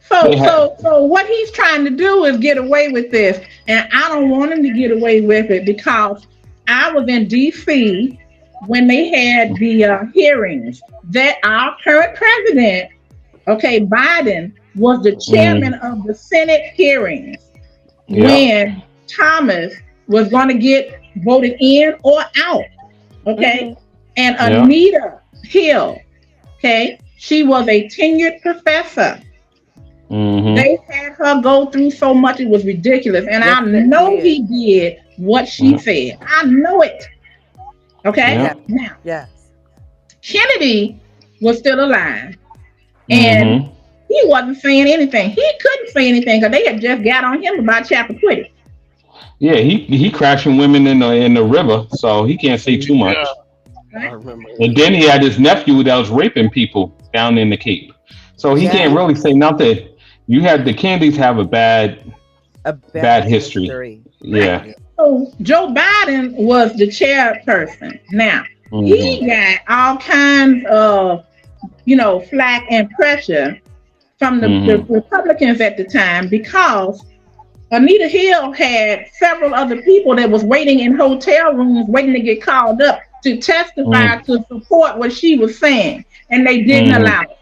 S1: So what he's trying to do is get away with this, and I don't want him to get away with it, because I was in D.C. when they had the hearings that our current president, Biden, was the chairman of the Senate hearings when Thomas was going to get voted in or out. And Anita Hill, she was a tenured professor. They had her go through so much, it was ridiculous. And I know he did what she said. I know it. Now, Kennedy was still alive. And he wasn't saying anything. He couldn't say anything because they had just got on him about Chappaquiddick.
S2: Yeah, he crashing women in the river, so he can't say too much.
S6: I remember.
S2: And then he had his nephew that was raping people down in the Cape, so he can't really say nothing. You had the Kennedys have a bad history. Yeah.
S1: So Joe Biden was the chairperson. Now he got all kinds of flack and pressure from the Republicans at the time, because Anita Hill had several other people that was waiting in hotel rooms, waiting to get called up to testify to support what she was saying, and they didn't allow it.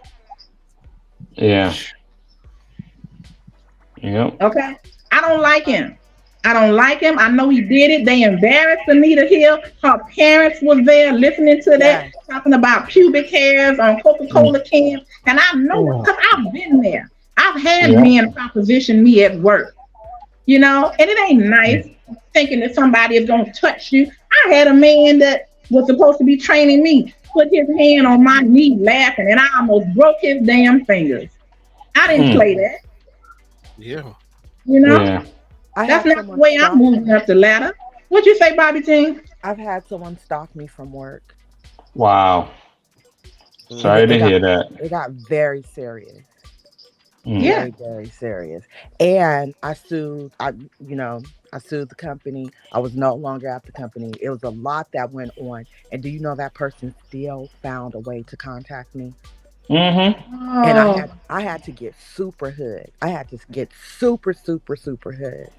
S2: Yeah. Yep.
S1: Okay. I don't like him. I know he did it. They embarrassed Anita Hill. Her parents was there listening to that, talking about pubic hairs on Coca-Cola cans. And I know because I've been there. I've had men proposition me at work. And it ain't nice thinking that somebody is going to touch you. I had a man that was supposed to be training me put his hand on my knee laughing, and I almost broke his damn fingers. I didn't play that.
S6: Yeah.
S1: That's not the way I'm moving up the ladder. What'd you say, Bobby Jean?
S5: I've had someone stalk me from work.
S2: Wow. Sorry to hear that.
S5: It got very serious.
S1: Yeah.
S5: Very, very serious. And I sued the company. I was no longer at the company. It was a lot that went on. And do you know that person still found a way to contact me? And I had to get super hood. I had to get super, super, super hood.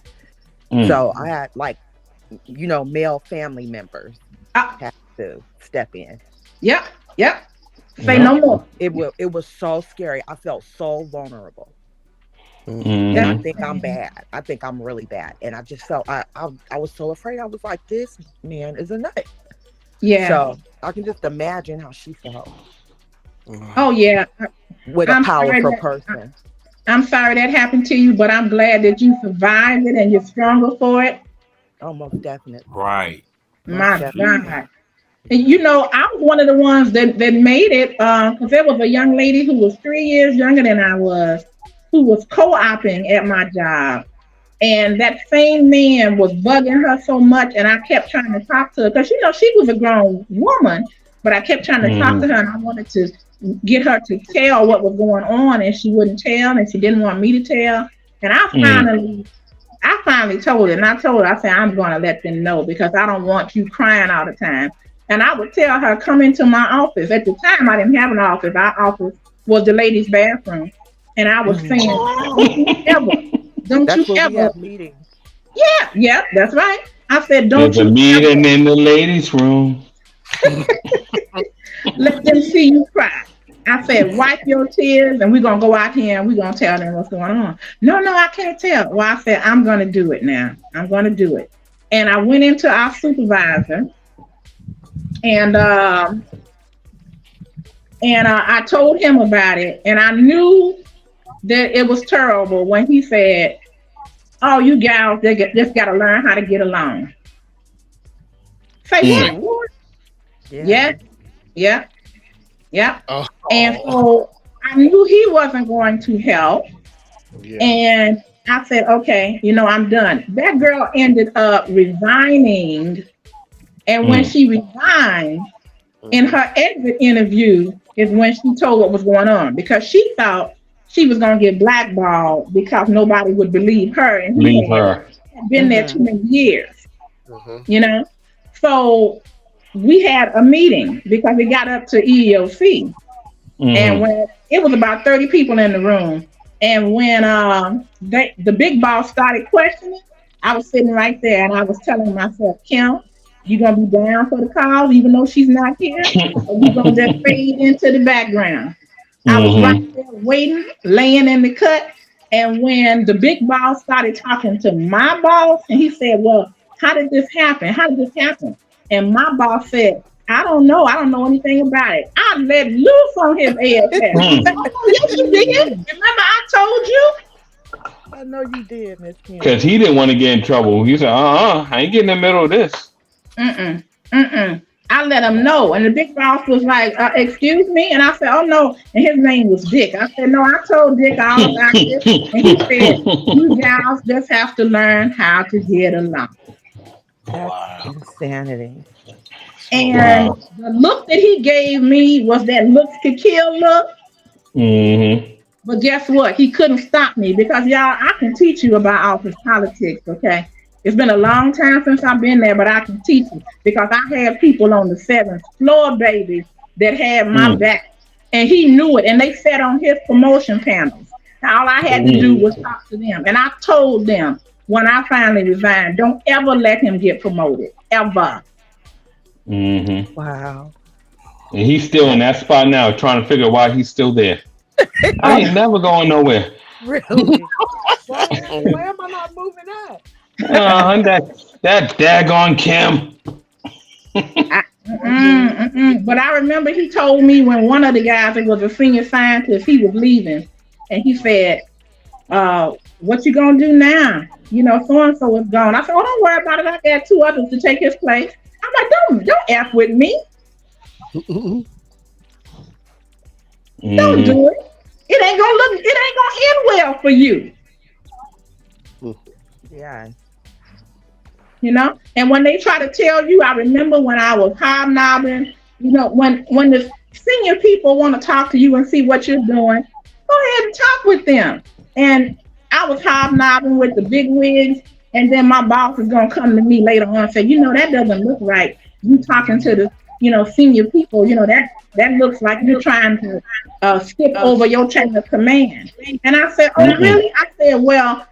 S5: So I had male family members have to step in.
S1: Yep, yep. Say
S2: Yep.
S1: no more.
S5: It was so scary. I felt so vulnerable. And I
S2: Mhm.
S5: think I'm bad. I think I'm really bad. And I just felt I was so afraid. I was like, this man is a nut.
S1: Yeah.
S5: So I can just imagine how she felt
S1: Oh yeah.
S5: with a
S1: I'm sorry
S5: powerful
S1: that
S5: person.
S1: I'm sorry that happened to you, but I'm glad that you survived it and you're stronger for it.
S5: Oh, most definitely.
S4: Right.
S5: Most
S1: My
S5: definitely.
S1: God. And I was one of the ones that made it because there was a young lady who was 3 years younger than I was, who was co-oping at my job. And that same man was bugging her so much, and I kept trying to talk to her because she was a grown woman, but I kept trying to talk to
S2: Mhm.
S1: her, and I wanted to get her to tell what was going on, and she wouldn't tell, and she didn't want me to tell. And
S2: Mhm.
S1: I finally told her, and I told her, I said, I'm going to let them know because I don't want you crying all the time. And I would tell her, come into my office. At the time, I didn't have an office. Our office was the ladies' bathroom. And I was
S5: Mhm.
S1: saying, don't you
S5: That's where we
S1: ever,
S5: have meetings.
S1: yeah, yeah, that's right. I said,
S2: There's
S1: don't
S2: a
S1: you ever
S2: meeting in the ladies' room.
S1: let them see you cry. I said, wipe your tears and we're going to go out here and we're going to tell them what's going on. No, no, I can't tell. Well, I said, I'm going to do it now. I'm going to do it. And I went into our supervisor and I told him about it. And I knew that it was terrible when he said, oh, you gals, just got to learn how to get along. Say
S6: Say
S2: Mm.
S1: what?
S6: what?
S5: Yeah.
S1: Yeah, yeah, yeah. And
S6: Oh,
S1: so I knew he wasn't going to help.
S6: yeah.
S1: And I said, okay, I'm done. That girl ended up resigning. And when
S2: Mm.
S1: she resigned, in
S6: Hmm.
S1: her exit interview is when she told what was going on because she thought she was going to get blackballed because nobody would believe her. And
S2: Leave
S1: he
S2: her.
S1: had been there too
S5: Mhm.
S1: many years,
S6: Hmm.
S1: you know? So we had a meeting because it got up to EEOC. And
S2: Mhm.
S1: when it was about 30 people in the room, and when the big boss started questioning, I was sitting right there and I was telling myself, Kim, you gonna be down for the cause even though she's not here, or you gonna just fade into the background. I was right
S2: Mhm.
S1: there waiting, laying in the cut. And when the big boss started talking to my boss, and he said, well, how did this happen? How did this happen? And my boss said, I don't know. I don't know anything about it. I let loose on his ass. He said,
S2: Mm.
S1: oh, yes, you did. Remember, I told you?
S5: I know you did, Miss
S2: Cause
S5: Kim.
S2: he didn't want to get in trouble. He said, I ain't getting in the middle of this.
S1: Mm-mm, mm-mm. I let him know. And the big boss was like, excuse me? And I said, oh, no. And his name was Dick. I said, no, I told Dick all about this. And he said, you gals just have to learn how to get along.
S5: That's
S4: Wow.
S5: insanity.
S1: And
S2: Wow.
S1: the look that he gave me was that looks could kill look.
S2: Mhm.
S1: But guess what? He couldn't stop me because y'all, I can teach you about office politics, okay? It's been a long time since I've been there, but I can teach you because I had people on the seventh floor, baby, that had my
S2: Mm.
S1: back. And he knew it. And they sat on his promotion panels. All I had to do
S2: Mm.
S1: was talk to them. And I told them when I finally resigned, don't ever let him get promoted. Ever.
S2: Mhm.
S5: Wow.
S2: And he's still in that spot now, trying to figure out why he's still there. I
S1: Oh,
S2: ain't never going nowhere.
S5: Really? Why am I not moving up?
S2: That daggone Kim.
S1: But I remember he told me when one of the guys, it was a senior scientist, he was leaving, and he said, "What you gonna do now? So and so is gone." I said, "Oh, don't worry about it. I got two others to take his place." I'm like, "Don't f with me. Don't
S2: Mhm.
S1: do it. It ain't gonna end well for you."
S5: Yeah.
S1: And when they try to tell you, I remember when I was hobnobbing, when the senior people want to talk to you and see what you're doing, go ahead and talk with them. And I was hobnobbing with the big wigs, and then my boss is gonna come to me later on and say, that doesn't look right. You talking to the, senior people, that looks like you're trying to skip over your chain of command. And I said, oh
S2: Mm-mm.
S1: really? I said, well,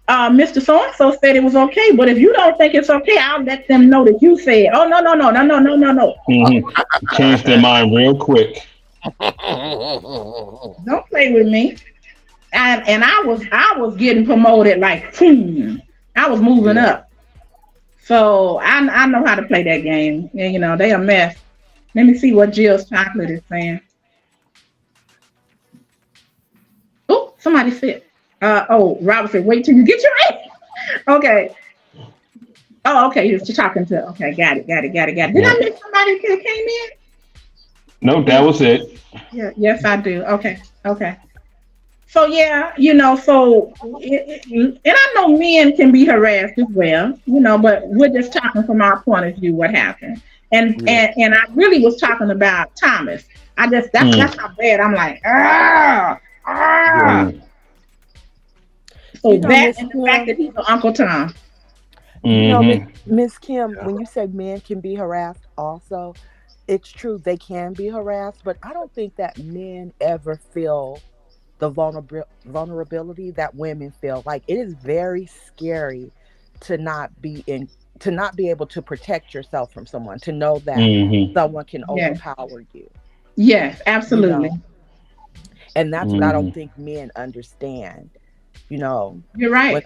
S1: Mr. So-and-so said it was okay, but if you don't think it's okay, I'll let them know that you said, oh, no, no, no, no, no, no, no, no.
S2: Change their mind real quick.
S1: Don't play with me. And I was getting promoted like, I was moving up. So I know how to play that game. And, you know, they a mess. Let me see what Jill's chocolate is saying. Oh, somebody said, Robert said, wait till you get your A. Okay. Oh, okay. You're talking to, okay. Got it. Did I miss somebody that came in?
S2: No, that was it.
S1: Yeah. Yes, I do. Okay. So, yeah, you know, and I know men can be harassed as well, you know, but we're just talking from our point of view what happened. And I really was talking about Thomas. That's how bad I'm like, So
S5: You know,
S1: that
S5: Miss
S1: and the fact that
S5: Kim,
S1: he's an Uncle Tom.
S5: you know, Miss Kim, when you say men can be harassed, also, it's true they can be harassed, but I don't think that men ever feel the vulnerability that women feel. Like it is very scary to not be able to protect yourself from someone, to know that someone can
S1: Yes.
S5: overpower you.
S1: Yes,
S5: You
S1: absolutely.
S5: know, and that's what I don't think men understand. You know,
S1: You're
S5: when
S1: right.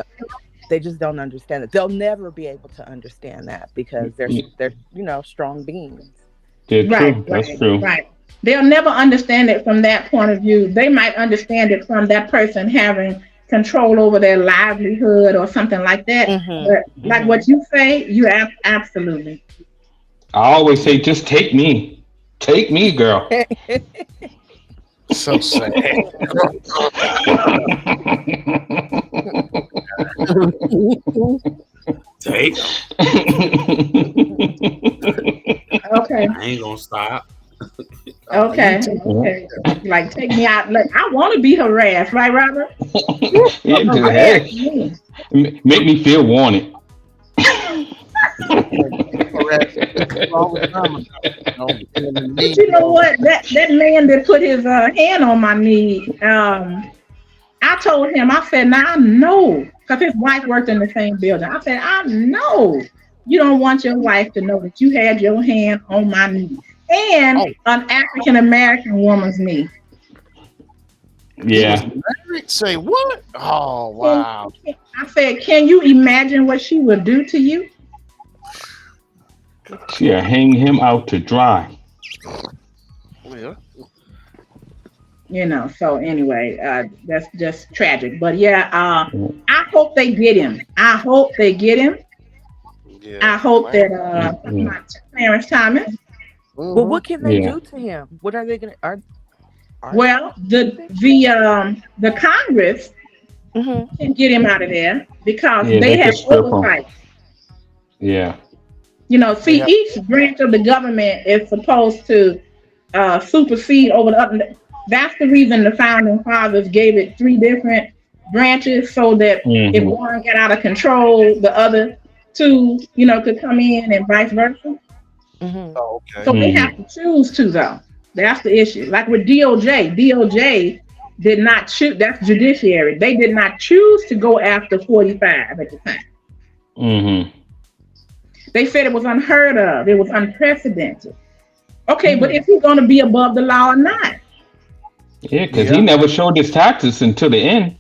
S5: they just don't understand it. They'll never be able to understand that because they're strong beings.
S2: They're
S1: Right,
S2: true. That's true.
S1: right. They'll never understand it from that point of view. They might understand it from that person having control over their livelihood or something like that. But like what you say, absolutely.
S2: I always say, just take me. Take me, girl.
S6: So sad.
S4: Take 'em.
S1: Okay.
S4: I ain't gonna stop.
S1: Okay. Like take me out. Look, I want to be harassed, right, Robert?
S2: Yeah,
S1: Harass
S2: hey,
S1: me.
S2: make me feel wanted.
S1: But you know what? That man that put his hand on my knee, I told him, I said, now I know, because his wife worked in the same building. I said, I know you don't want your wife to know that you had your hand on my knee and an African American woman's knee.
S2: Yeah.
S6: Say what? Oh wow!
S1: I said, can you imagine what she would do to you?
S2: She'll hang him out to dry.
S6: Yeah.
S1: You know, so anyway, that's just tragic. But yeah, I hope they get him. I hope they get him.
S6: Yeah.
S1: I hope that my Clarence Thomas.
S5: Well, what can they
S2: Yeah.
S5: do to him? What are they gonna are
S1: Well, the Congress can get him out of there because
S2: Yeah,
S1: they
S2: they
S1: have
S2: could strip him.
S1: oversight.
S2: Yeah.
S1: You know, see, each branch of the government is supposed to supersede over the other. That's the reason the founding fathers gave it three different branches so that if one got out of control, the other two, you know, could come in and vice versa.
S6: Oh, okay.
S1: So they have to choose to, though. That's the issue. Like with DOJ did not choose. That's judiciary. They did not choose to go after 45 at the time. They said it was unheard of. It was unprecedented. Okay, but is he going to be above the law or not?
S2: Yeah, because he never showed his taxes until the end.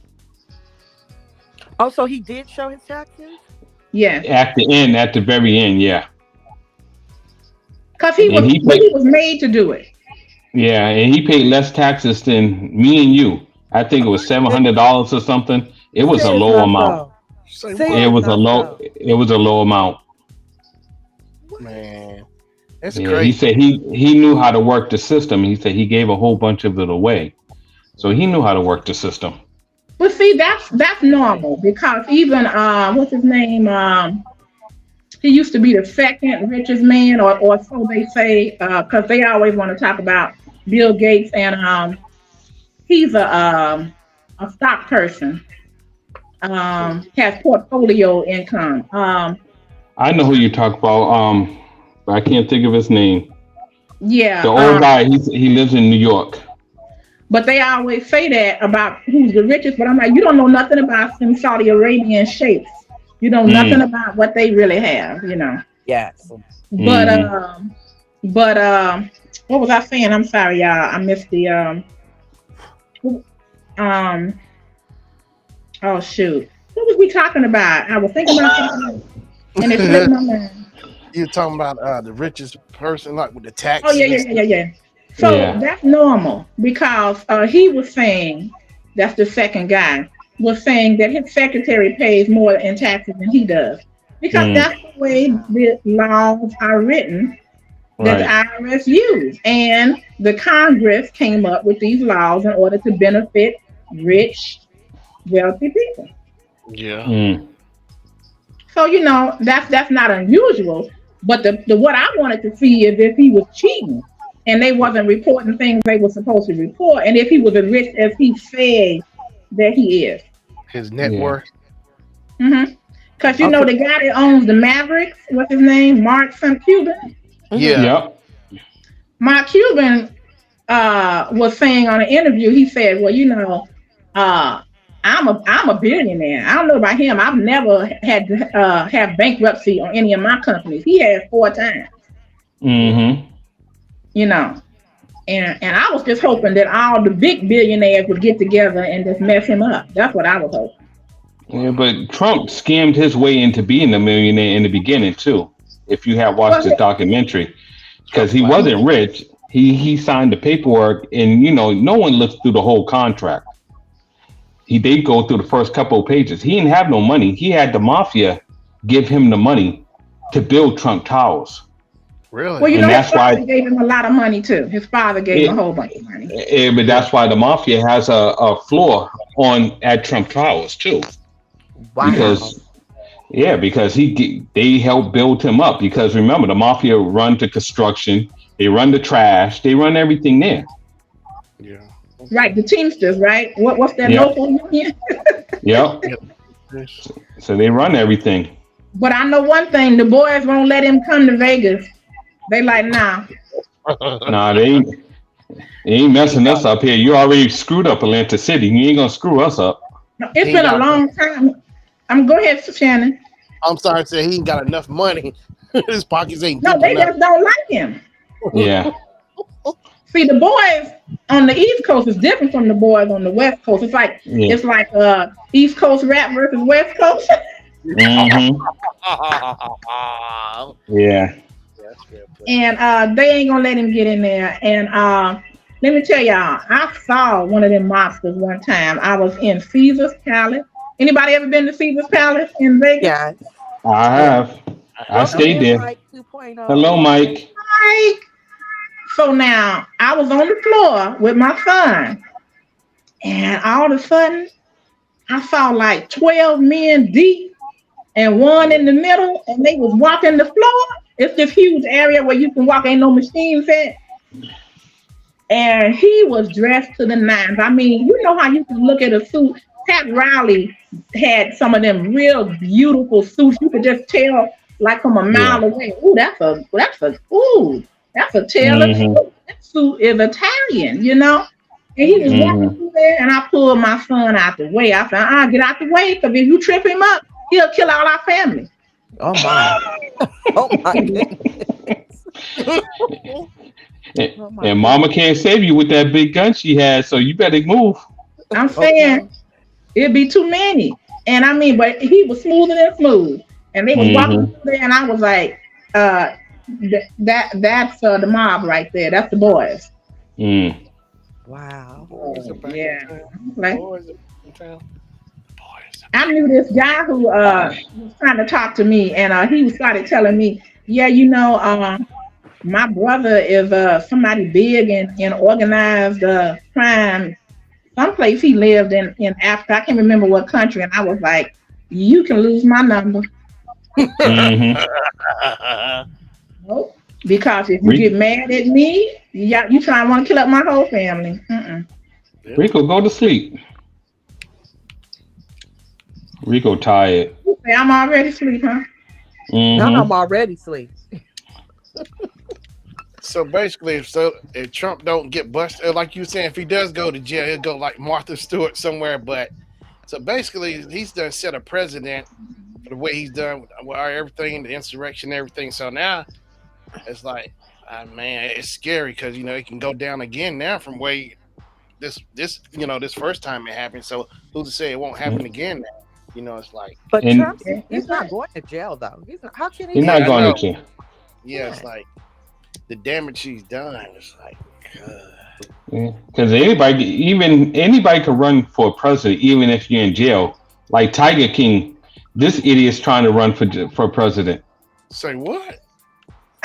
S5: Oh, so he did show his taxes?
S1: Yeah.
S2: At the end, at the very end, yeah.
S1: Because he was made to do it.
S2: Yeah, and he paid less taxes than me and you. I think it was $700 or something. It was a low amount. It was a low amount.
S6: Man, that's
S2: Yeah,
S6: crazy.
S2: he said he knew how to work the system. He said he gave a whole bunch of it away, so he knew how to work the system.
S1: But see, that's normal because even what's his name? He used to be the second richest man, or so they say, because they always want to talk about Bill Gates, and he's a stock person. Has portfolio income.
S2: I know who you talk about. But I can't think of his name.
S1: Yeah.
S2: The old guy. He lives in New York.
S1: But they always say that about who's the richest. But I'm like, you don't know nothing about some Saudi Arabian sheikhs. You know nothing
S2: Mm.
S1: about what they really have, you know.
S5: Yes.
S1: But
S2: Mm-hmm.
S1: what was I saying? I'm sorry, y'all. I missed the um oh shoot. What was we talking about? I was thinking about something else, and it slipped my mind.
S6: You're talking about the richest person, like with the
S1: Oh yeah,
S6: taxes and
S1: yeah, yeah,
S6: stuff.
S1: yeah, yeah. So
S2: Yeah.
S1: that's normal because he was saying that's the second guy was saying that his secretary pays more in taxes than he does because
S2: Mm.
S1: that's the way the laws are written that the
S2: Right.
S1: IRS use, and the Congress came up with these laws in order to benefit rich, wealthy people.
S6: Yeah.
S2: Mm.
S1: So that's not unusual. But the what I wanted to see is if he was cheating and they wasn't reporting things they were supposed to report, and if he was as rich as he said that he is.
S6: His net
S2: Yeah.
S6: worth.
S1: Because
S5: Okay.
S1: the guy that owns the Mavericks, what's his name, Mark some Cuban.
S6: Yeah.
S2: Yep.
S1: Mark Cuban was saying on an interview, he said, "Well, uh, I'm a billionaire. I don't know about him. I've never had to have bankruptcy on any of my companies. He has 4 times,
S2: Mm-hmm.
S1: you know." And I was just hoping that all the big billionaires would get together and just mess him up. That's what I was hoping.
S2: Yeah, but Trump scammed his way into being a millionaire in the beginning too. If you have watched
S1: Well,
S2: the documentary, because he
S6: Wow.
S2: wasn't rich, he signed the paperwork, and no one looks through the whole contract. He did go through the first couple of pages. He didn't have no money. He had the mafia give him the money to build Trump Towers,
S1: well,
S6: Really?
S2: and
S1: his
S2: that's
S1: father
S2: why
S1: gave him a lot of money too. His father gave him a
S2: it.
S1: whole bunch of money.
S2: But
S6: Yeah.
S2: that's why the mafia has a floor on at Trump Towers too,
S5: Wow.
S2: because because they helped build him up. Because remember, the mafia run the construction, they run the trash, they run everything there.
S6: Yeah.
S1: Right, the Teamsters, right? What's that
S2: Yep,
S1: local union?
S2: yep.
S6: Yeah. Yes.
S2: So they run everything.
S1: But I know one thing: the boys won't let him come to Vegas. They like, nah.
S2: Nah, they ain't messing us up here. You already screwed up Atlanta City. You ain't gonna screw us up.
S1: No, it's
S6: He ain't
S1: been a
S6: got.
S1: long time. Go ahead, Shannon.
S6: I'm sorry to say he ain't got enough money. His pockets ain't
S1: No,
S6: deep
S1: they
S6: enough.
S1: just don't like him.
S2: Yeah.
S1: See, the boys on the East Coast is different from the boys on the West Coast. It's like
S2: Yeah.
S1: it's like East Coast rap versus West Coast.
S2: Mm-hmm. Yeah.
S6: That's fair play.
S1: And they ain't gonna let him get in there. And let me tell y'all, I saw one of them monsters one time. I was in Caesar's Palace. Anybody ever been to Caesar's Palace in Vegas?
S5: Yeah.
S2: I
S5: Yeah.
S2: have. I
S5: Welcome
S2: stayed
S5: in,
S2: there.
S5: Mike 2.0.
S2: Hello, Mike.
S1: Like, so now I was on the floor with my son, and all of a sudden I saw like 12 men deep and one
S6: Yeah.
S1: in the middle, and they was walking the floor. It's this huge area where you can walk, ain't no machines at. And he was dressed to the nines. I mean, you know how you can look at a suit. Pat Riley had some of them real beautiful suits. You could just tell, like from a
S2: Yeah.
S1: mile away. Ooh, that's a tailored
S2: Mm-hmm.
S1: suit. That suit is Italian. And he was walking
S2: Mm-hmm.
S1: through there, and I pulled my son out the way. I said, get out the way, because if you trip him up, he'll kill all our family.
S5: Oh my. Oh my goodness. Oh my
S2: And Mama
S5: goodness.
S2: can't save you with that big gun she has, so you better move.
S1: I'm
S5: Okay.
S1: saying it'd be too many. And I mean, but he was smoother than smooth. And they was walking
S2: Mm-hmm.
S1: through there, and I was like, that's the mob right there. That's the boys.
S2: Mm.
S5: Wow.
S6: Boys are back
S1: Yeah.
S6: in town.
S1: Like,
S6: Boys are back in town. Boys.
S1: I knew this guy who was trying to talk to me, and he started telling me, yeah, my brother is somebody big in organized crime. Someplace he lived in Africa. I can't remember what country. And I was like, you can lose my number.
S2: Mm-hmm.
S1: Nope. Because if you get mad at me, you try and want to kill up my whole family. Mm-mm.
S2: Rico, go to sleep. Rico tired.
S1: You say I'm already asleep, huh?
S5: Now
S2: Mm-hmm.
S5: I'm already asleep.
S6: So basically, if Trump don't get busted, like you saying, if he does go to jail, he'll go like Martha Stewart somewhere. But so basically, he's done set a precedent for the way he's done with everything, the insurrection, everything. So now it's like, man, it's scary because it can go down again now from way this first time it happened. So who's to say it won't happen again now? It's like.
S5: But
S2: And
S5: Trump, he's not going to jail though. He's not, how can he?
S2: he's not
S6: I
S2: going
S6: know.
S2: to jail.
S6: Yeah, it's like the damage he's done. It's like.
S2: Because anybody can run for president, even if you're in jail. Like Tiger King, this idiot's trying to run for president.
S6: Say what?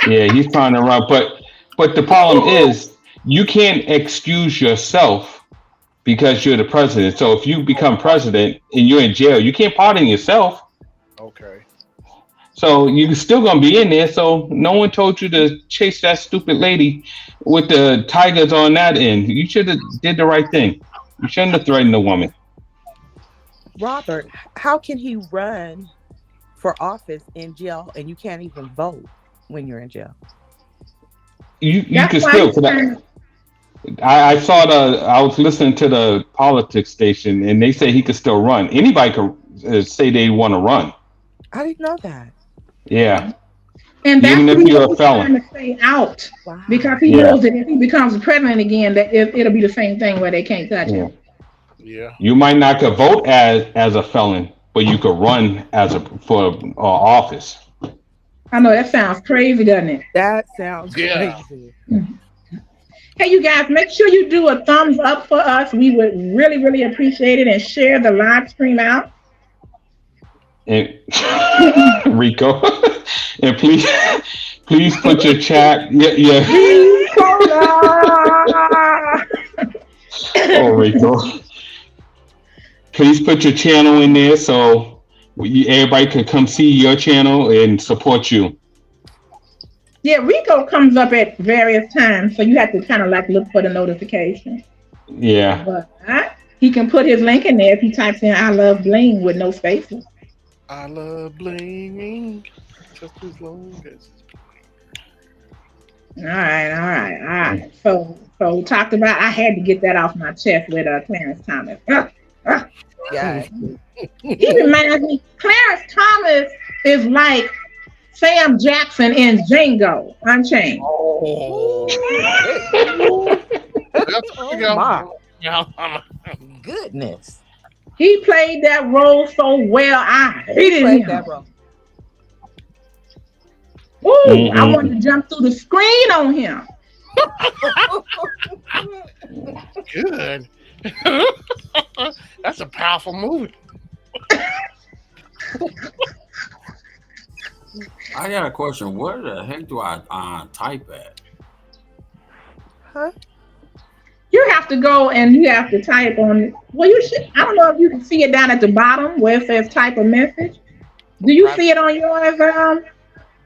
S2: Yeah, he's trying to run, but the problem is you can't excuse yourself because you're the president. So if you become president and you're in jail, you can't pardon yourself.
S6: Okay.
S2: So you're still gonna be in there. So no one told you to chase that stupid lady with the tigers on that end. You should have did the right thing. You shouldn't have threatened the woman.
S5: Robert, how can he run for office in jail and you can't even vote when you're in jail?
S2: You
S1: That's
S2: can
S1: why
S2: still.
S1: he's trying to-
S2: I saw I was listening to the politics station, and they say he could still run. Anybody could say they want to run.
S5: I didn't know that.
S2: Yeah,
S1: And that's
S2: even if
S1: what
S2: you're a
S1: he's
S2: felon.
S1: trying to stay out
S5: Wow.
S1: because he
S2: Yeah.
S1: knows that if he becomes president again, that it'll be the same thing where they can't touch
S2: Yeah.
S1: him.
S6: Yeah.
S2: You might not could vote as a felon, but you could run for office.
S1: I know that sounds crazy, doesn't it?
S5: That sounds
S6: Yeah.
S5: crazy.
S1: Hey, you guys, make sure you do a thumbs up for us. We would really, really appreciate it, and share the live stream out.
S2: And Rico, and please put your chat. Yeah. Oh, Rico. Please put your channel in there so everybody could come see your channel and support you.
S1: Yeah, Rico comes up at various times, so you have to kind of like look for the notification.
S2: Yeah.
S1: But he can put his link in there if he types in "I love bling" with no spaces.
S6: I love blinging just as long as.
S1: All right. So we talked about. I had to get that off my chest with Clarence Thomas.
S5: Yeah.
S1: He reminds me. Clarence Thomas is like Sam Jackson in Django Unchained.
S6: Oh.
S5: Goodness.
S1: He played that role so well. I hated
S5: Played
S1: him.
S5: that role.
S1: Ooh, I wanted to jump through the screen on him.
S6: Good. That's a powerful movie.
S4: I got a question. Where the heck do I type at?
S5: Huh?
S1: You have to go and you have to type on. Well, you should. I don't know if you can see it down at the bottom where it says "type a message." Do you see it on yours?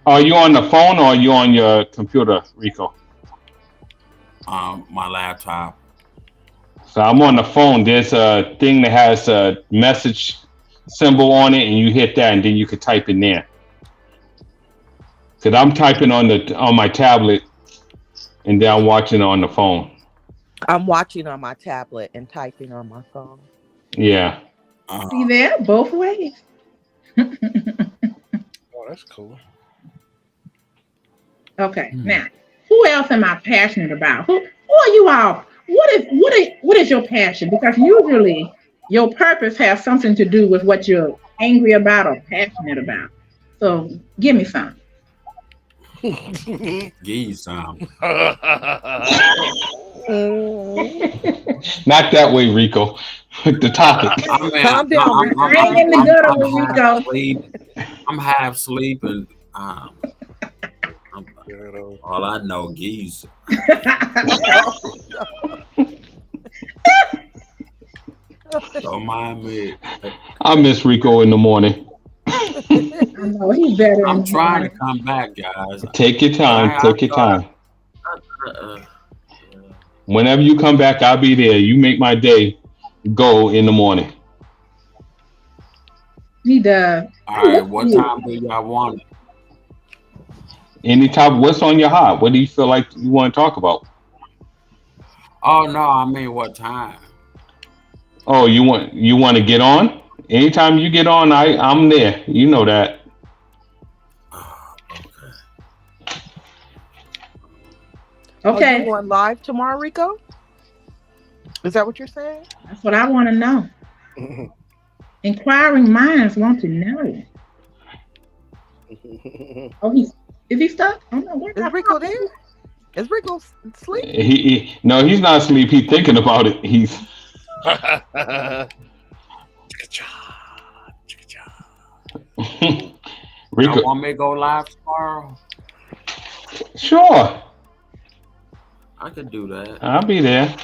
S2: Are you on the phone or are you on your computer, Rico?
S4: My laptop.
S2: So I'm on the phone. There's a thing that has a message symbol on it, and you hit that, and then you can type in there. Cause I'm typing on my tablet, and then I'm watching on the phone.
S5: I'm watching on my tablet and typing on my phone.
S2: Yeah.
S1: See there, both ways.
S6: Oh, that's cool.
S1: Okay, now who else am I passionate about? Who are you all? What is your passion? Because usually your purpose has something to do with what you're angry about or passionate about. So give me some.
S4: Give you some.
S2: Not that way, Rico. The topic.
S5: Calm down, Rico.
S1: I ain't in the gutter with Rico.
S4: I'm half asleep all I know, geese. Don't mind me.
S2: I miss Rico in the morning.
S1: I know he's better.
S4: I'm trying to come back, guys.
S2: Take your time. Take your time. Whenever you come back, I'll be there. You make my day go in the morning.
S1: He does.
S4: All right, what time do y'all want it?
S2: Any top? What's on your heart? What do you feel like you want to talk about?
S4: Oh no, I mean what time?
S2: Oh, you want to get on? Anytime you get on, I'm there. You know that.
S4: Okay.
S5: Are you
S1: Okay,
S5: going live tomorrow, Rico? Is that what you're saying?
S1: that's what I want to know. Inquiring minds want to know. Oh, is he stuck? Oh no, where
S5: Is
S1: that
S5: Rico there? Is Rico asleep?
S2: No, he's not asleep. He's thinking about it. He's
S4: Y'all
S2: Rico.
S4: want me to go live tomorrow?
S2: Sure,
S4: I could do that.
S2: I'll be there.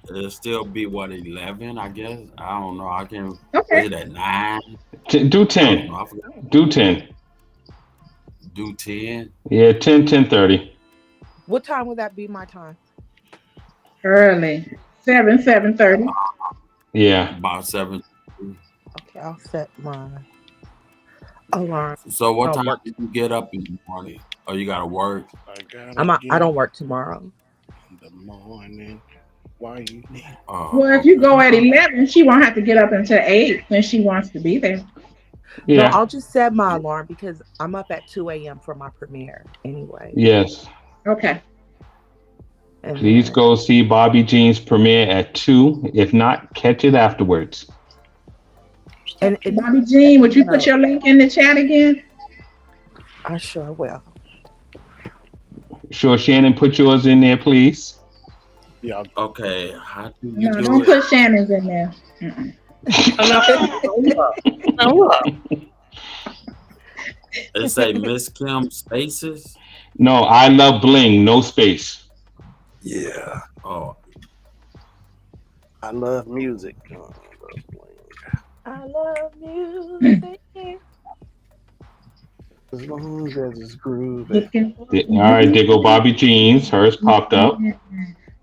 S4: It'll still be what 11, I guess. I don't know. I can.
S1: Okay.
S4: Is it at 9?
S2: Do
S4: I don't
S2: 10.
S4: know. I forgot.
S2: Do 10.
S4: Do 10.
S2: Yeah, 10, 10:30.
S5: What time would that be my time?
S1: Early. 7:30.
S2: Yeah.
S4: About 7.
S5: Okay, I'll set my alarm.
S4: So what
S5: I'll
S4: time
S5: work.
S4: did you get up in the morning? Oh, you gotta work.
S5: I don't work tomorrow.
S6: in the morning. Why you need?
S1: Well, if you go at 11, she won't have to get up until 8 when she wants to be there.
S5: No,
S2: Yeah.
S5: I'll just set my alarm because I'm up at 2 a.m. for my premiere anyway.
S2: Yes.
S1: Okay.
S5: And
S2: Please
S5: then-
S2: go see Bobby Jean's premiere at 2. If not, catch it afterwards.
S5: And it,
S1: Bobby Jean, would you put your link in the chat again?
S5: I sure will.
S2: Sure, Shannon, put yours in there, please.
S6: Yeah.
S4: Okay, how do you
S1: No,
S4: do
S1: don't
S4: it?
S1: put Shannon's in there. Mm-mm.
S4: It say Mz'Kim spaces.
S2: No, I love bling, no space.
S6: Yeah.
S4: Oh,
S6: I love music.
S5: I love music.
S6: As long as it's groovy.
S1: Looking for
S2: All right, there go Bobby Jean's. Hers popped up.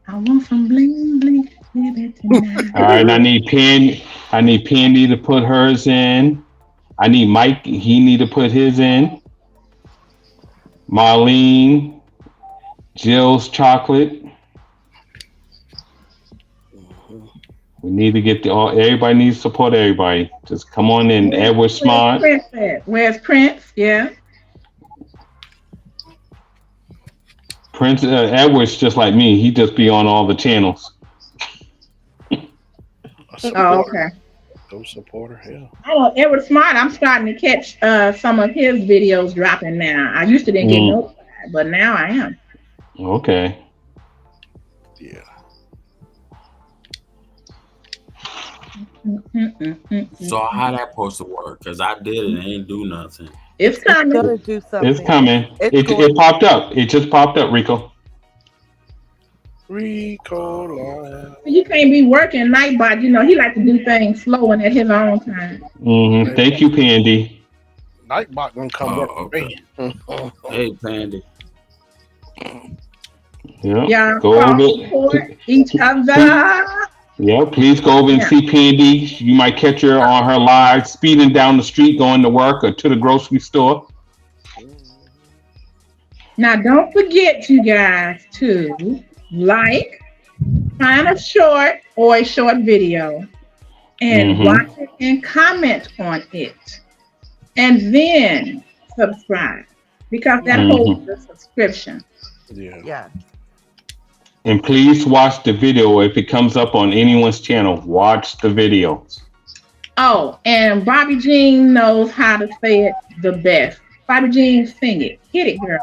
S1: I want some bling bling. Baby, tonight.
S2: All right, I need Pandy to put hers in. I need Mike. He need to put his in. Marlene, Jill's chocolate. We need to get everybody needs to support everybody. Just come on in. Edward
S1: Where's
S2: Smart.
S1: Prince at? Where's Prince? Yeah.
S2: Prince Edward's just like me. He just be on all the channels.
S1: Oh, okay.
S6: Go support her. Yeah.
S1: Oh, Edward Smart. I'm starting to catch some of his videos dropping now. I used to didn't get notified, but now I am.
S2: Okay.
S6: Yeah.
S4: so how that supposed to work? Cause I did it and ain't do nothing.
S1: It's
S5: It's
S1: coming.
S5: gonna do something.
S2: It's coming. It popped up. It just popped up, Rico.
S6: Rico Live.
S1: You can't be working Nightbot. You know he like to do things slow and at his own time.
S2: Thank you, Pandy.
S6: Nightbot gonna come work for me.
S4: Hey, Pandy.
S2: Yeah.
S1: Y'all
S2: Go
S1: cross
S2: over.
S1: support each other.
S2: Yeah, please go over and
S1: Yeah.
S2: see Pandy. You might catch her on her live, speeding down the street, going to work or to the grocery store.
S1: Now don't forget, you guys, to like, find a short or a short video, and watch it and comment on it, and then subscribe because that holds the subscription.
S6: Yeah.
S5: Yeah.
S2: And please watch the video if it comes up on anyone's channel. Watch the video.
S1: Oh, and Bobby Jean knows how to say it the best. Bobby Jean, sing it. Hit it, girl.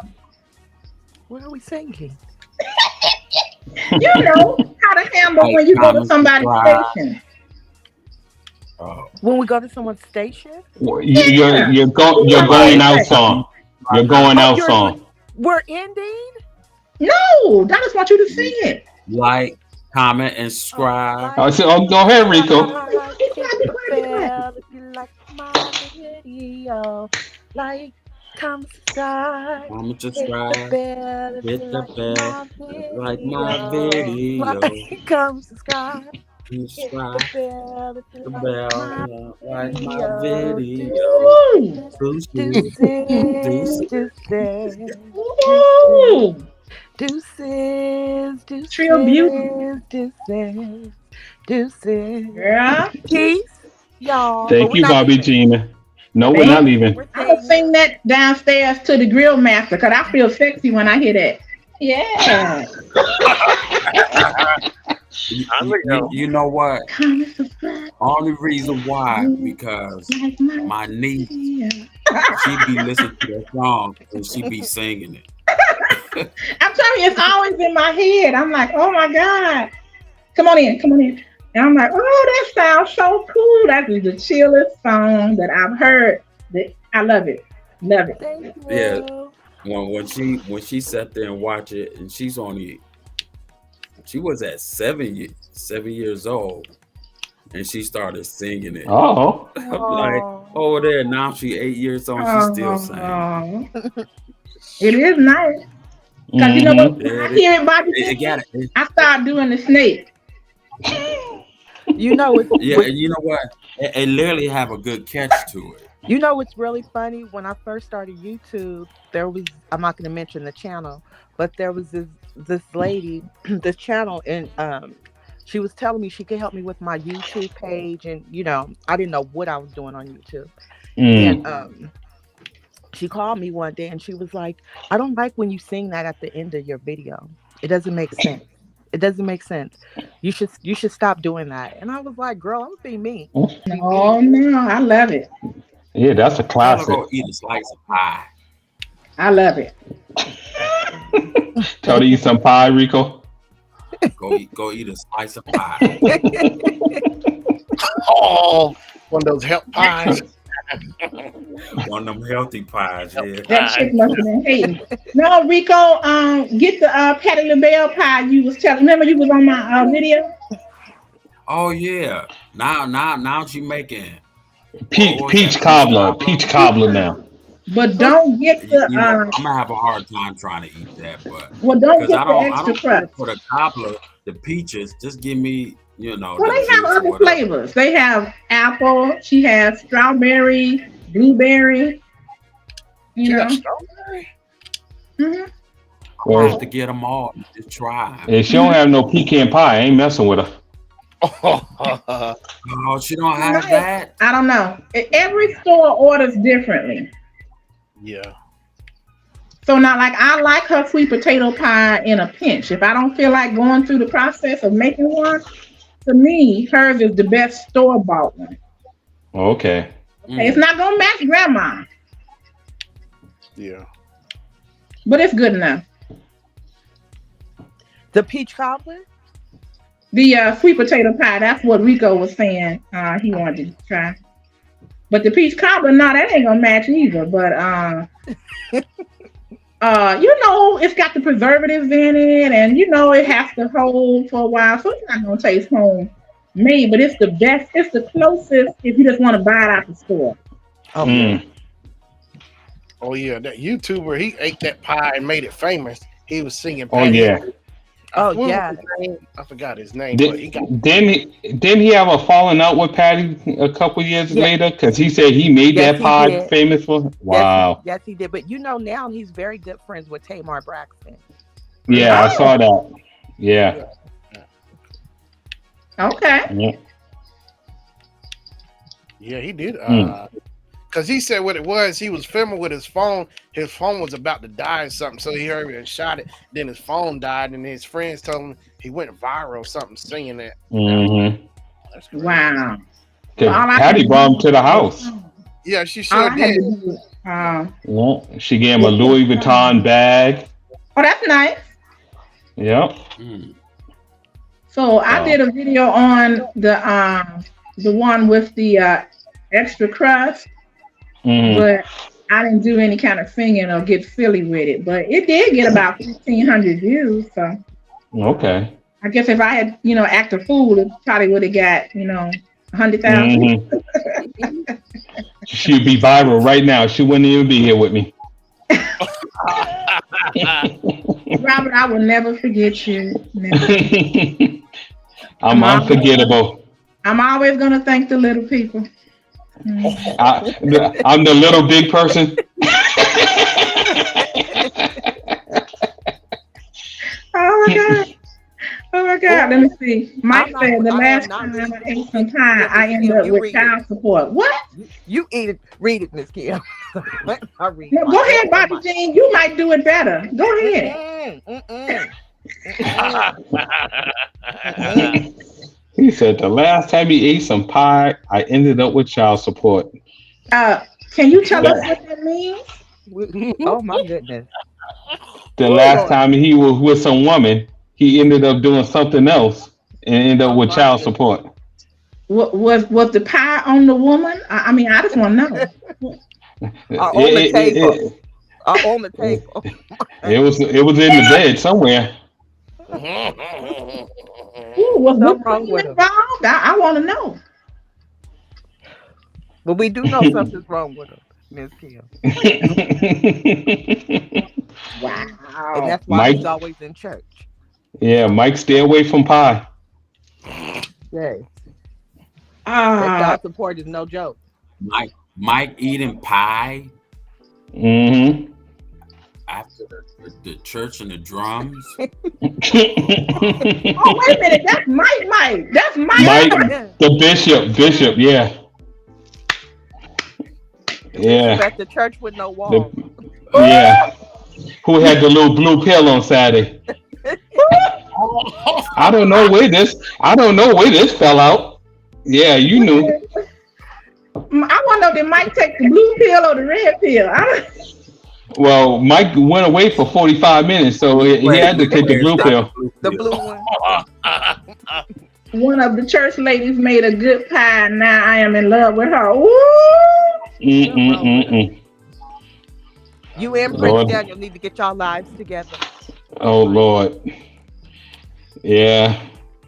S5: What are we singing?
S1: You know how to handle when you go to somebody's station.
S5: When we go to someone's station?
S2: You're going out song. You're going out song.
S5: We're ending?
S1: No, I just want you to sing it.
S4: Like, comment, and subscribe.
S2: I said, go ahead, Rico.
S5: If you like my video, like, come subscribe.
S4: Comment, subscribe. Hit the bell. Like my
S5: video.
S4: video.
S5: Like, come subscribe.
S4: Subscribe
S5: the bell if you
S4: the
S5: like my
S4: bell, like my
S5: video.
S4: video.
S1: Woo!
S4: Deuces,
S5: Deuces,
S4: deuces.
S5: deuces, deuces,
S1: Woo!
S5: deuces,
S1: Trill beauty.
S5: deuces, deuces.
S1: Girl.
S5: Peace, y'all. But
S2: Thank
S5: we're
S2: you,
S5: not
S2: Bobby
S5: leaving.
S2: Gina. No, we're not
S1: Baby,
S2: leaving.
S5: We're
S1: I'm gonna
S5: staying
S1: sing
S5: here.
S1: that downstairs to the grill master because I feel sexy when I hear that. Yeah.
S4: You know what?
S1: Comment, subscribe,
S4: Only reason why,
S1: do
S4: because
S1: like my
S4: my niece,
S1: video.
S4: she be listening to that song and she be singing it.
S1: I'm telling you, it's always in my head. I'm like, oh my God. Come on in, come on in. And I'm like, oh, that sounds so cool. That is the chillest song that I've heard. I love it. Love it.
S5: Thank
S4: Yeah,
S5: you.
S4: when she sat there and watched it, and she was at 7 years old, and she started singing it.
S2: Oh,
S4: I'm like, over there now she 8 years old, she's still singing.
S1: Oh, it is nice. Because you know what? When I hear it, Bobby,
S4: It got it.
S1: I start doing the snake.
S5: You know it's
S4: Yeah, and you know what? It literally have a good catch to it.
S5: You know what's really funny? When I first started YouTube, there was, I'm not going to mention the channel, but there was this lady, this channel, and she was telling me she could help me with my YouTube page, and I didn't know what I was doing on YouTube. And she called me one day and she was like, I don't like when you sing that at the end of your video. It doesn't make sense. It doesn't make sense. You should stop doing that. And I was like, girl, I'm being me.
S1: Oh no, I love it.
S2: Yeah, that's a
S4: I'm
S2: classic.
S4: gonna go eat a slice of pie.
S1: I love it.
S2: Tell her eat some pie, Rico.
S4: Go eat a slice of pie.
S6: Oh, one of those help pies.
S4: One of them healthy pies, yeah.
S1: That chick must have been hating. No, Rico, get the Patty LaBelle pie you was telling. Remember you was on my video?
S4: Oh yeah. Now she making
S2: Peach cobbler now.
S1: But don't get the
S4: I'm gonna have a hard time trying to eat that, but
S1: well, don't
S4: because
S1: get
S4: I
S1: the
S4: don't
S1: extra
S4: care
S1: crust.
S4: for the cobbler, the peaches. Just give me,
S1: Well,
S4: the
S1: they have
S4: juice or
S1: other
S4: whatever.
S1: flavors. They have apple. She has strawberry, blueberry. You know.
S6: Strawberry?
S1: Mhm.
S4: I'll have to get them all and just try.
S2: If she don't have no pecan pie, I ain't messing with her.
S4: Oh, she don't have that.
S1: I don't know. Every store orders differently.
S6: Yeah.
S1: So now, like, I like her sweet potato pie in a pinch. If I don't feel like going through the process of making one, to me, hers is the best store-bought one.
S2: Okay.
S1: It's not gonna match grandma,
S6: Yeah.
S1: but it's good enough.
S5: The peach cobbler?
S1: The sweet potato pie, that's what Rico was saying he wanted to try. But the peach cobbler, no, that ain't gonna match either. But it's got the preservatives in it, and it has to hold for a while, so it's not gonna taste homemade. But it's the best. It's the closest if you just want to buy it out the store.
S6: Oh yeah. Oh yeah. That YouTuber, he ate that pie and made it famous. He was singing.
S2: Oh yeah.
S5: Oh
S6: What was
S5: yeah.
S6: his name? I forgot his name. But he got
S2: Didn't he have a falling out with Patty a couple years later? Because he said he made
S5: Yes,
S2: that
S5: he
S2: pie
S5: did.
S2: famous for. Wow.
S5: Yes, he did. But now he's very good friends with Tamar Braxton.
S2: Yeah, I saw that. Yeah.
S1: Okay.
S6: Yeah, he did. Because he said what it was. He was filming with his phone. His phone was about to die or something. So he hurried and shot it. Then his phone died. And his friends told him he went viral or something singing that.
S2: Mm-hmm.
S6: That's crazy.
S1: Wow.
S2: Patty brought him to the house.
S6: Yeah, she
S1: All
S6: sure
S1: I had
S6: did.
S1: to do,
S2: Yeah. She gave him a Louis Vuitton bag.
S1: oh, that's nice.
S2: Yep.
S1: So I did a video on the one with the extra crust, but I didn't do any kind of singing or get silly with it. But it did get about 1,500 views. So
S2: Okay.
S1: I guess if I had, act a fool, it probably would have got, 100,000.
S2: She'd be viral right now. She wouldn't even be here with me.
S1: Robert, I will never forget you. Never.
S2: I'm unforgettable.
S1: I'm always gonna thank the little people. Mm.
S2: I'm the little big person.
S1: Oh my God. Oh my God. Let me see. Mike said the
S5: I am
S1: last
S5: not
S1: time
S5: reading
S1: I
S5: it.
S1: ate some pie,
S5: Miss
S1: I ended
S5: Kim,
S1: up
S5: you
S1: with
S5: read it.
S1: child support. What?
S5: You eat it. Read it, Miss Kim. I read
S1: No,
S5: my
S1: go ahead,
S5: extra
S1: Bobby
S5: mic.
S1: Jean. You might do it better. Go ahead.
S2: He said the last time he ate some pie, I ended up with child support.
S1: Can you tell us
S2: That
S1: what that means?
S5: Oh my goodness.
S2: the
S5: Oh
S2: last
S5: Lord.
S2: time he was with some woman, he ended up doing something else and ended up
S5: Oh
S2: with
S5: my
S2: child
S5: goodness.
S2: support.
S1: Was the pie on the woman? I mean, I just want to know.
S5: Are on the table.
S2: It,
S5: Are on the
S2: it,
S5: table.
S2: it was in the bed somewhere.
S1: Ooh, was
S5: Something
S1: whipped
S5: wrong
S1: cream
S5: with them.
S1: involved? I want to know.
S5: But we do know something's wrong with them, Miss Kim. And
S1: Wow.
S5: that's why
S2: Mike,
S5: he's always in church.
S2: yeah, Mike, stay away from pie.
S5: Yes. That
S1: Uh,
S5: child support is no joke.
S4: Mike eating pie
S2: Hmm.
S4: after the church and the drums.
S1: oh, wait a minute. That's Mike. Mike. That's Mike.
S2: Mike, the bishop, yeah,
S5: The bishop
S2: yeah,
S5: at the church with no
S2: the,
S5: walls.
S2: yeah. Who had the little blue pill on Saturday? I don't know where this fell out. Yeah, you knew.
S1: I want to know, did Mike take the blue pill or the red pill?
S2: Well, Mike went away for 45 minutes, so he had to take the
S4: Where's
S2: blue
S4: Dr.
S2: pill.
S5: The
S4: Bluefield?
S5: blue one.
S1: One of the church ladies made a good pie. Now I am in love with her. Ooh.
S5: Something wrong with them.
S2: Mm-mm-mm-mm.
S5: You and Prince
S2: Lord,
S5: Daniel need to get your lives together.
S2: oh Lord, yeah.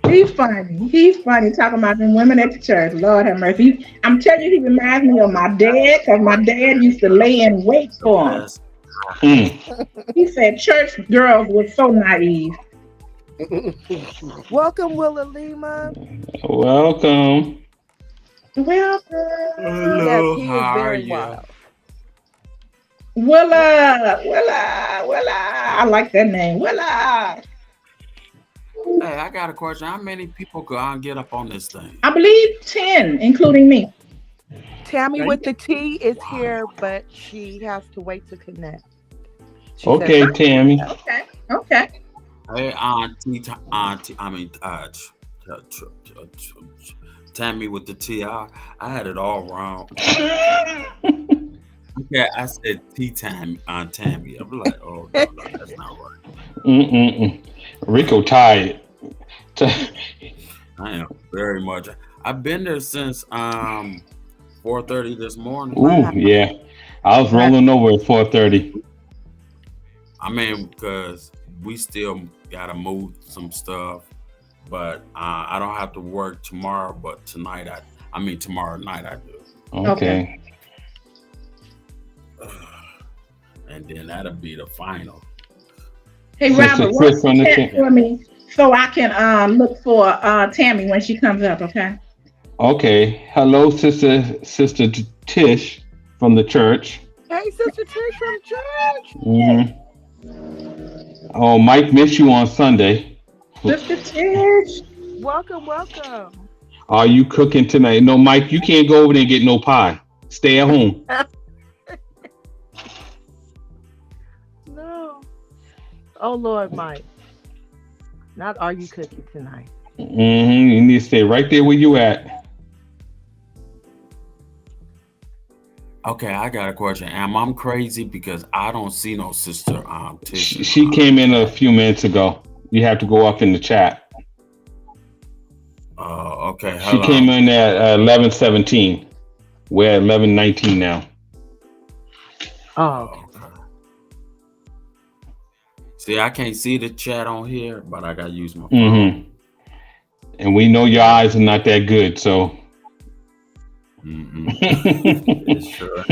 S1: He's funny. He's funny talking about them women at the church. Lord have mercy. I'm telling you, he reminds me of my dad because my dad used to lay in wait
S4: The
S1: for him.
S4: best.
S2: Mm.
S1: He said church girls were so naive.
S5: Welcome, Willa Lima.
S2: Welcome.
S1: Welcome.
S5: Yes,
S4: Hello,
S5: he is
S4: how are
S5: very
S4: you?
S5: wild.
S1: Willa. I like that name. Willa.
S4: Hey, I got a question. How many people could get up on this thing?
S1: I believe 10, including me.
S5: Tammy with the T is
S4: Wow.
S5: here, but she has to wait to connect. She said,
S2: Okay, Tammy.
S1: Okay.
S4: Hey, Tammy with the T. I had it all wrong. Okay, I said T time on Tammy. I'm like, oh no, that's not right.
S2: Mm-mm-mm. Rico tired.
S4: I am very much. I've been there since 4:30 this morning.
S2: Ooh, yeah. I was rolling over at 4:30.
S4: I mean, because we still gotta move some stuff, but I don't have to work tomorrow. But tonight, tomorrow night I do,
S2: Okay.
S4: and then that'll be the final.
S1: Hey,
S2: Sister
S1: Robert,
S2: Chris
S1: what's
S2: from
S1: the
S2: the
S1: chat
S2: chat.
S1: for me so I can look for Tammy when she comes up, okay?
S2: Okay. Hello, Sister Tish from the church.
S5: hey, Sister Trish from church.
S2: Hmm. Oh, Mike missed you on Sunday.
S1: Sister Tish.
S5: Welcome.
S2: Are you cooking tonight? No, Mike, you can't go over there and get no pie. Stay at home.
S5: No. Oh, Lord, Mike. Not are you cooking tonight?
S2: You need to stay right there where you at.
S4: Okay, I got a question. Am I crazy because I don't see no sister Tish?
S2: She came in a few minutes ago. You have to go up in the chat.
S4: Okay.
S2: She came in at 11:17. We're at 11:19 now.
S5: Oh, okay.
S4: Okay. See, I can't see the chat on here, but I gotta use my phone.
S2: And we know your eyes are not that good, so.
S4: It's sure.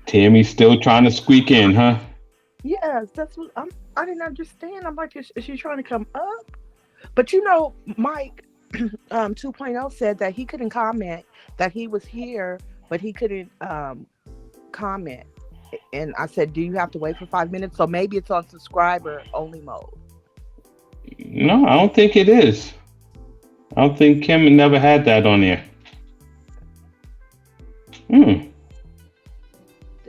S2: Tammy's still trying to squeak in, huh?
S5: Yes. Yes, that's what I didn't understand. I'm like, is she trying to come up? But you know, Mike 2.0 said that he couldn't comment, that he was here, but he couldn't comment. And I said, do you have to wait for 5 minutes? So maybe it's on subscriber only mode.
S2: No, I don't think it is. I don't think Kim never had that on there.
S5: Did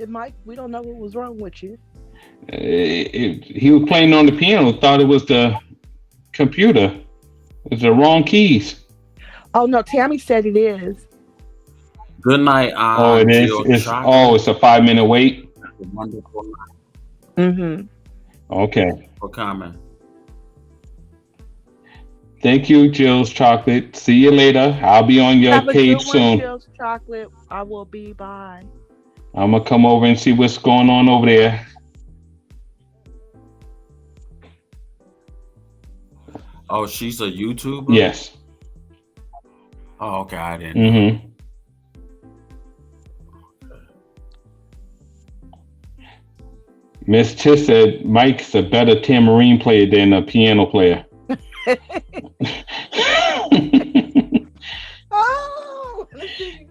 S5: Mike? We don't know what was wrong with you.
S2: He was playing on the piano, thought it was the computer. It's the wrong keys.
S5: Oh no, Tammy said it is.
S4: Good night.
S2: Oh, it is. It's a 5-minute wait.
S4: Wonderful night.
S5: Mm-hmm.
S2: Okay.
S4: For comment.
S2: Thank you, Jill's Chocolate. See you later. I'll be on your
S5: Have a
S2: page
S5: good one,
S2: soon.
S5: Jill's Chocolate. I will be by.
S2: I'm gonna come over and see what's going on over there.
S4: Oh, she's a YouTuber?
S2: Yes.
S4: Oh, okay. I didn't know.
S2: Mm-hmm. Miss Tish said Mike's a better tambourine player than a piano player.
S5: Oh,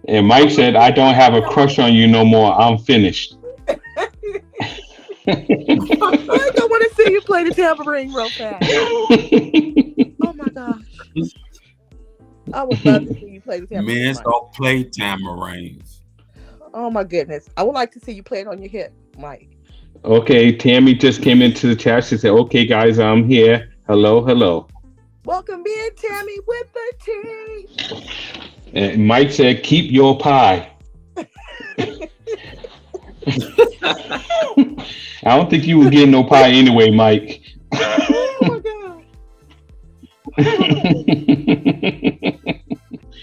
S2: And Mike said, I don't have a crush on you no more. I'm finished.
S5: I don't want to see you play the tambourine real fast. Oh my gosh. I would love to see you play the tambourine.
S4: Men don't play tambourines.
S5: Oh my goodness. I would like to see you play it on your hip, Mike.
S2: Okay, Tammy just came into the chat. She said, okay, guys, I'm here. Hello, hello.
S5: Welcome in, Tammy, with the tea.
S2: And Mike said, keep your pie. I don't think you were getting no pie anyway, Mike.
S5: Oh my God.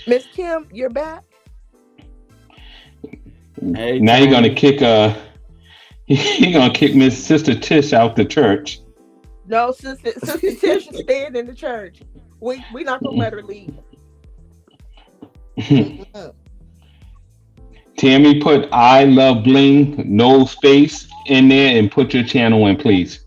S5: Miss Kim, you're back.
S4: Hey,
S2: now you're gonna kick Miss Sister Tish out the church.
S5: No, Sister Tish is staying in the church. We not gonna let her leave.
S2: Tammy, put I love bling, no space in there, and put your channel in, please.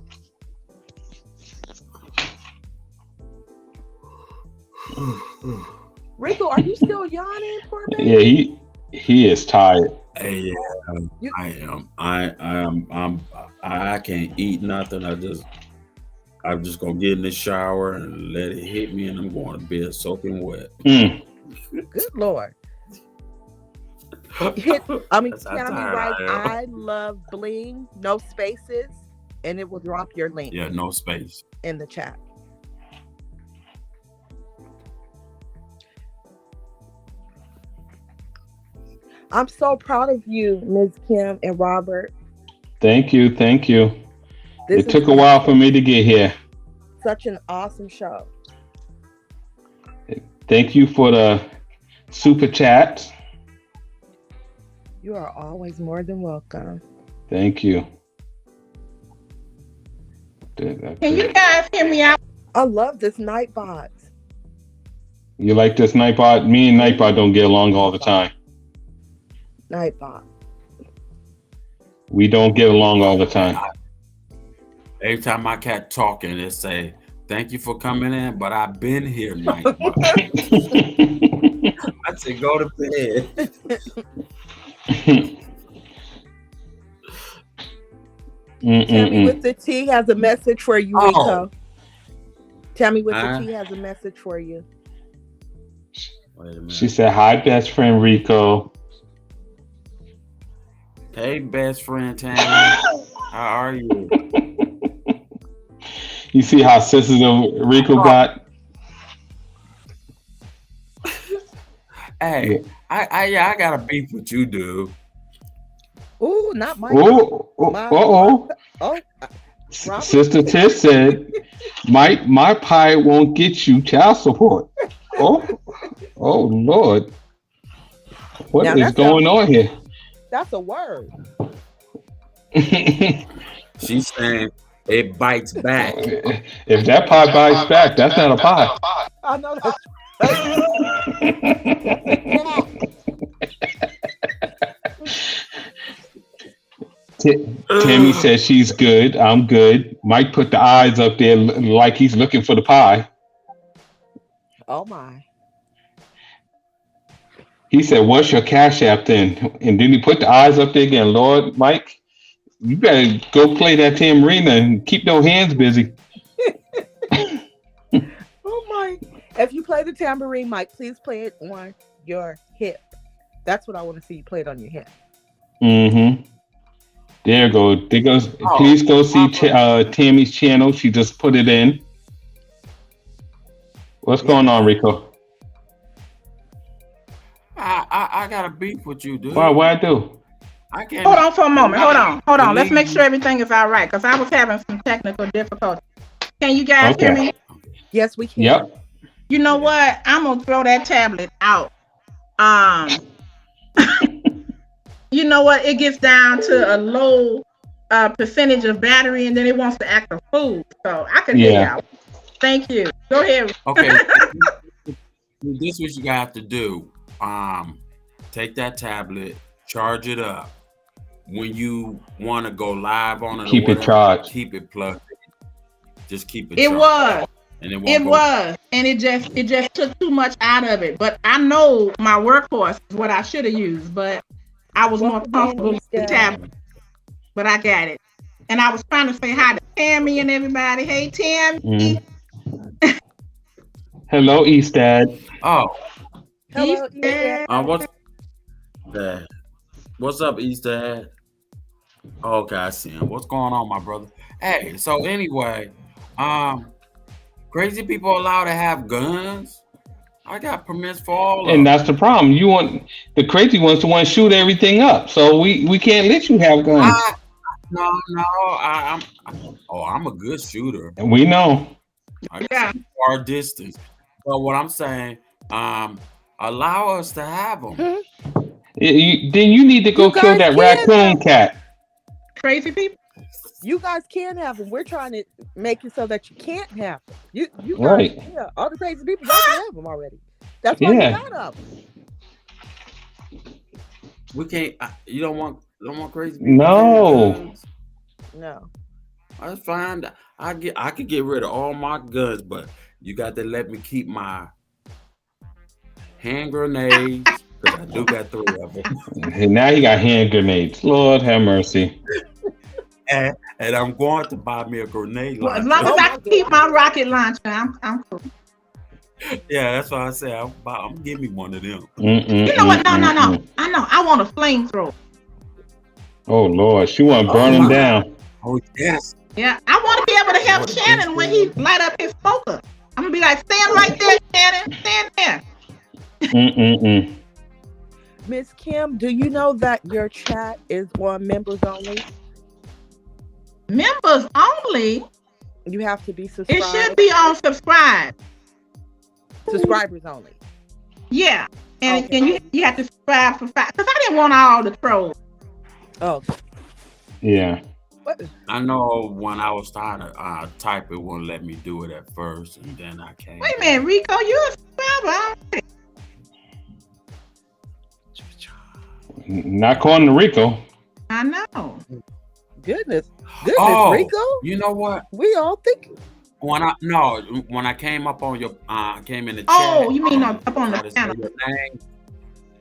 S5: Rico, are you still yawning, poor baby?
S2: Yeah, he is tired.
S4: Hey, yeah, I am. I can't eat nothing. I'm just gonna get in the shower and let it hit me, and I'm going to bed soaking wet.
S5: Good Lord. Tammy, right? I love bling, no spaces, and it will drop your link.
S4: Yeah, no space
S5: in the chat. I'm so proud of you, Ms. Kim and Robert.
S2: Thank you. It took a while for me to get here.
S5: Such an awesome show.
S2: Thank you for the super chats.
S5: You are always more than welcome.
S2: Thank you.
S1: Can you guys hear me out?
S5: I love this Nightbot.
S2: You like this Nightbot? Me and Nightbot don't get along all the time.
S5: Nightbot.
S2: We don't get along all the time.
S4: Every time my cat talking, it say, "Thank you for coming in, but I've been here, Nightbot." I say, "Go to bed."
S5: Tammy with the T has a message for you, Rico. Tammy with the T has a message for you.
S4: Wait a minute.
S2: She said, "Hi, best friend Rico."
S4: Hey, best friend Tammy. How are you?
S2: You see how sensitive Rico got?
S4: Hey, I got a beef with you, dude.
S5: Ooh, not my.
S2: Oh. Sister Tish said, my pie won't get you child support. Oh Lord. What is going on here?
S5: That's a word.
S4: She's saying it bites back.
S2: If that pie bites back, that's not a pie.
S5: I know that's
S2: Tammy says she's good. I'm good. Mike put the eyes up there like he's looking for the pie.
S5: Oh my.
S2: He said, "What's your cash app then?" And then he put the eyes up there again. Lord, Mike, you better go play that tambourine and keep those hands busy.
S5: Oh my. If you play the tambourine, Mike, please play it on your hip. That's what I want to see. You play it on your hip.
S2: Mm-hmm. There goes. There goes. Please go see Tammy's channel. She just put it in. What's going on, Rico?
S4: I got a beef with you, dude.
S2: What I do?
S4: I can't.
S1: Hold on for a moment. Hold on. Let's make sure everything is all right because I was having some technical difficulties. Can you guys hear me?
S5: Yes, we can.
S2: Yep.
S1: You know what? I'm gonna throw that tablet out. You know what? It gets down to a low percentage of battery, and then it wants to act a fool. So I can hear y'all. Thank you. Go ahead.
S4: Okay. This is what you got to do. Take that tablet, charge it up. When you want to go live on it,
S2: keep it charged.
S4: Keep it plugged in. Just keep it.
S1: It
S4: charged.
S1: Was.
S4: And
S1: it was, and it just took too much out of it. But I know my workhorse is what I should have used, but I was more comfortable with the tablet. But I got it, and I was trying to say hi to Tammy and everybody. Hey, Tammy.
S2: Hello, Eastad.
S4: Oh.
S5: Hello, Eastad.
S4: What's up, Eastad? Okay, I see him. What's going on, my brother? Hey, so anyway, crazy people allowed to have guns? I got permits for all of them.
S2: That's the problem. You want the crazy ones to want to shoot everything up. So we can't let you have guns.
S4: I'm a good shooter.
S2: We know.
S4: I got far distance. But what I'm saying, allow us to have them.
S2: Then you need to go kill that raccoon cat.
S1: Crazy people.
S5: You guys can have them. We're trying to make it so that you can't have them. You guys,
S2: right?
S5: Yeah, all the crazy people, y'all can have them already. That's why you got them.
S4: We can't. You don't want crazy people.
S5: No.
S4: That's fine. I could get rid of all my guns, but you got to let me keep my hand grenades because I do got 3 of them.
S2: And now he got hand grenades. Lord have mercy.
S4: And I'm going to buy me a grenade launcher.
S1: As long as I can keep my rocket launcher, I'm cool.
S4: Yeah, that's why I say I'm give me one of them.
S1: You know what? No. I know. I want a flamethrower.
S2: Oh Lord, she want to burn him down.
S4: Oh yes.
S1: Yeah, I want to be able to help Shannon when he light up his smoker. I'm gonna be like, stand right there, Shannon. Stand there.
S5: Mz'Kim, do you know that your chat is on members only?
S1: Members only?
S5: You have to be subscribed.
S1: It should be on subscribe.
S5: Subscribers only.
S1: Yeah. And you have to subscribe for 5. Because I didn't want all the trolls.
S5: Oh.
S2: Yeah.
S4: I know when I was trying to type, it wouldn't let me do it at first, and then I came.
S1: Wait a minute, Rico, you a subscriber?
S2: Not calling to Rico.
S1: I know.
S5: Goodness, Rico.
S4: You know what?
S5: We all think.
S4: When I came up on your came in the chat.
S1: Oh, you mean up on the channel?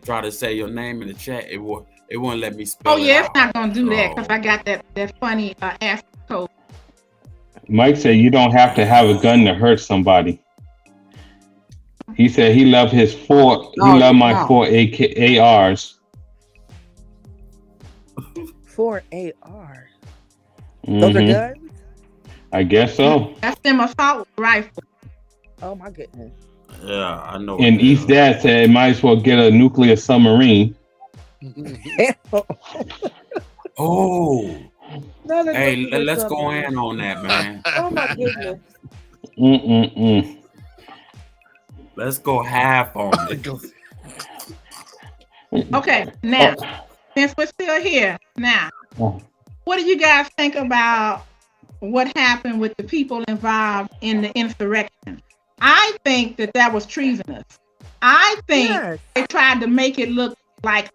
S4: Try to say your name in the chat. It won't let me spell.
S1: Oh yeah, it's not gonna do that because I got that funny ass code.
S2: Mike said you don't have to have a gun to hurt somebody. He said he loved his 4. He loved my 4 ARs.
S5: 4 ARs. Those are guns?
S2: I guess so.
S1: That's them assault rifle.
S5: Oh my goodness.
S4: Yeah, I know.
S2: And East Dad said might as well get a nuclear submarine.
S4: Oh.
S5: No,
S4: hey, let's go in on that, man.
S5: Oh my goodness.
S4: Let's go half on it.
S1: Okay, now since we're still here, now what do you guys think about what happened with the people involved in the insurrection? I think that was treasonous. I think they tried to make it look like,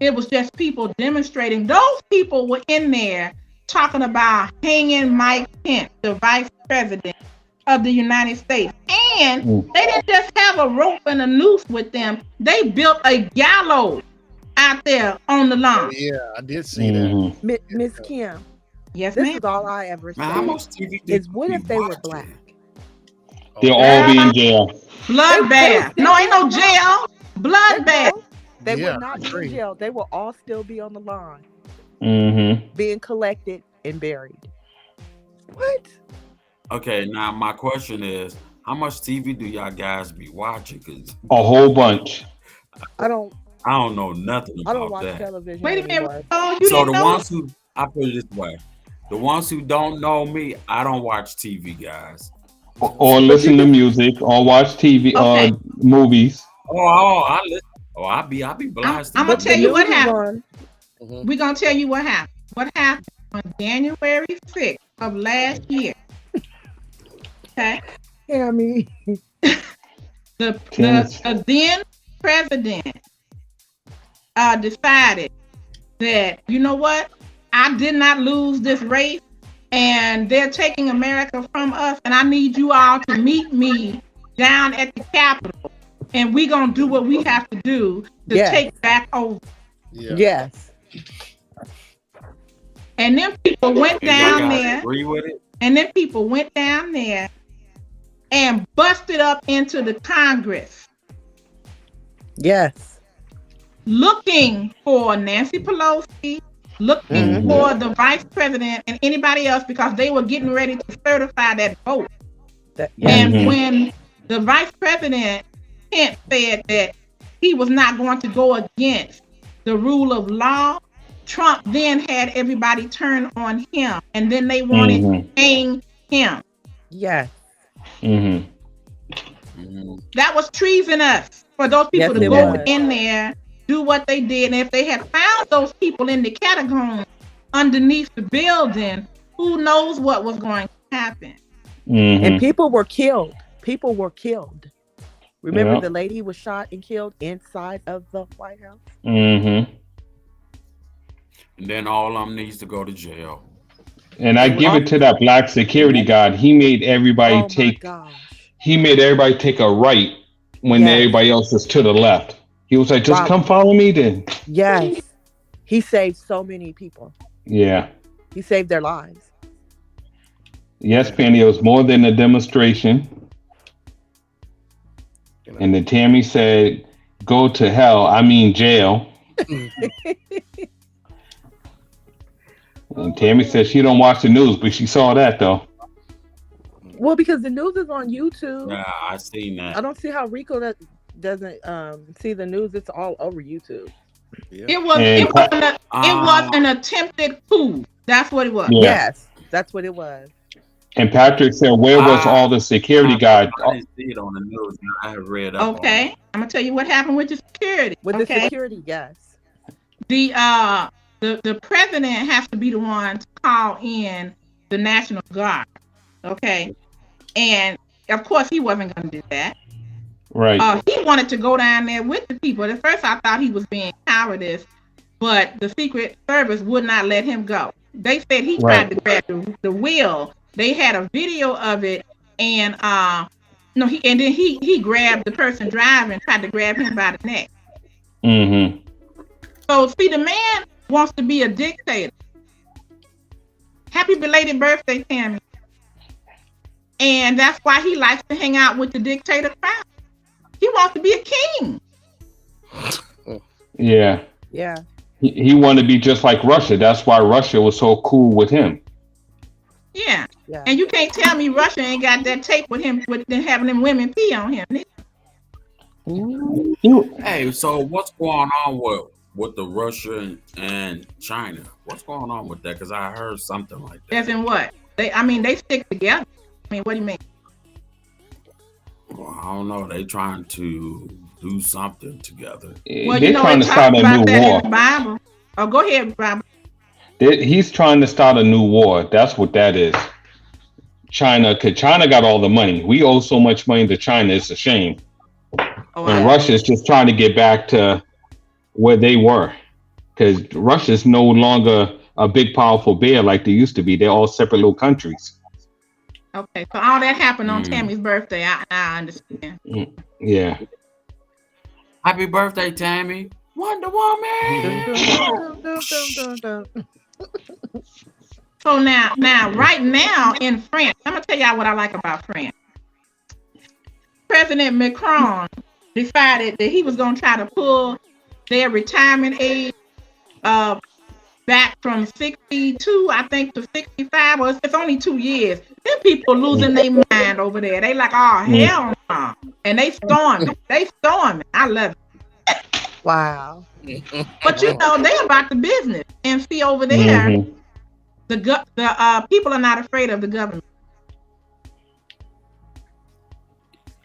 S1: It was just people demonstrating. Those people were in there talking about hanging Mike Pence, the vice president of the United States. And they didn't just have a rope and a noose with them. They built a gallows out there on the lawn.
S6: Yeah, I did see that.
S5: Miss Kim.
S1: Yes,
S5: this
S1: ma'am.
S5: is all I ever
S4: Man, how
S5: say.
S4: much TV
S5: Is what if they were black?
S2: They'll all be in jail.
S1: Bloodbath. No, ain't no jail. Bloodbath.
S5: They would not be in jail. They will all still be on the lawn.
S2: Mm-hmm.
S5: Being collected and buried. What?
S4: Okay, now my question is, how much TV do y'all guys be watching? Cause
S2: a whole bunch.
S4: I don't know nothing about that.
S5: I don't watch television.
S1: Wait a minute.
S4: So the ones who, I put it this way, the ones who don't know me, I don't watch TV, guys.
S2: Or listen to music, or watch TV, or movies.
S4: I listen. I be blasting.
S1: I'm gonna tell you what happened. We're gonna tell you what happened. What happened on January 6th of last year? Okay.
S5: Yeah, I mean,
S1: the then president decided that, you know what, I did not lose this race, and they're taking America from us, and I need you all to meet me down at the Capitol, and we're gonna do what we have to do to take back over.
S5: Yes.
S1: And then people went down there.
S4: Agree with it?
S1: And then people went down there and busted up into the Congress.
S5: Yes.
S1: Looking for Nancy Pelosi, looking for the vice president and anybody else, because they were getting ready to certify that vote. And when the vice president Pence said that he was not going to go against the rule of law, Trump then had everybody turn on him, and then they wanted to hang him.
S5: Yes.
S1: That was treasonous for those people to go in there, do what they did. And if they had found those people in the catacombs underneath the building, who knows what was going to happen.
S5: And people were killed. People were killed. Remember the lady was shot and killed inside of the White House?
S4: And then all of them needs to go to jail.
S2: And I give it to that black security guard. He made everybody take a right when everybody else is to the left. He was like, just come follow me then.
S5: Yes. He saved so many people.
S2: Yeah.
S5: He saved their lives.
S2: Yes, Penny, it was more than a demonstration. And then Tammy said, go to hell, I mean jail. And Tammy said she don't watch the news, but she saw that though.
S5: Well, because the news is on YouTube.
S4: Yeah, I seen that.
S5: I don't see how Rico doesn't see the news. It's all over YouTube.
S6: Yeah.
S1: It was an attempted coup. That's what it was.
S2: Yeah.
S5: Yes, that's what it was.
S2: And Patrick said, where was all the security guards?
S4: I didn't see it on the news. I have read up.
S1: Okay, I'm gonna tell you what happened with the security.
S5: The security, yes.
S1: The president has to be the one to call in the National Guard. Okay, and of course he wasn't gonna do that.
S2: Right.
S1: He wanted to go down there with the people. At first, I thought he was being cowardice, but the Secret Service would not let him go. They said he tried to grab the wheel. They had a video of it, and he grabbed the person driving, tried to grab him by the neck. So see, the man wants to be a dictator. Happy belated birthday, Tammy. And that's why he likes to hang out with the dictator crowd. He wants to be a king.
S2: Yeah.
S5: Yeah.
S2: He wanted to be just like Russia. That's why Russia was so cool with him.
S1: Yeah. And you can't tell me Russia ain't got that tape with him, with them having them women pee on him.
S4: Hey, so what's going on with the Russia and China? What's going on with that? Because I heard something like that.
S1: As in what? They stick together. I mean, what do you mean?
S4: Well, I don't know. They trying to do something together.
S2: Well, they're trying to start a new war.
S1: Bible. Oh, go ahead, Robert.
S2: He's trying to start a new war. That's what that is. China, because China got all the money. We owe so much money to China. It's a shame. And Russia is just trying to get back to where they were. because Russia's no longer a big powerful bear like they used to be. They're all separate little countries.
S1: Okay, so all that happened on
S4: Mm.
S1: Tammy's birthday. I understand.
S2: Yeah.
S4: Happy birthday, Tammy. Wonder
S5: Dun,
S4: Woman.
S5: dun, dun, dun, dun, dun, dun, dun.
S1: So now, right now in France, I'm gonna tell y'all what I like about France. President Macron decided that he was gonna try to pull their retirement age uh back from 62, I think, to 65. Well, it's only 2 years. Them people losing their mind over there. They like, oh hell no, and they storming. They storming. I love it.
S5: Wow.
S1: But you know they about the business, and see over there,
S2: Mm-hmm.
S1: the people are not afraid of the government.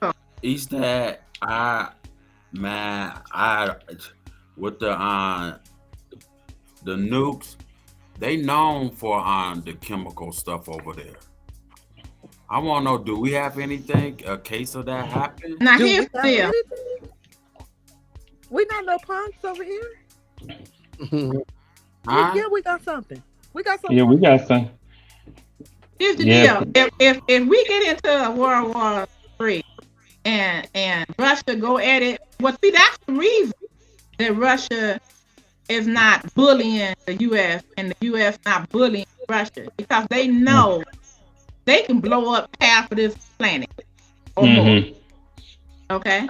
S1: So,
S4: Is that I with the nukes, they known for the chemical stuff over there. I want to know, do we have anything, a case of that happen?
S1: now
S5: Do
S1: here's
S5: we got
S1: the deal.
S5: anything? We not no punks over here.
S4: Huh?
S5: Yeah, we got something. We got
S2: Yeah,
S5: something.
S2: we got some.
S1: Here's the
S2: Yeah.
S1: deal. If we get into a World War III and Russia go at it, well, see that's the reason that Russia is not bullying the U.S. and the U.S. not bullying Russia because they know they can blow up half of this planet or more.
S2: Mm-hmm.
S1: Okay.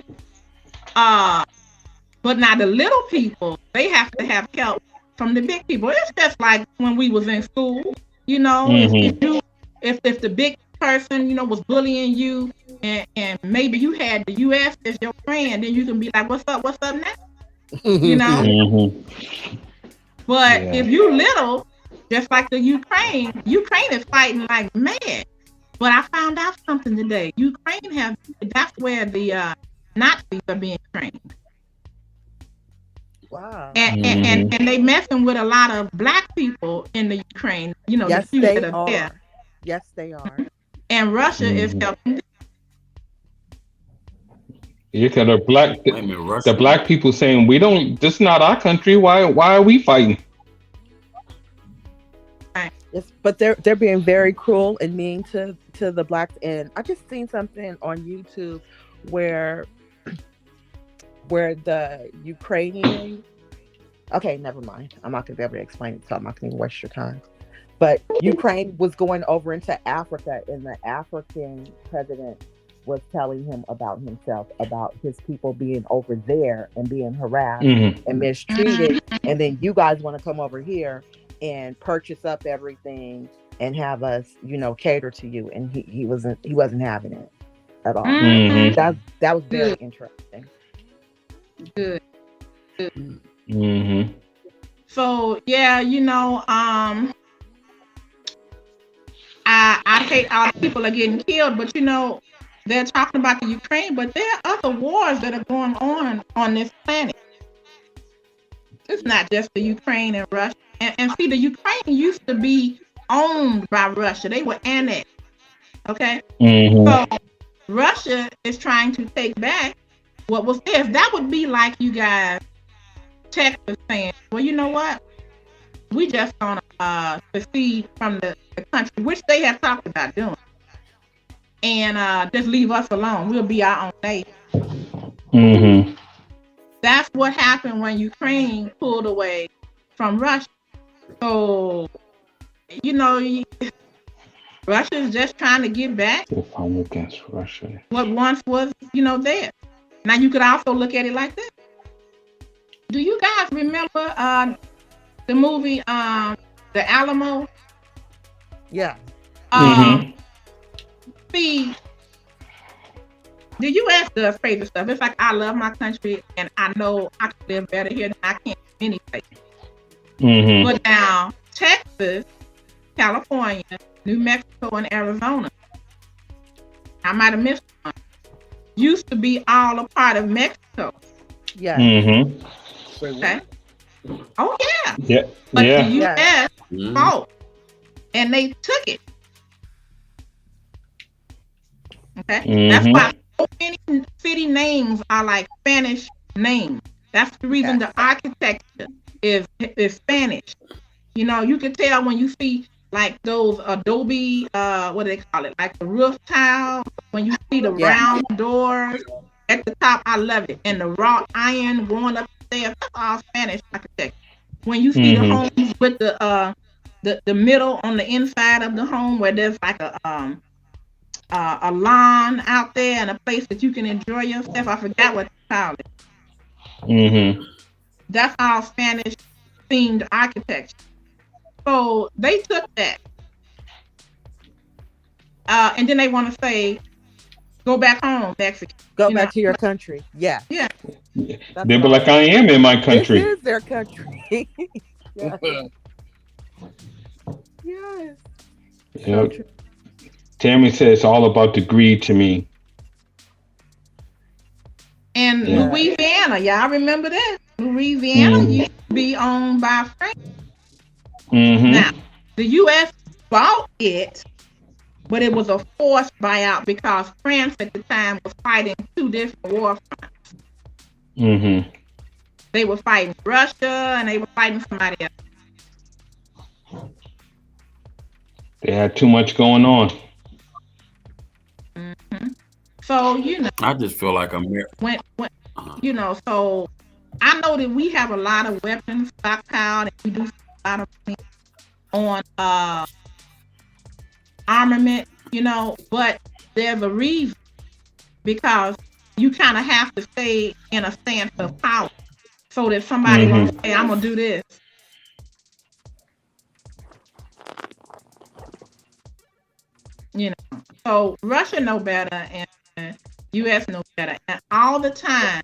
S1: But now the little people, they have to have help from the big people. It's just like when we was in school, you know,
S2: Mm-hmm.
S1: if the big person, you know, was bullying you and maybe you had the US as your friend, then you can be like, what's up now? You know?
S2: Mm-hmm.
S1: But
S2: Yeah.
S1: if you little, just like the Ukraine is fighting like mad. But I found out something today. That's where the Nazis are being trained.
S5: Wow.
S1: And they messing with a lot of black people in the Ukraine, you know,
S5: Yes,
S1: the few
S5: they
S1: that are there.
S5: are. Yes, they are.
S1: And Russia is
S2: Mhm.
S1: helping.
S2: Yeah, 'cause
S4: Wait a minute,
S2: the
S4: Russia.
S2: black people saying we don't. This is not our country. Why are we fighting?
S5: Yes, but they're being very cruel and mean to the blacks. And I just seen something on YouTube where the Ukrainian. Okay, never mind. I'm not gonna be able to explain it, so I'm not gonna even waste your time. But Ukraine was going over into Africa, and the African president was telling him about himself, about his people being over there and being harassed
S2: Mm-hmm.
S5: and mistreated, and then you guys want to come over here and purchase up everything and have us, you know, cater to you. And he wasn't having it at all.
S2: Mm-hmm.
S5: That was very interesting.
S1: Good.
S2: Mm-hmm.
S1: So yeah, you know, I hate all the people are getting killed, but you know, they're talking about the Ukraine, but there are other wars that are going on this planet. It's not just the Ukraine and Russia. And see, the Ukraine used to be owned by Russia. They were annexed. Okay?
S2: Mm-hmm.
S1: So Russia is trying to take back what was theirs. That would be like you guys, Texas, saying, well, you know what? We just gonna secede from the country, which they have talked about doing. And just leave us alone. We'll be our own nation.
S2: Mm-hmm.
S1: That's what happened when Ukraine pulled away from Russia. So, you know, Russia is just trying to get back
S2: If I'm against Russia.
S1: what once was, you know, there. Now, you could also look at it like this. Do you guys remember the movie The Alamo?
S5: Yeah.
S2: Mm-hmm.
S1: See, the U.S. does crazy stuff. It's like I love my country and I know I can live better here than I can in any place.
S2: Mm-hmm.
S1: But now, Texas, California, New Mexico, and Arizona, I might have missed one, used to be all a part of Mexico.
S5: Yeah.
S2: Mm-hmm.
S1: Okay. Oh, yeah.
S2: Yeah.
S1: But the
S2: Yeah.
S1: U.S.
S4: Mhm.
S1: fought and they took it. Okay. That's
S2: Mm-hmm.
S1: why so many city names are like Spanish names. That's the reason the architecture is Spanish. You know, you can tell when you see like those adobe, what do they call it? Like the roof tile. When you see the
S5: Yeah.
S1: round doors at the top, I love it. And the wrought iron going up the stairs, that's all Spanish architecture. When you see the homes with the middle on the inside of the home where there's like a lawn out there and a place that you can enjoy yourself. I forgot what they call it. That's all Spanish themed architecture. So they took that, and then they want to say, "Go back home, Mexican.
S5: Go back to your country." Yeah.
S1: Yeah.
S2: They be like, I am in my country.
S5: This is their country. Yes. Yes.
S2: Yep. Tammy says it's all about the greed to me.
S1: And Louisiana, y'all remember that? Louisiana used to be owned by France. Now, the U.S. bought it, but it was a forced buyout because France at the time was fighting two different war fronts. They were fighting Russia and they were fighting somebody else.
S2: They had too much going on.
S1: So, you know,
S4: I just feel like
S1: when you know, so I know that we have a lot of weapons stockpiled and we do a lot of things on armament, you know, but there's a reason, because you kind of have to stay in a stance of power so that somebody won't say, I'm gonna do this. You know, so Russia know better and US know better, and all the time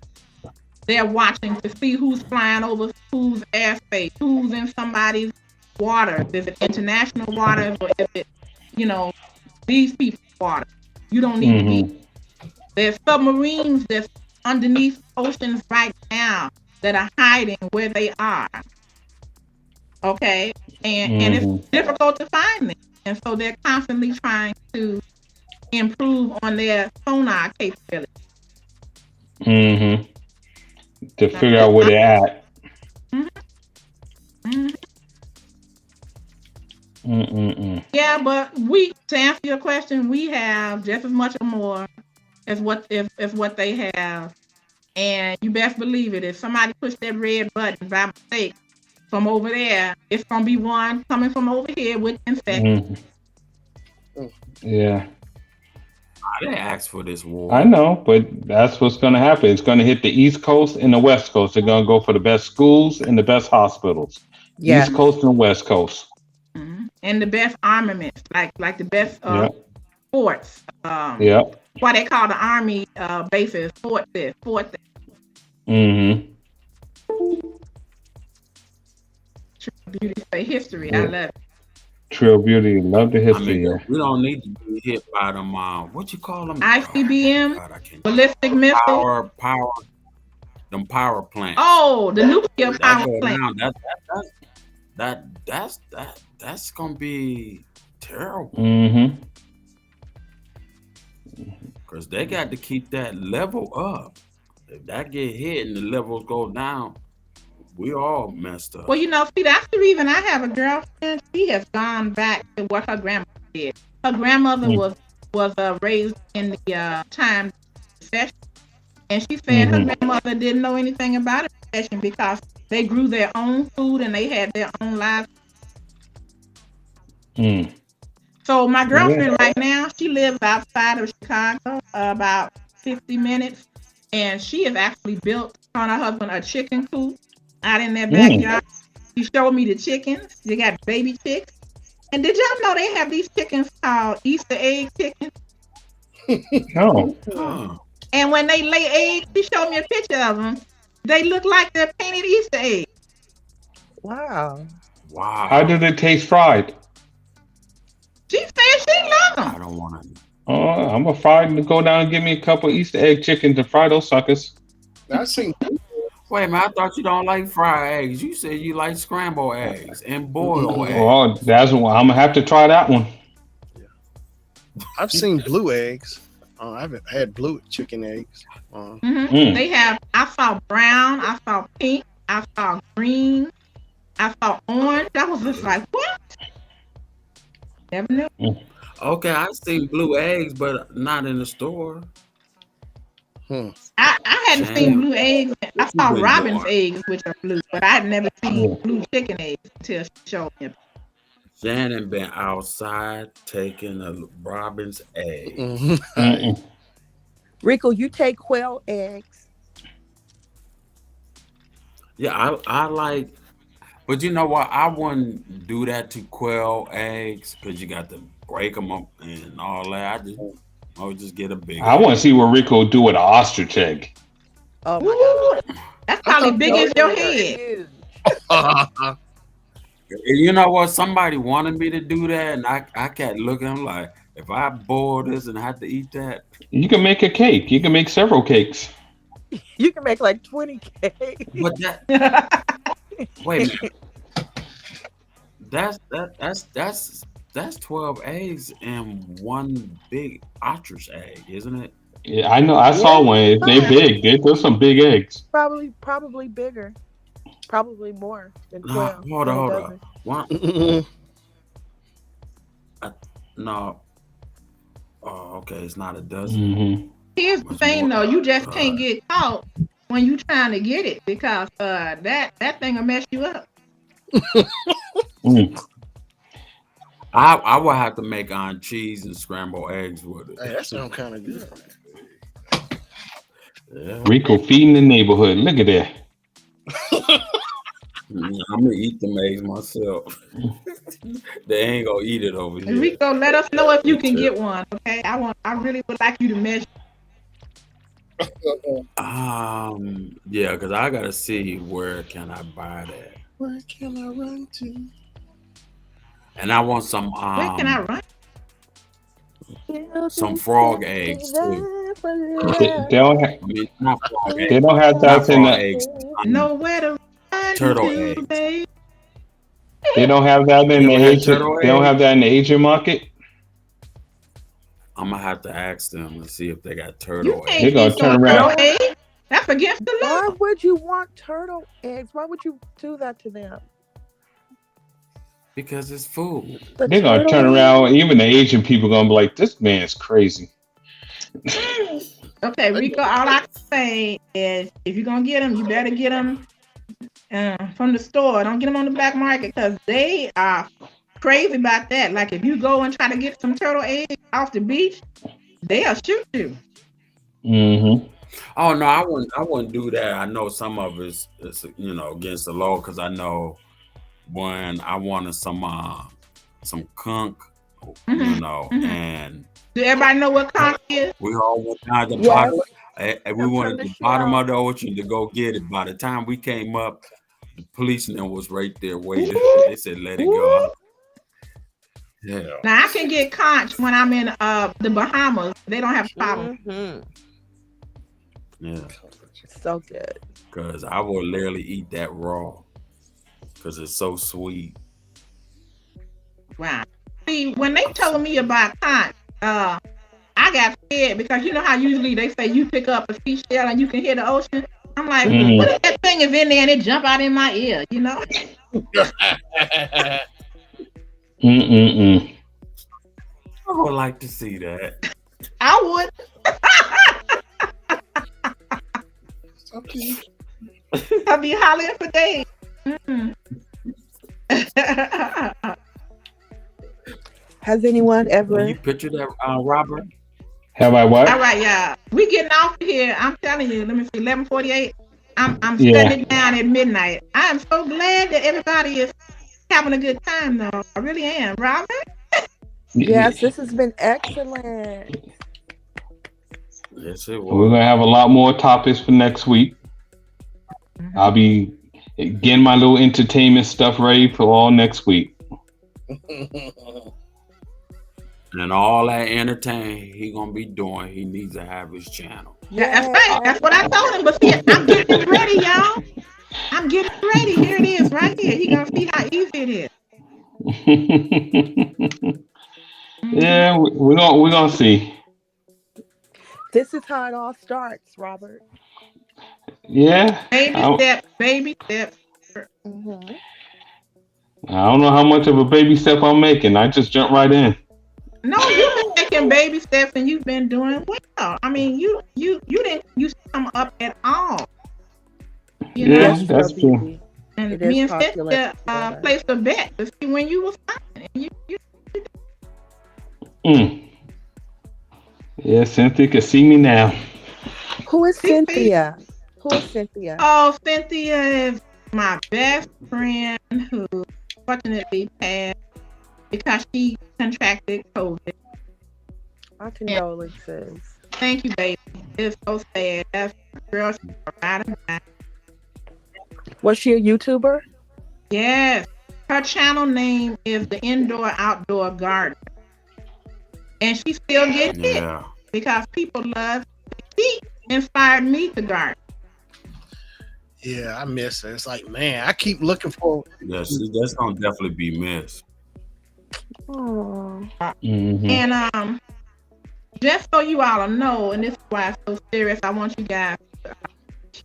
S1: they're watching to see who's flying over whose airspace, who's in somebody's water. Is it international waters or is it, you know, these people's water? You don't need to be. There's submarines that's underneath oceans right now that are hiding where they are. Okay, and it's difficult to find them, and so they're constantly trying to improve on their sonar capability.
S2: To figure out where they're at.
S1: Yeah, but to answer your question, we have just as much or more as what they have, and you best believe it. If somebody pushed that red button by mistake from over there, it's gonna be one coming from over here with infection.
S2: Yeah.
S4: I didn't ask for this war.
S2: I know, but that's what's going to happen. It's going to hit the East Coast and the West Coast. They're going to go for the best schools and the best hospitals. Yeah. East Coast and West Coast.
S1: And the best armaments, like the best forts. Why they call the Army bases fort this, fort that. Beauty say history. I love it.
S2: Trill Beauty, love the history.
S4: We don't need to be hit by them. What you call them?
S1: ICBM, ballistic missile,
S4: them power plants.
S1: Oh, the nuclear power plant.
S4: That's gonna be terrible. Because they got to keep that level up. If that get hit and the levels go down, we all messed up.
S1: Well, you know, see, that's the reason I have a girlfriend. She has gone back to what her grandmother did. Her grandmother was raised in the time of recession, and she said her grandmother didn't know anything about a recession because they grew their own food and they had their own lives. So my girlfriend right now, she lives outside of Chicago, about 50 minutes, and she has actually built on her husband a chicken coop out in their backyard. She showed me the chickens. They got baby chicks. And did y'all know they have these chickens called Easter egg chickens?
S2: No.
S1: And when they lay eggs, she showed me a picture of them. They look like they're painted Easter eggs.
S5: Wow.
S2: How do they taste fried?
S1: She said she loved them.
S4: I don't want to.
S2: I'm a fried to go down and give me a couple Easter egg chickens and fry those suckers.
S6: I seen.
S4: Wait a minute, I thought you don't like fried eggs. You said you like scrambled eggs and boiled eggs.
S2: Well, that's one. I'm gonna have to try that one.
S6: I've seen blue eggs. I haven't had blue chicken eggs.
S1: They have. I saw brown. I saw pink. I saw green. I saw orange. I was just like, what? Never knew.
S4: Okay, I seen blue eggs, but not in the store.
S1: I hadn't seen
S4: Shannon,
S1: blue eggs. I
S4: what you
S1: saw
S4: been
S1: robin's
S4: doing?
S1: eggs, which are blue, but I had never seen
S2: Yeah.
S1: blue chicken eggs until she showed me.
S4: Shannon been outside taking a robin's egg.
S2: Mm-mm.
S5: Rico, you take quail eggs.
S4: Yeah, I like, but you know what? I wouldn't do that to quail eggs because you got to break them up and all that. I would just get a big
S2: I want to
S4: egg.
S2: see what Rico do with an ostrich egg.
S5: Oh my God.
S1: Ooh, that's
S6: I
S1: probably
S6: thought
S1: big
S5: Those
S1: as your
S5: things are
S1: head.
S5: huge.
S4: And you know what? Somebody wanted me to do that, and I kept looking. I'm like, if I boil this and have to eat that,
S2: You can make a cake. You can make several cakes.
S5: You can make like 20 cakes.
S4: but that wait a minute, that's 12 eggs and one big ostrich egg, isn't it?
S2: Yeah, I know. I saw
S5: Yeah,
S2: one. They big. Those some big eggs.
S5: probably bigger. Probably more than
S4: No,
S5: 12
S4: hold
S5: than
S4: on,
S5: a
S4: hold on.
S5: dozen.
S4: One, no. Oh, okay, it's not a dozen.
S2: Hmm.
S1: Here's the
S4: Much
S1: thing,
S4: more.
S1: though, you just
S4: Uh,
S1: can't get caught when you trying to get it because that thing will mess you up.
S2: Mm.
S4: I would have to make on cheese and scrambled eggs with it.
S6: Hey, that sounds kind of good.
S4: Yeah,
S2: Rico feeding the neighborhood. Look at that.
S4: I'm gonna eat them eggs myself. They ain't gonna eat it over
S1: And
S4: here.
S1: Rico, let us know if
S4: They
S1: you can
S4: tell.
S1: get one, okay? I really would like you to measure.
S4: Yeah, because I gotta see where can I buy that,
S6: Where can I run to?
S4: and I want some
S1: Where can I run?
S4: some frog eggs too.
S2: They don't.
S4: I mean, not frog
S2: They
S4: eggs,
S2: don't have
S4: not
S2: that in
S4: frog
S2: the.
S4: eggs.
S1: Nowhere to run
S4: Turtle
S1: to,
S4: eggs.
S1: baby.
S2: They don't have that in
S4: You
S2: the
S4: ever had
S2: Asian.
S4: turtle
S2: They don't have
S4: eggs?
S2: that in the Asian market.
S4: I'm gonna have to ask them and see if they got
S1: You
S4: turtle
S1: can't
S2: They're
S4: eggs.
S2: gonna
S1: eat no
S2: turn
S1: turtle
S2: around.
S5: Why?
S1: egg. That's against the
S5: Why
S1: law.
S5: would you want turtle eggs? Why would you do that to them?
S4: Because it's food.
S5: The
S2: They're gonna
S5: turtle
S2: turn around.
S5: eggs?
S2: Even the Asian people gonna be like, "This man's crazy."
S1: Okay,
S6: They
S1: Rico, all I can say is if you're going to get them, you better get them from the store. Don't get them on the black market because they are crazy about that. Like if you go and try to get some turtle eggs off the beach, they'll shoot you.
S2: Hmm.
S4: Oh no, I wouldn't do that. I know some of it's against the law because I know when I wanted some kunk,
S1: Hmm hmm
S4: and
S1: Do everybody know what conch is?
S4: we all went down the
S5: Yes.
S4: bottom. And we
S5: I'm
S4: went
S5: from
S4: at
S5: the
S4: the bottom
S5: shell.
S4: of the ocean to go get it. By the time we came up, the policeman was right there waiting.
S1: Ooh,
S4: They said, "Let it go."
S1: ooh.
S4: Yeah,
S1: Now I can get conch when I'm in the Bahamas. They don't have a problem.
S5: Mm-hmm.
S4: yeah.
S5: So good.
S4: Because I will literally eat that raw because it's so sweet.
S1: Wow. See, when they told me about conch, I got scared because you know how usually they say you pick up a seashell and you can hear the ocean. I'm like,
S5: Mm-hmm.
S1: what
S2: Hmm.
S1: if that thing is in there and it jump out in my ear? You know,
S2: Mm-mm-mm.
S4: I would like to see that.
S1: I would.
S6: Okay.
S1: I'd be hollering for days. Mm.
S5: Has anyone
S4: Well, you
S5: ever?
S4: picture that, Robert?
S2: Have I
S1: All
S2: what?
S1: right, y'all. We getting off here. I'm telling you. Let me see. 11:48. I'm shutting
S2: Yeah.
S1: it down at midnight. I am so glad that everybody is having a good time, though. I really am, Robert.
S5: Yes, this has been excellent.
S4: Yes, it
S2: We're
S4: was.
S2: gonna have a lot more topics for next week. I'll
S1: Mhm.
S2: be getting my little entertainment stuff ready for all next week.
S4: And all that entertain he gonna be doing, he needs to have his channel.
S1: That's
S5: Yes,
S1: right. That's what I told him. But see, I'm getting it ready, y'all. I'm getting it ready. Here it is, right here. He gonna see how easy it is. Mhm.
S2: Yeah, we're gonna see.
S5: this is how it all starts, Robert.
S2: Yeah.
S1: Baby steps, baby steps.
S5: Mm-hmm.
S2: I don't know how much of a baby step I'm making. I just jump right in.
S1: No, you've been taking baby steps and you've been doing well. I mean, you didn't used to come up at all, you know.
S2: Yeah,
S5: Yes,
S2: that's
S5: Real
S2: true.
S5: BB.
S1: And
S5: It is
S1: me and
S5: popular.
S1: Cynthia
S5: Yeah.
S1: placed a bet to see when you were fine. And you
S2: Mm. Yeah, Cynthia can see me now.
S5: Who is
S1: see.
S5: Cynthia? Who is Cynthia?
S1: Oh, Cynthia is my best friend who fortunately passed because she contracted COVID.
S5: My
S1: And
S5: condolences.
S1: thank you, baby. It's so sad. That's girl, she's right about.
S5: Was she a YouTuber?
S1: Yes. Her channel name is the Indoor Outdoor Garden. And she still gets hit
S4: Yeah.
S1: because people love. She inspired me to garden.
S6: Yeah, I miss her. It's like, man, I keep looking for.
S4: Yeah, that's gonna definitely be missed.
S5: Oh.
S2: Hmm.
S1: And just so you all know, and this is why it's so serious, I want you guys to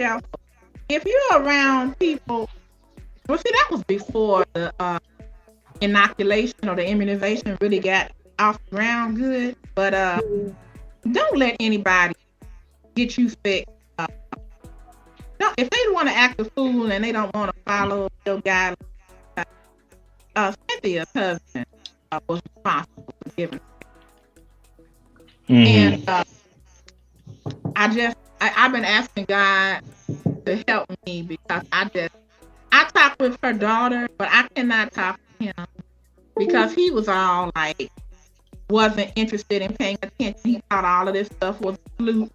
S1: share. If you're around people, well, see, that was before the inoculation or the immunization really got off the ground good. But don't let anybody get you sick. No, if they want to act a fool and they don't want to follow your guidelines, Cynthia's husband was responsible for giving. And
S2: Hmm.
S1: I've been asking God to help me because I talk with her daughter, but I cannot talk to him because he was all like wasn't interested in paying attention. He thought all of this stuff was fluke,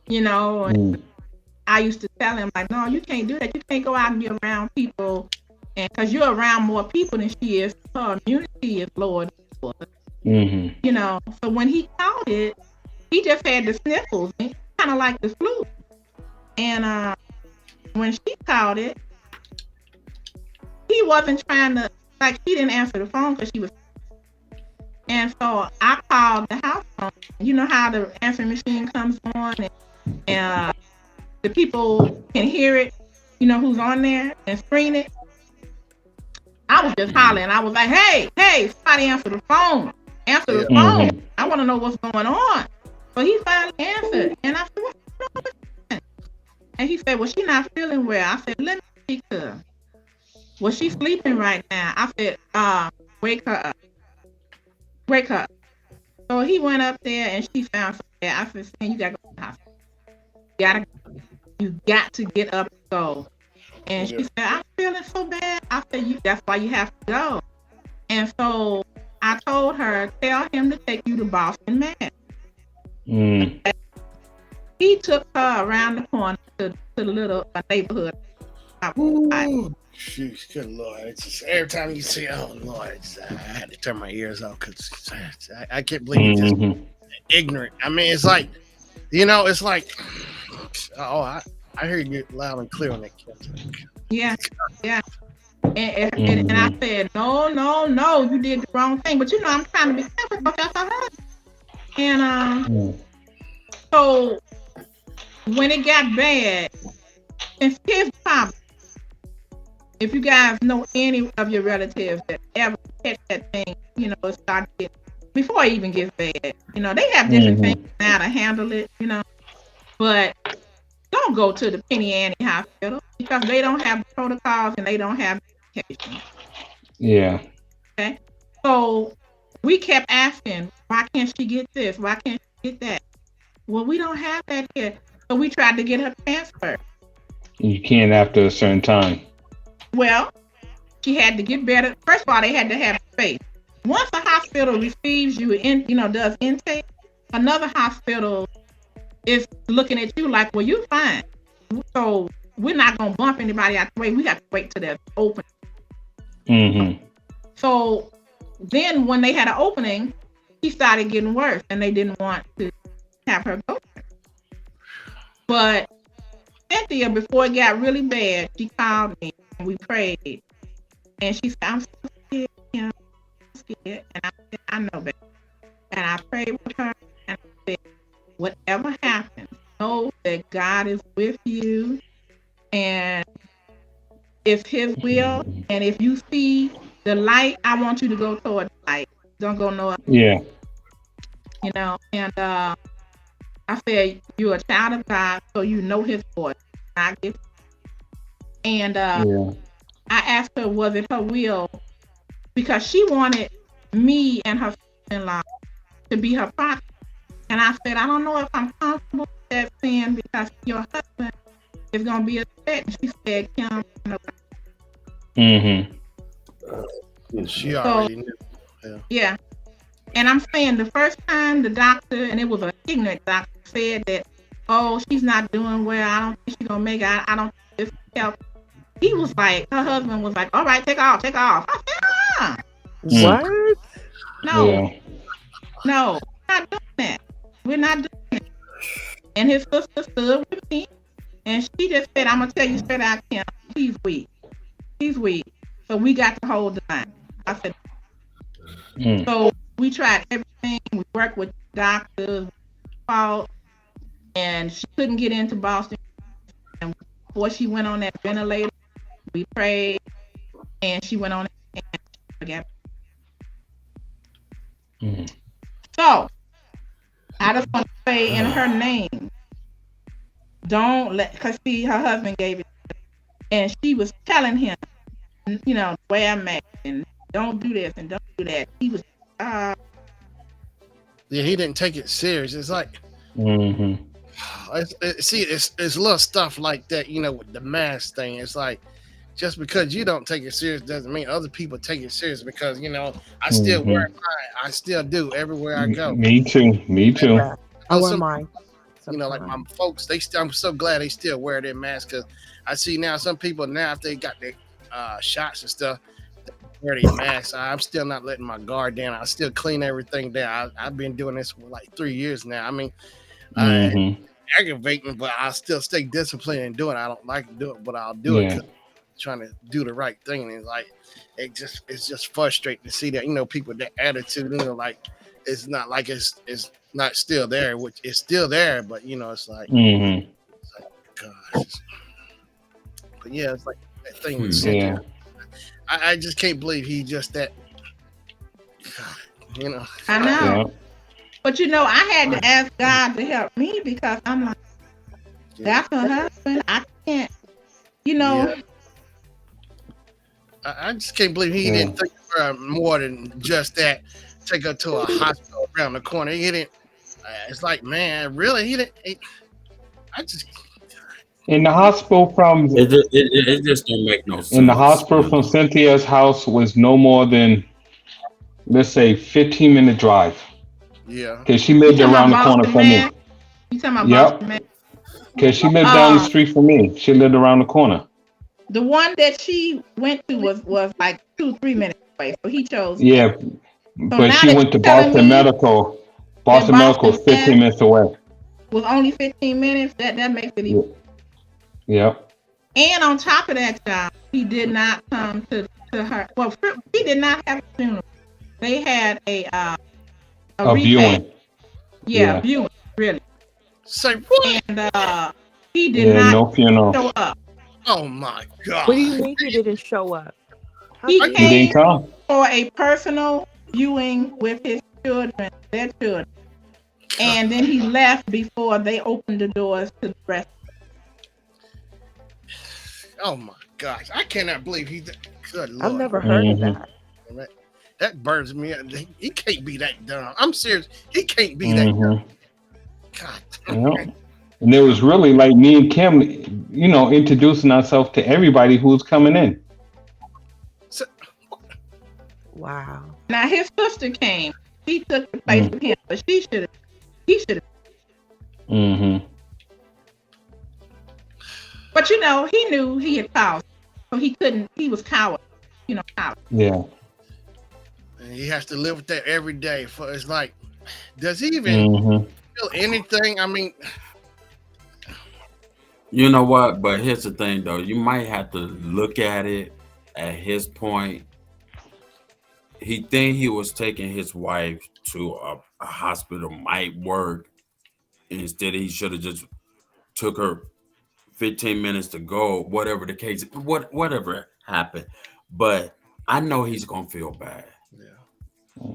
S1: you know. And I used to tell him like, no, you can't do that. You can't go out and be around people, and because you're around more people than she is, her immunity is lower than yours,
S2: Hmm.
S1: you know. So when he caught it, he just had the sniffles, kind of like the flu. And when she caught it, he wasn't trying to like. She didn't answer the phone because she was. And so I called the house phone. You know how the answering machine comes on and the people can hear it, you know, who's on there and screen it. I was just hollering. I was like, hey, somebody answer the phone. Answer the
S6: Yeah.
S1: phone.
S2: Hmm.
S1: I want to know what's going on. So he finally answered. And I said, what's going on with her? And he said, well, she's not feeling well. I said, let me speak to her. Well, she's sleeping right now. I said, wake her up. Wake her up. So he went up there and she found something. I said, you gotta go to the hospital. You got to get up and go. And she
S6: Yeah.
S1: said, I'm feeling so bad. I said, that's why you have to go. And so I told her, tell him to take you to Boston, Mass.
S2: Mm.
S1: He took her around the corner to the little neighborhood.
S6: Ooh, sheesh, good Lord. It's just every time you see, oh Lord, I had to turn my ears off because I can't believe it's just
S2: Hmm.
S6: ignorant. I mean, it's like, it's like, oh, I hear you loud and clear on that.
S1: Yeah. And I
S2: Hmm.
S1: said, no, you did the wrong thing. But I'm trying to be careful because I heard. And so when it got bad, and here's the problem. If you guys know any of your relatives that ever catch that thing, it started before it even gets bad. They have different things
S2: Hmm.
S1: now to handle it, but don't go to the Penny Ante Hospital because they don't have protocols and they don't have education.
S2: Yeah.
S1: Okay. So we kept asking, why can't she get this? Why can't she get that? Well, we don't have that here. So we tried to get her transferred.
S2: You can't after a certain time.
S1: Well, she had to get better. First of all, they had to have faith. Once a hospital receives you does intake, another hospital is looking at you like, well, you're fine. So we're not gonna bump anybody out the way. We have to wait till they're open.
S2: Hmm.
S1: So then when they had an opening, she started getting worse and they didn't want to have her go. But Cynthia, before it got really bad, she called me and we prayed. And she said, I'm so scared, I'm scared. And I said, I know that. And I prayed with her and I said, whatever happens, know that God is with you and it's his will. And if you see the light. I want you to go toward the light. Don't go no other,
S2: Yeah.
S1: And I said, you're a child of God, so you know His voice. I get, and
S2: Yeah.
S1: I asked her, was it her will? Because she wanted me and her in-law to be her proxy. And I said, I don't know if I'm comfortable with that sin because your husband is going to be upset. And she said, Kim, no.
S6: She
S1: So,
S6: already knew. Yeah.
S1: yeah. And I'm saying the first time the doctor, and it was an ignorant doctor, said that, oh, she's not doing well. I don't think she's going to make it. I don't think this help. He was like, her husband was like, all right, take off, take off. I said,
S5: What?
S1: no,
S2: Yeah.
S1: no, we're not doing that. We're not doing it. And his sister stood with me, and she just said, I'm going to tell you straight out, Kim, he's weak. He's weak. So we got to hold the line. I said, so we tried everything. We worked with doctors, fought, and she couldn't get into Boston. And before she went on that ventilator, we prayed, and she went on it and she forgot. So I just want to say in her name, don't let, because see, her husband gave it, and she was telling him, wear a mask and don't do this and don't do that. He was,
S6: Yeah, he didn't take it serious. It's like, it's little stuff like that, with the mask thing. It's like, just because you don't take it serious doesn't mean other people take it serious. Because I still wear mine. I still do everywhere I go.
S2: Me too.
S5: Yeah, I wear mine.
S6: Like my folks, I'm so glad they still wear their mask, because I see now some people now, if they got their shots and stuff, they wear their masks. I'm still not letting my guard down. I still clean everything down. I've been doing this for like 3 years now. I mean, aggravating, but I still stay disciplined and do it. I don't like to do it, but I'll do it. Trying to do the right thing, and like it's just frustrating to see that people, that attitude, like it's not like it's not still there, which it's still there, but it's like, gosh. But yeah, it's like that thing with Cynthia. I just can't believe he just that.
S1: I know, but I had to ask God to help me, because I'm like, that's her husband. I can't,
S6: I just can't believe he didn't think of her more than just that. Take her to a hospital around the corner. He didn't. It's like, man, really? He didn't. I just.
S2: In the hospital from
S4: it just don't make no sense.
S2: In the hospital from Cynthia's house was no more than, let's say, 15-minute drive.
S6: Yeah.
S2: Because she lived around the corner from me.
S1: You talking about Boston, man?
S2: Because she lived down the street from me. She lived around the corner.
S1: The one that she went to was like 2-3 minutes away, so he chose.
S2: Yeah, but she went to Boston Medical. Boston Medical is 15 minutes away.
S1: Was only 15 minutes. That makes it even.
S2: Yeah.
S1: And on top of that, child, he did not come to her. Well, he did not have a funeral. They had a
S2: viewing.
S1: Yeah, viewing, really.
S6: Say what?
S1: And he did not show up.
S6: Oh my God!
S5: What do you mean he didn't show up?
S1: He
S2: didn't come
S1: for a personal viewing with his children, their children, and then he left before they opened the doors to the rest.
S6: Oh my gosh! I cannot believe he. Good Lord.
S5: I've never heard of that.
S6: That burns me up. He can't be that dumb. I'm serious. He can't be that dumb. God.
S2: And it was really like me and Kim, introducing ourselves to everybody who's coming in.
S5: Wow.
S1: Now his sister came. She took the place of him, but he should have. But he knew he had power, so he couldn't. He was coward. Coward.
S2: Yeah.
S6: And he has to live with that every day. It's like, does he even feel anything? I mean.
S4: You know what? But here's the thing, though. You might have to look at it at his point. He think he was taking his wife to a hospital might work. Instead, he should have just took her 15 minutes to go, whatever the case, whatever happened. But I know he's gonna feel bad
S6: Yeah.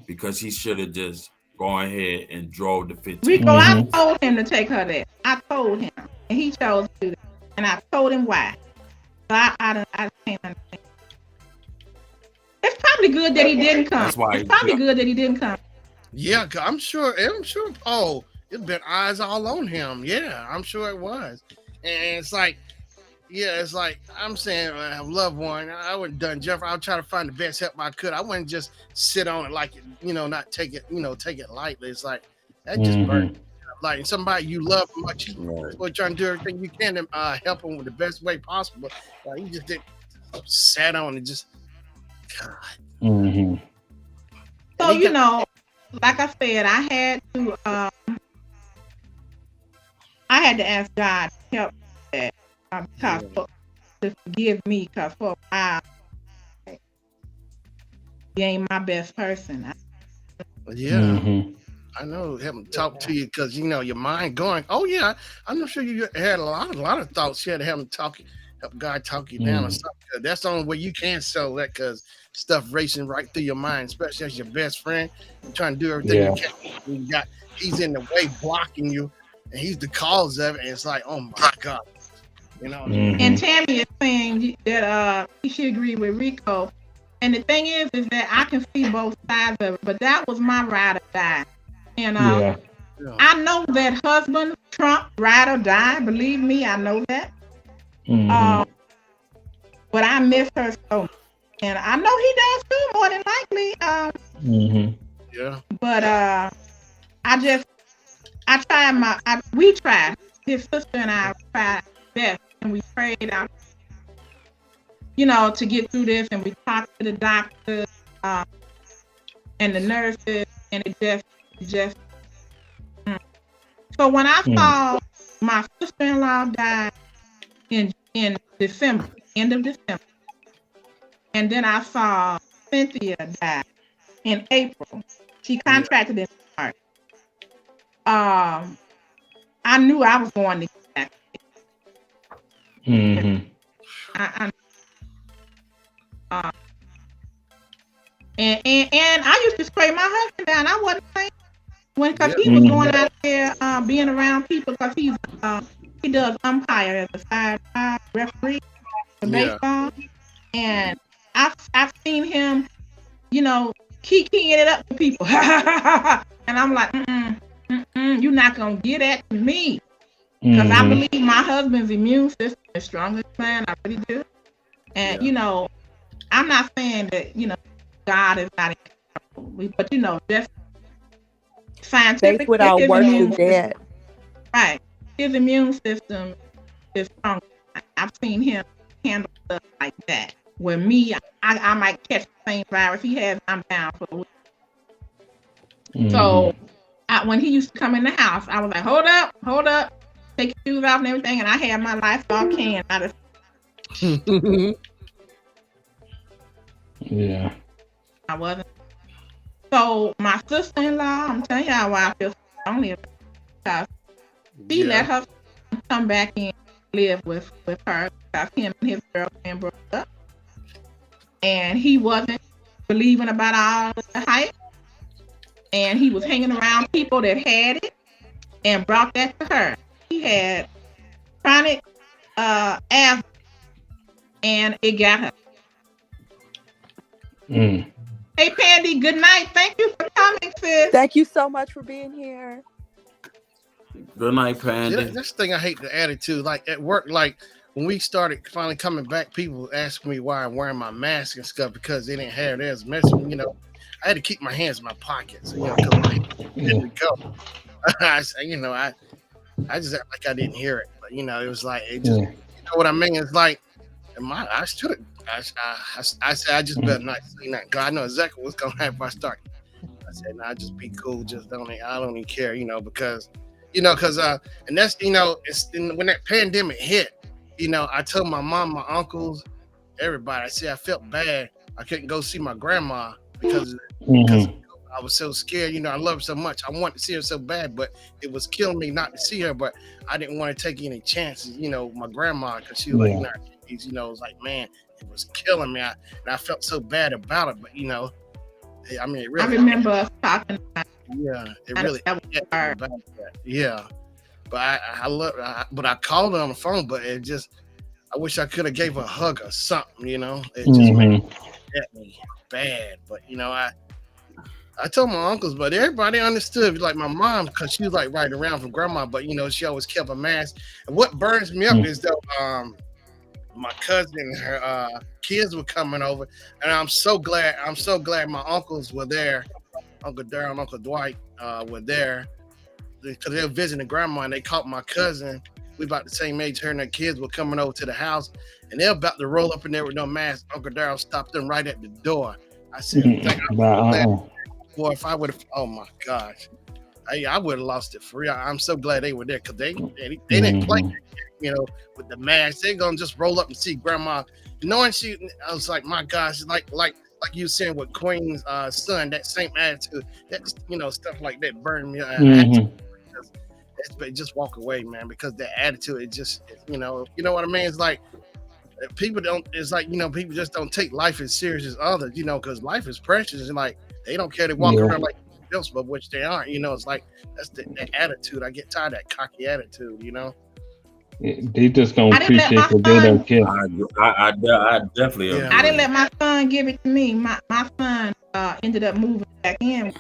S4: because he should have just gone ahead and drove the 15.
S1: Rico, I told him to take her there. I told him, and he chose to do that. And I told him why. So I can't understand. It's probably good that he didn't come.
S4: That's why
S1: it's probably good that he didn't come.
S6: Yeah, 'cause I'm sure. Oh, it's been eyes all on him. Yeah, I'm sure it was. And it's like, yeah, it's like I'm saying, I have a loved one. I wouldn't done Jeffrey. I'll try to find the best help I could. I wouldn't just sit on it like, not take it, take it lightly. It's like that just burnt. Like somebody you love much, you're trying to do everything you can to help them with the best way possible. You just didn't sat on it, just God.
S1: So like I said, I had to ask God to help that to forgive me, because for a while he ain't my best person.
S6: I know him talk to you because your mind going. Oh yeah, I'm sure you had a lot of thoughts. You had to have him help God talk you down or something. That's the only way you can show that, because stuff racing right through your mind, especially as your best friend. You're trying to do everything you can. He's in the way blocking you, and he's the cause of it. And it's like, oh my God,
S1: And Tammy is saying that she agreed with Rico. And the thing is that I can see both sides of it, but that was my ride or die. And I know that husband, Trump, ride or die. Believe me, I know that. But I miss her so much. And I know he does too, more than likely. But we tried. His sister and I tried best, and we prayed out, to get through this, and we talked to the doctors and the nurses, and it just. So when I saw my sister-in-law die in December, end of December, and then I saw Cynthia die in April. She contracted in March. I knew I was going to get that. And I used to spray my husband down. I wasn't saying because he was going out there being around people, because he does umpire as a side referee for baseball, and I've seen him, keying it up for people, and I'm like, you're not gonna get at me, because I believe my husband's immune system is stronger than mine. I really do, and I'm not saying that God is not in control, but just scientific.
S5: Faith without works is dead.
S1: Right, his immune system is strong. I've seen him handle stuff like that. Where me, I might catch the same virus he has. I'm down for a week. So when he used to come in the house, I was like, hold up, take your shoes off and everything, and I had my Lysol can. I wasn't. So my sister-in-law, I'm telling y'all why I feel strongly about it, because she let her come back and live with her, because him and his girlfriend broke up, and he wasn't believing about all the hype, and he was hanging around people that had it and brought that to her. He had chronic asthma, and it got her. Hey, Pandy, good night. Thank you for coming, sis.
S5: Thank you so much for being here.
S4: Good night, Pandy.
S6: That's the thing I hate the attitude. Like at work, like when we started finally coming back, people asked me why I'm wearing my mask and stuff, because they didn't have theirs. Messing, I had to keep my hands in my pockets, because I go. I just act like I didn't hear it, but it was like it just, what I mean? It's like, I stood. I said, I just better not say nothing, because I know exactly what's gonna happen if I start. I said, nah, just be cool. Just I don't even care, because, and that's, it's when that pandemic hit, I told my mom, my uncles, everybody. I said I felt bad. I couldn't go see my grandma because I was so scared. I love her so much. I wanted to see her so bad, but it was killing me not to see her. But I didn't want to take any chances. My grandma, because she was like, nah, It's, it's like, man, it was killing me. And I felt so bad about it, but I mean, it
S1: I
S6: really,
S1: remember us talking about
S6: it really
S1: that was
S6: hit me
S1: hard.
S6: about that. Yeah, but but I called her on the phone, but it just, I wish I could have gave her a hug or something. It just
S2: Mm-hmm.
S6: hit me bad. But I told my uncles, but everybody understood, like my mom, because she was like right around from grandma, but she always kept a mask. And what burns me up is that my cousin and her kids were coming over, and I'm so glad my uncles were there. Uncle Daryl and Uncle Dwight were there because they were visiting grandma, and they caught my cousin. We about the same age. Her and her kids were coming over to the house, and they're about to roll up in there with no mask. Uncle Daryl stopped them right at the door. I said, boy, if I would have, oh my gosh, I would have lost it for real. I'm so glad they were there because they didn't play, with the mask. They're gonna just roll up and see grandma. Knowing she, I was like, my gosh, like you saying with Queen's son, that same attitude, that stuff like that burned me. Just walk away, man, because that attitude, it just, you know what I mean. It's like people don't. It's like people just don't take life as serious as others, because life is precious, and like they don't care to walk around like else, but which they aren't. It's like that's that attitude. I get tired of that cocky attitude.
S2: They just don't appreciate that they don't care.
S4: I definitely agree.
S1: I didn't let my son give it to me. My son ended up moving back in.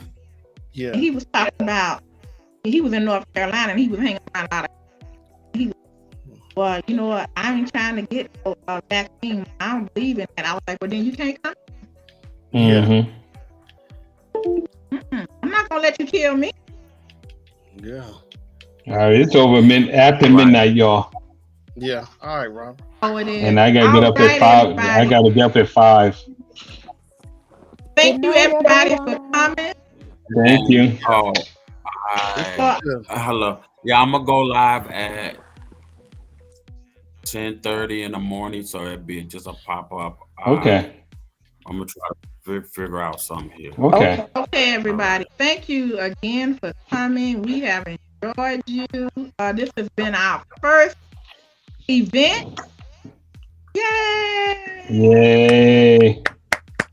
S6: Yeah.
S1: And he was talking about, he was in North Carolina and he was hanging around a lot of, well, you know what? I ain't trying to get a vaccine. I don't believe in that. I was like, well, then you can't come.
S2: Mm-hmm.
S1: I'm not going to let you kill me.
S6: Yeah.
S2: All right, it's over after midnight, y'all.
S6: Yeah. All right, Rob.
S1: Oh, it is.
S2: And I gotta get up at 5.
S1: Everybody.
S2: I gotta get up at 5.
S1: Thank you, everybody, for coming.
S2: Thank you.
S4: Oh, hello. Yeah, I'm gonna go live at 10:30 in the morning, so it'd be just a pop up.
S2: Okay.
S4: I'm gonna try to figure out something here.
S2: Okay.
S1: Okay, everybody. Thank you again for coming. We have enjoyed you. This has been our first event. Yay!
S2: Yay!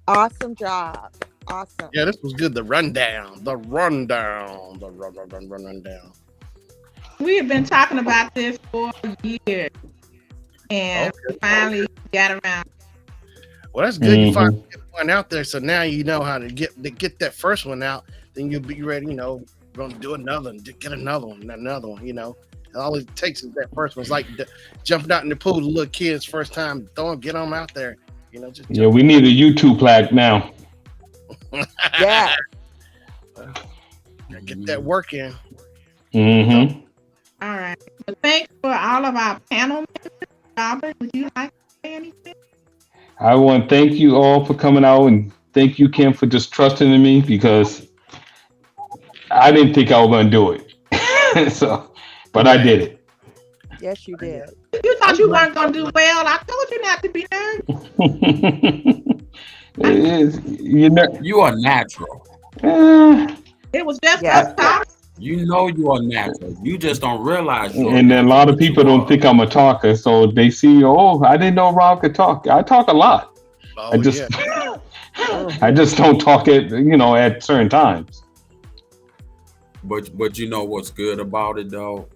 S5: Awesome job. Awesome.
S6: Yeah, this was good. The rundown.
S1: We have been talking about this for years, and we finally got around.
S6: Well, that's good. You finally get one out there, so now you know how to get that first one out. Then you'll be ready. Going to do another, get another one. All it takes is that first one. It's like jumping out in the pool, the little kids first time, get them out there.
S2: Yeah, we need a YouTube plaque now.
S5: Yeah.
S6: Get that work in.
S2: Mm-hmm.
S1: All right. Well, thanks for all of our panel members. Robert, would you like to say anything?
S2: I want to thank you all for coming out, and thank you, Kim, for just trusting in me, because I didn't think I was going to do it. But I did it.
S5: Yes, you did.
S1: You thought you weren't going to do well. I told you not to be nervous.
S4: You are natural.
S1: It was just us talking.
S4: You are natural. You just don't realize.
S2: And then a lot of people don't think I'm a talker, so they see, I didn't know Rob could talk. I talk a lot. I just don't talk at certain times.
S4: But you know what's good about it though?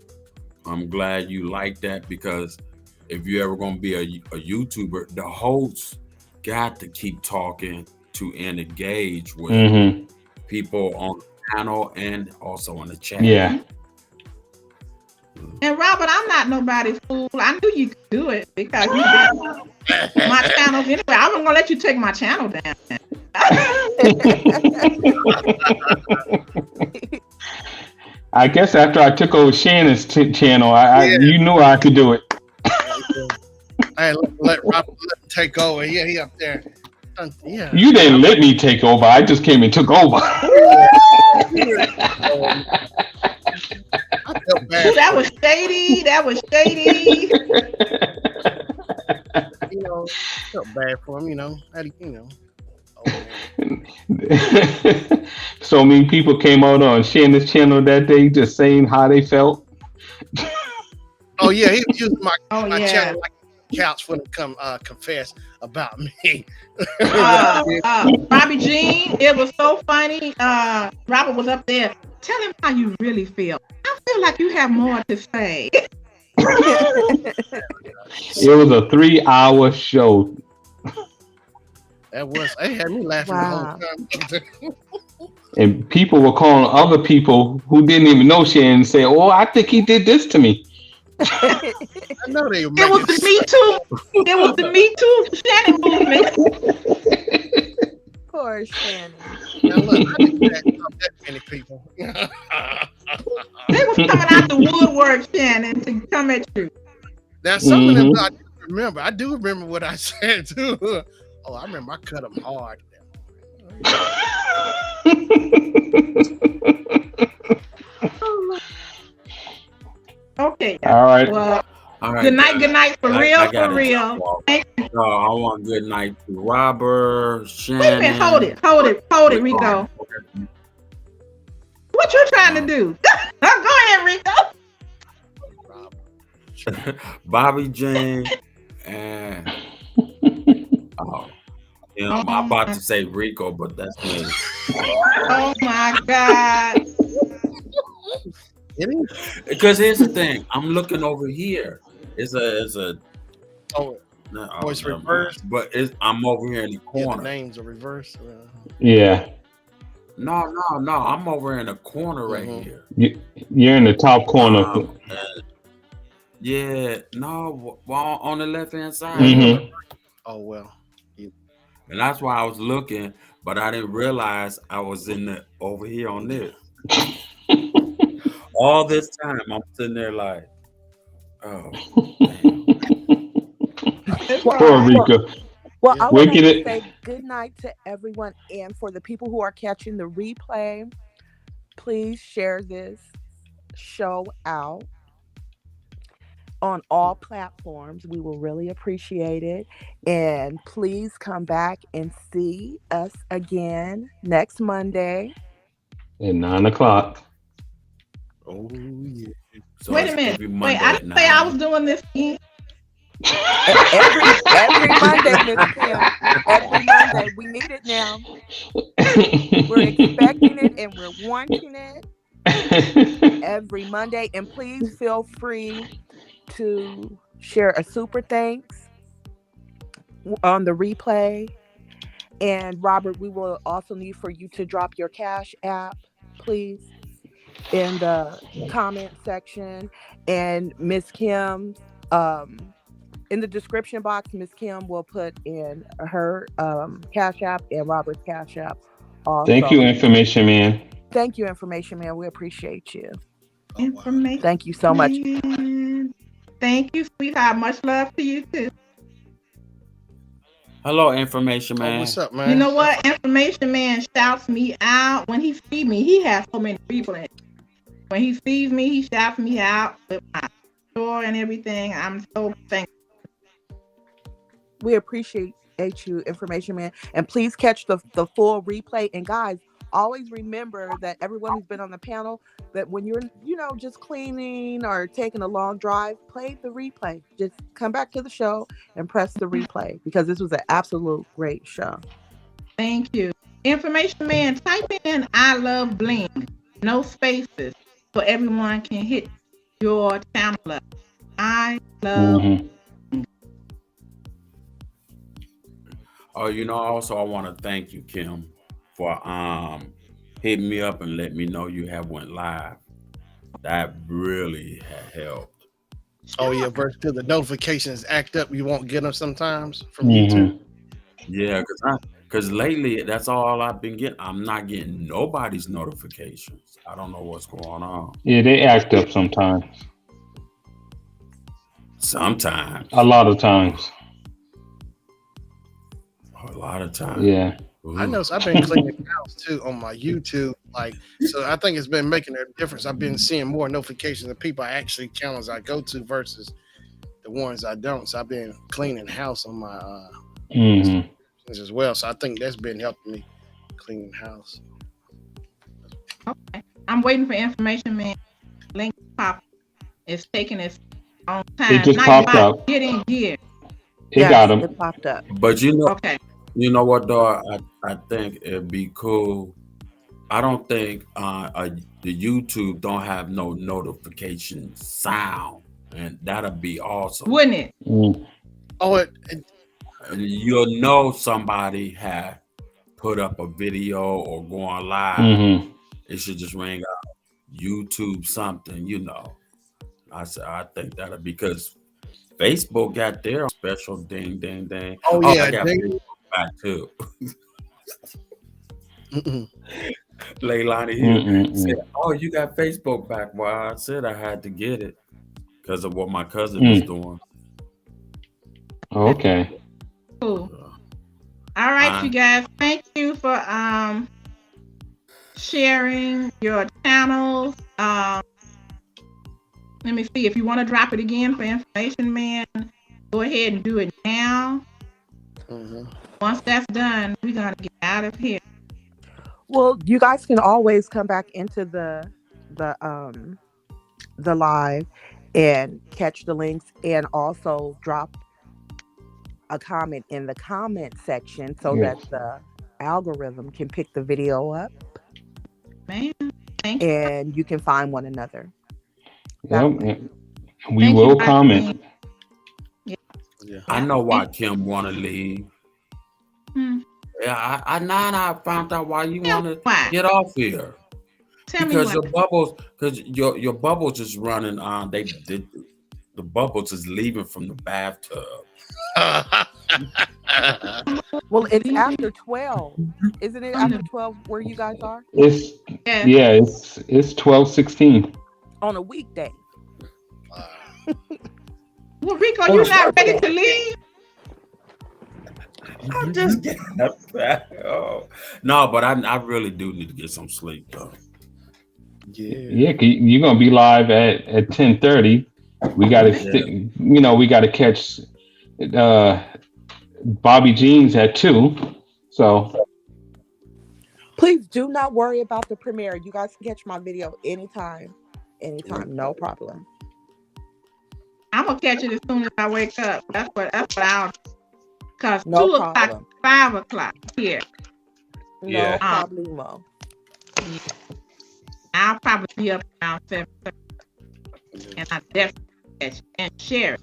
S4: I'm glad you like that, because if you're ever gonna be a YouTuber, the host got to keep talking to engage with people on the panel and also on the chat.
S2: Yeah.
S1: And Robert, I'm not nobody's fool. I knew you could do it because you did my channels anyway. I wasn't gonna let you take my channel down.
S2: I guess after I took over Shannon's channel, you knew I could do it.
S6: Hey, let Robert take over. Yeah, he up there. Yeah.
S2: You didn't let me take over. I just came and took over.
S1: That was shady.
S6: Felt bad for him.
S2: So many people came out on Shannon's channel that day just saying how they felt.
S6: Oh yeah, he was using my channel. couch for them to come confess about me.
S1: Bobby Jean, it was so funny. Robert was up there. Tell him how you really feel. I feel like you have more to say.
S2: It was a 3-hour show.
S6: It had me laughing the whole time.
S2: And people were calling other people who didn't even know Shannon and say, "Oh, I think he did this to me."
S6: I know they were
S1: It was the Me Too. It was the Me Too Shannon movement.
S5: Poor Shannon.
S6: Now look, I didn't that many people.
S1: They was coming out the woodwork, Shannon, to come at you.
S6: Now some of them I do remember. I do remember what I said too. Oh, I remember I cut them hard.
S1: Okay.
S2: All right.
S1: Well,
S4: All right.
S1: good night, for real.
S4: I want good night to Robert, Shannon.
S1: Wait a minute, hold it, Rico. What you trying to do? Go ahead, Rico.
S4: Bobby Jane, and I'm about to say Rico, but that's me.
S1: Oh my God.
S4: Because here's the thing, I'm looking over here. It's
S6: reversed,
S4: but I'm over here in the corner.
S6: Yeah, the names are reversed.
S2: Yeah.
S4: No, I'm over in the corner right here.
S2: You're in the top corner.
S4: On the left hand side.
S2: Mm-hmm.
S6: Oh well.
S4: And that's why I was looking, but I didn't realize I was over here on this. All this time I'm sitting there like, oh,
S2: Poor Rico.
S5: Well, I want to say good night to everyone, and for the people who are catching the replay, please share this show out on all platforms. We will really appreciate it. And please come back and see us again next Monday
S2: at 9:00.
S6: Oh yeah.
S4: So
S1: wait a minute. Wait, I didn't say I was doing this.
S5: Every Monday, Mz'Kim. Every Monday. We need it now. We're expecting it and we're wanting it every Monday. And please feel free to share a super thanks on the replay. And Robert, we will also need for you to drop your Cash App, please, in the comment section. And Mz'Kim, in the description box, Mz'Kim will put in her Cash App and Robert's Cash App also.
S2: Thank you, Information Man.
S5: Thank you, Information Man. We appreciate you.
S1: Information.
S5: Thank you so much.
S1: Thank you, sweetheart. Much love to you too.
S4: Hello, Information Man.
S6: What's up, man?
S1: You know what? Information Man shouts me out when he sees me. He has so many people in it. When he sees me, he shouts me out with my store and everything. I'm so thankful.
S5: We appreciate you, Information Man. And please catch the full replay. And guys, always remember that everyone who's been on the panel, that when you're, just cleaning or taking a long drive, play the replay. Just come back to the show and press the replay, because this was an absolute great show.
S1: Thank you. Information Man, type in I love bling. No spaces, so everyone can hit your channel up. I love
S4: Oh, also I want to thank you, Kim, for hitting me up and letting me know you have went live. That really helped.
S6: Oh yeah, versus the notifications act up, you won't get them sometimes from YouTube.
S4: Yeah, because lately that's all I've been getting. I'm not getting nobody's notifications. I don't know what's going on.
S2: Yeah, they act up sometimes.
S4: Sometimes.
S2: A lot of times.
S4: A lot of times.
S2: Yeah.
S4: Ooh.
S6: I know. So I've been cleaning the house too on my YouTube. So I think it's been making a difference. I've been seeing more notifications of people channels I go to versus the ones I don't. So I've been cleaning house on my as well. So I think that's been helping me cleaning house.
S1: Okay. I'm waiting for Information Man. Link pop. It's taking its own time.
S2: It just popped up.
S1: Get in gear.
S2: It got him.
S5: It popped up.
S4: But
S1: Okay.
S4: you know what, though? I think it'd be cool. I don't think the YouTube don't have no notification sound, and that'd be awesome.
S1: Wouldn't it?
S2: Mm.
S6: Oh,
S4: You'll know somebody had put up a video or going live.
S2: Mm-hmm.
S4: It should just ring out YouTube something, I think that'll because Facebook got their special ding ding ding.
S6: oh yeah.
S4: I got Facebook back too. Leilani here said, "Oh, you got Facebook back?" Well, I said I had to get it because of what my cousin was doing.
S2: Okay.
S1: Cool. All right, you guys. Thank you for sharing your channels. Let me see if you want to drop it again for information, man. Go ahead and do it now. Once that's done, we're gonna get out of here.
S5: Well, you guys can always come back into the live and catch the links, and also drop a comment in the comment section so that the algorithm can pick the video up.
S1: Man, thank you.
S5: And you can find one another.
S2: Yep. We will comment.
S1: Yeah.
S4: I know why Kim want to leave. Yeah, I found out why you want to get off here. Because your bubbles is running on. The bubbles is leaving from the bathtub.
S5: Well, it's after 12, isn't it? After 12, where you guys are?
S2: It's 12:16
S5: on a weekday.
S1: Well, Rico, you're not ready to leave?
S4: I'm just getting up. No, but I really do need to get some sleep though.
S2: Yeah, you're gonna be live at 10:30. We gotta we gotta catch Bobby Jeans at 2. So
S5: please do not worry about the premiere. You guys can catch my video anytime, no problem.
S1: I'm gonna catch it as soon as I wake up. That's what I'll. Cause
S5: no
S1: 2 o'clock, 5 o'clock here.
S5: No problemo.
S1: I'll probably be up around 7:30, and I definitely catch it and share it.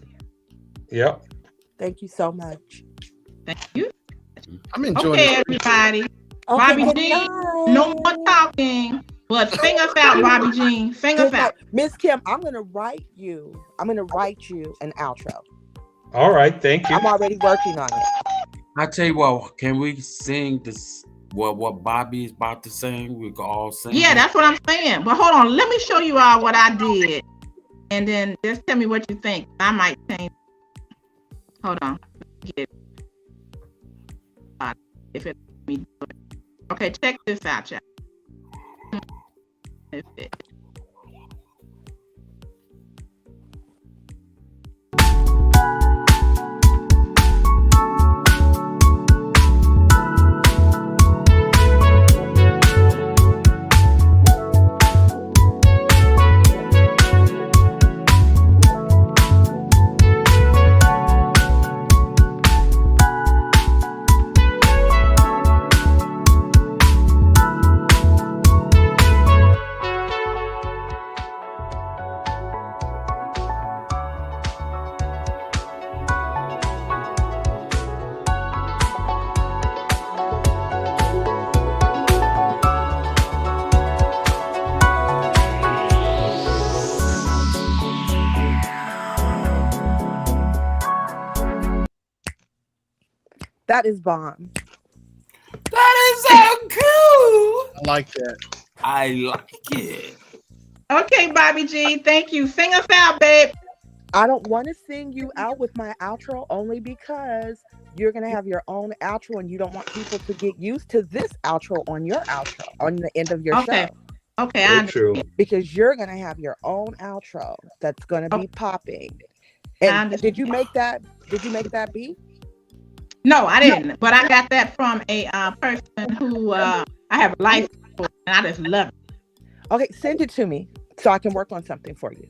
S7: Yep.
S5: Thank you so much.
S1: Thank you.
S6: I'm enjoying
S1: it. Everybody. Bobby Jean, no more talking. But sing us out, Bobby Jean. Sing us out.
S5: Miss Kim, I'm gonna write you an outro.
S7: All right, thank you.
S5: I'm already working on it.
S4: I tell you what, can we sing this? What Bobby is about to sing? We can all sing.
S1: Yeah, that's what I'm saying. But hold on, let me show you all what I did, and then just tell me what you think. I might change. Hold on. If it me do it. Okay, check this out, y'all.
S5: That is bomb.
S4: That is so cool.
S6: I like that.
S4: I like it.
S1: Okay, Bobby G, thank you. Sing us out, babe.
S5: I don't want to sing you out with my outro only because you're going to have your own outro and you don't want people to get used to this outro on your outro, on the end of your show.
S1: Okay, I
S7: true.
S5: Because you're going to have your own outro that's going to be popping. And did you make that beat?
S1: No, I didn't. But I got that from a person who I have a life for, and I just love it.
S5: Okay, send it to me so I can work on something for you.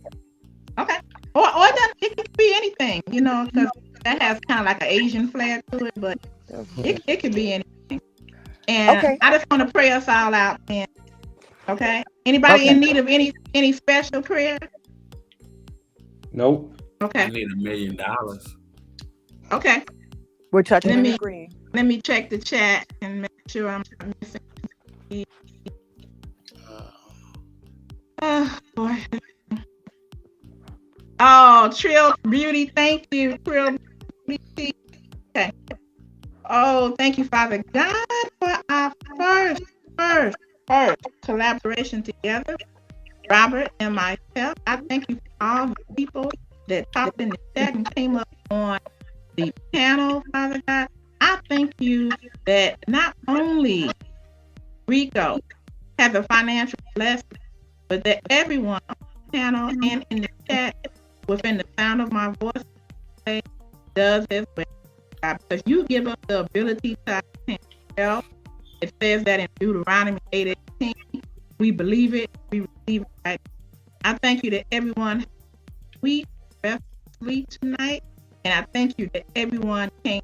S1: Okay. Or it can be anything, because that has kind of like an Asian flair to it, but
S5: Okay.
S1: it could be anything. And
S5: Okay.
S1: I just want to pray us all out. And okay, anybody in need of any special prayer?
S7: Nope.
S1: Okay.
S4: I need $1 million.
S1: Okay.
S5: We're touching
S1: Let
S5: and
S1: me-
S5: agreeing.
S1: Let me check the chat and make sure I'm not missing. Oh, boy. Oh, Trill Beauty, thank you, Trill Beauty. Okay. Oh, thank you, Father God, for our first collaboration together. Robert and myself. I thank you for all the people that talked in the chat and came up on the panel, Father God. I thank you that not only Rico has a financial blessing, but that everyone on the panel and in the chat within the sound of my voice does as well. God, because you give us the ability to help. It says that in Deuteronomy 8:18. We believe it, we receive it. Right? I thank you that everyone has a sweet rest of sleep tonight. And I thank you that everyone came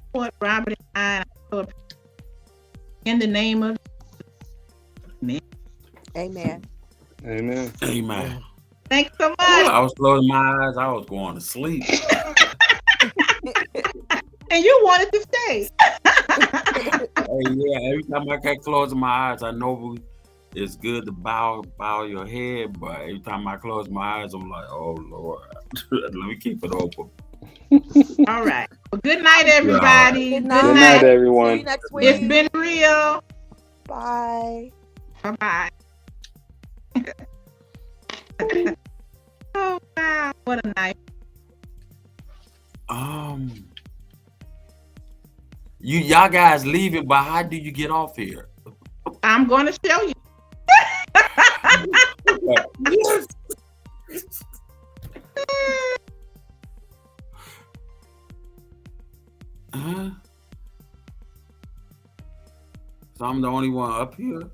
S1: support Robert and I. In the name of Jesus.
S5: Amen.
S7: Amen.
S4: Amen.
S1: Thanks so much.
S4: I was closing my eyes. I was going to sleep.
S1: And you wanted to stay.
S4: Hey, yeah, every time I kept closing my eyes, I know it's good to bow your head, but every time I close my eyes, I'm like, oh Lord, let me keep it open.
S1: All right. Well, good night, everybody.
S5: Good
S1: Good
S5: night.
S7: Good
S1: night.
S7: night, everyone.
S5: See you next
S1: It's
S5: week.
S1: been real.
S5: Bye.
S1: Bye-bye. Oh, wow. What a night.
S4: Y'all guys leaving, but how do you get off here?
S1: I'm going to show you.
S4: Yes. So I'm the only one up here?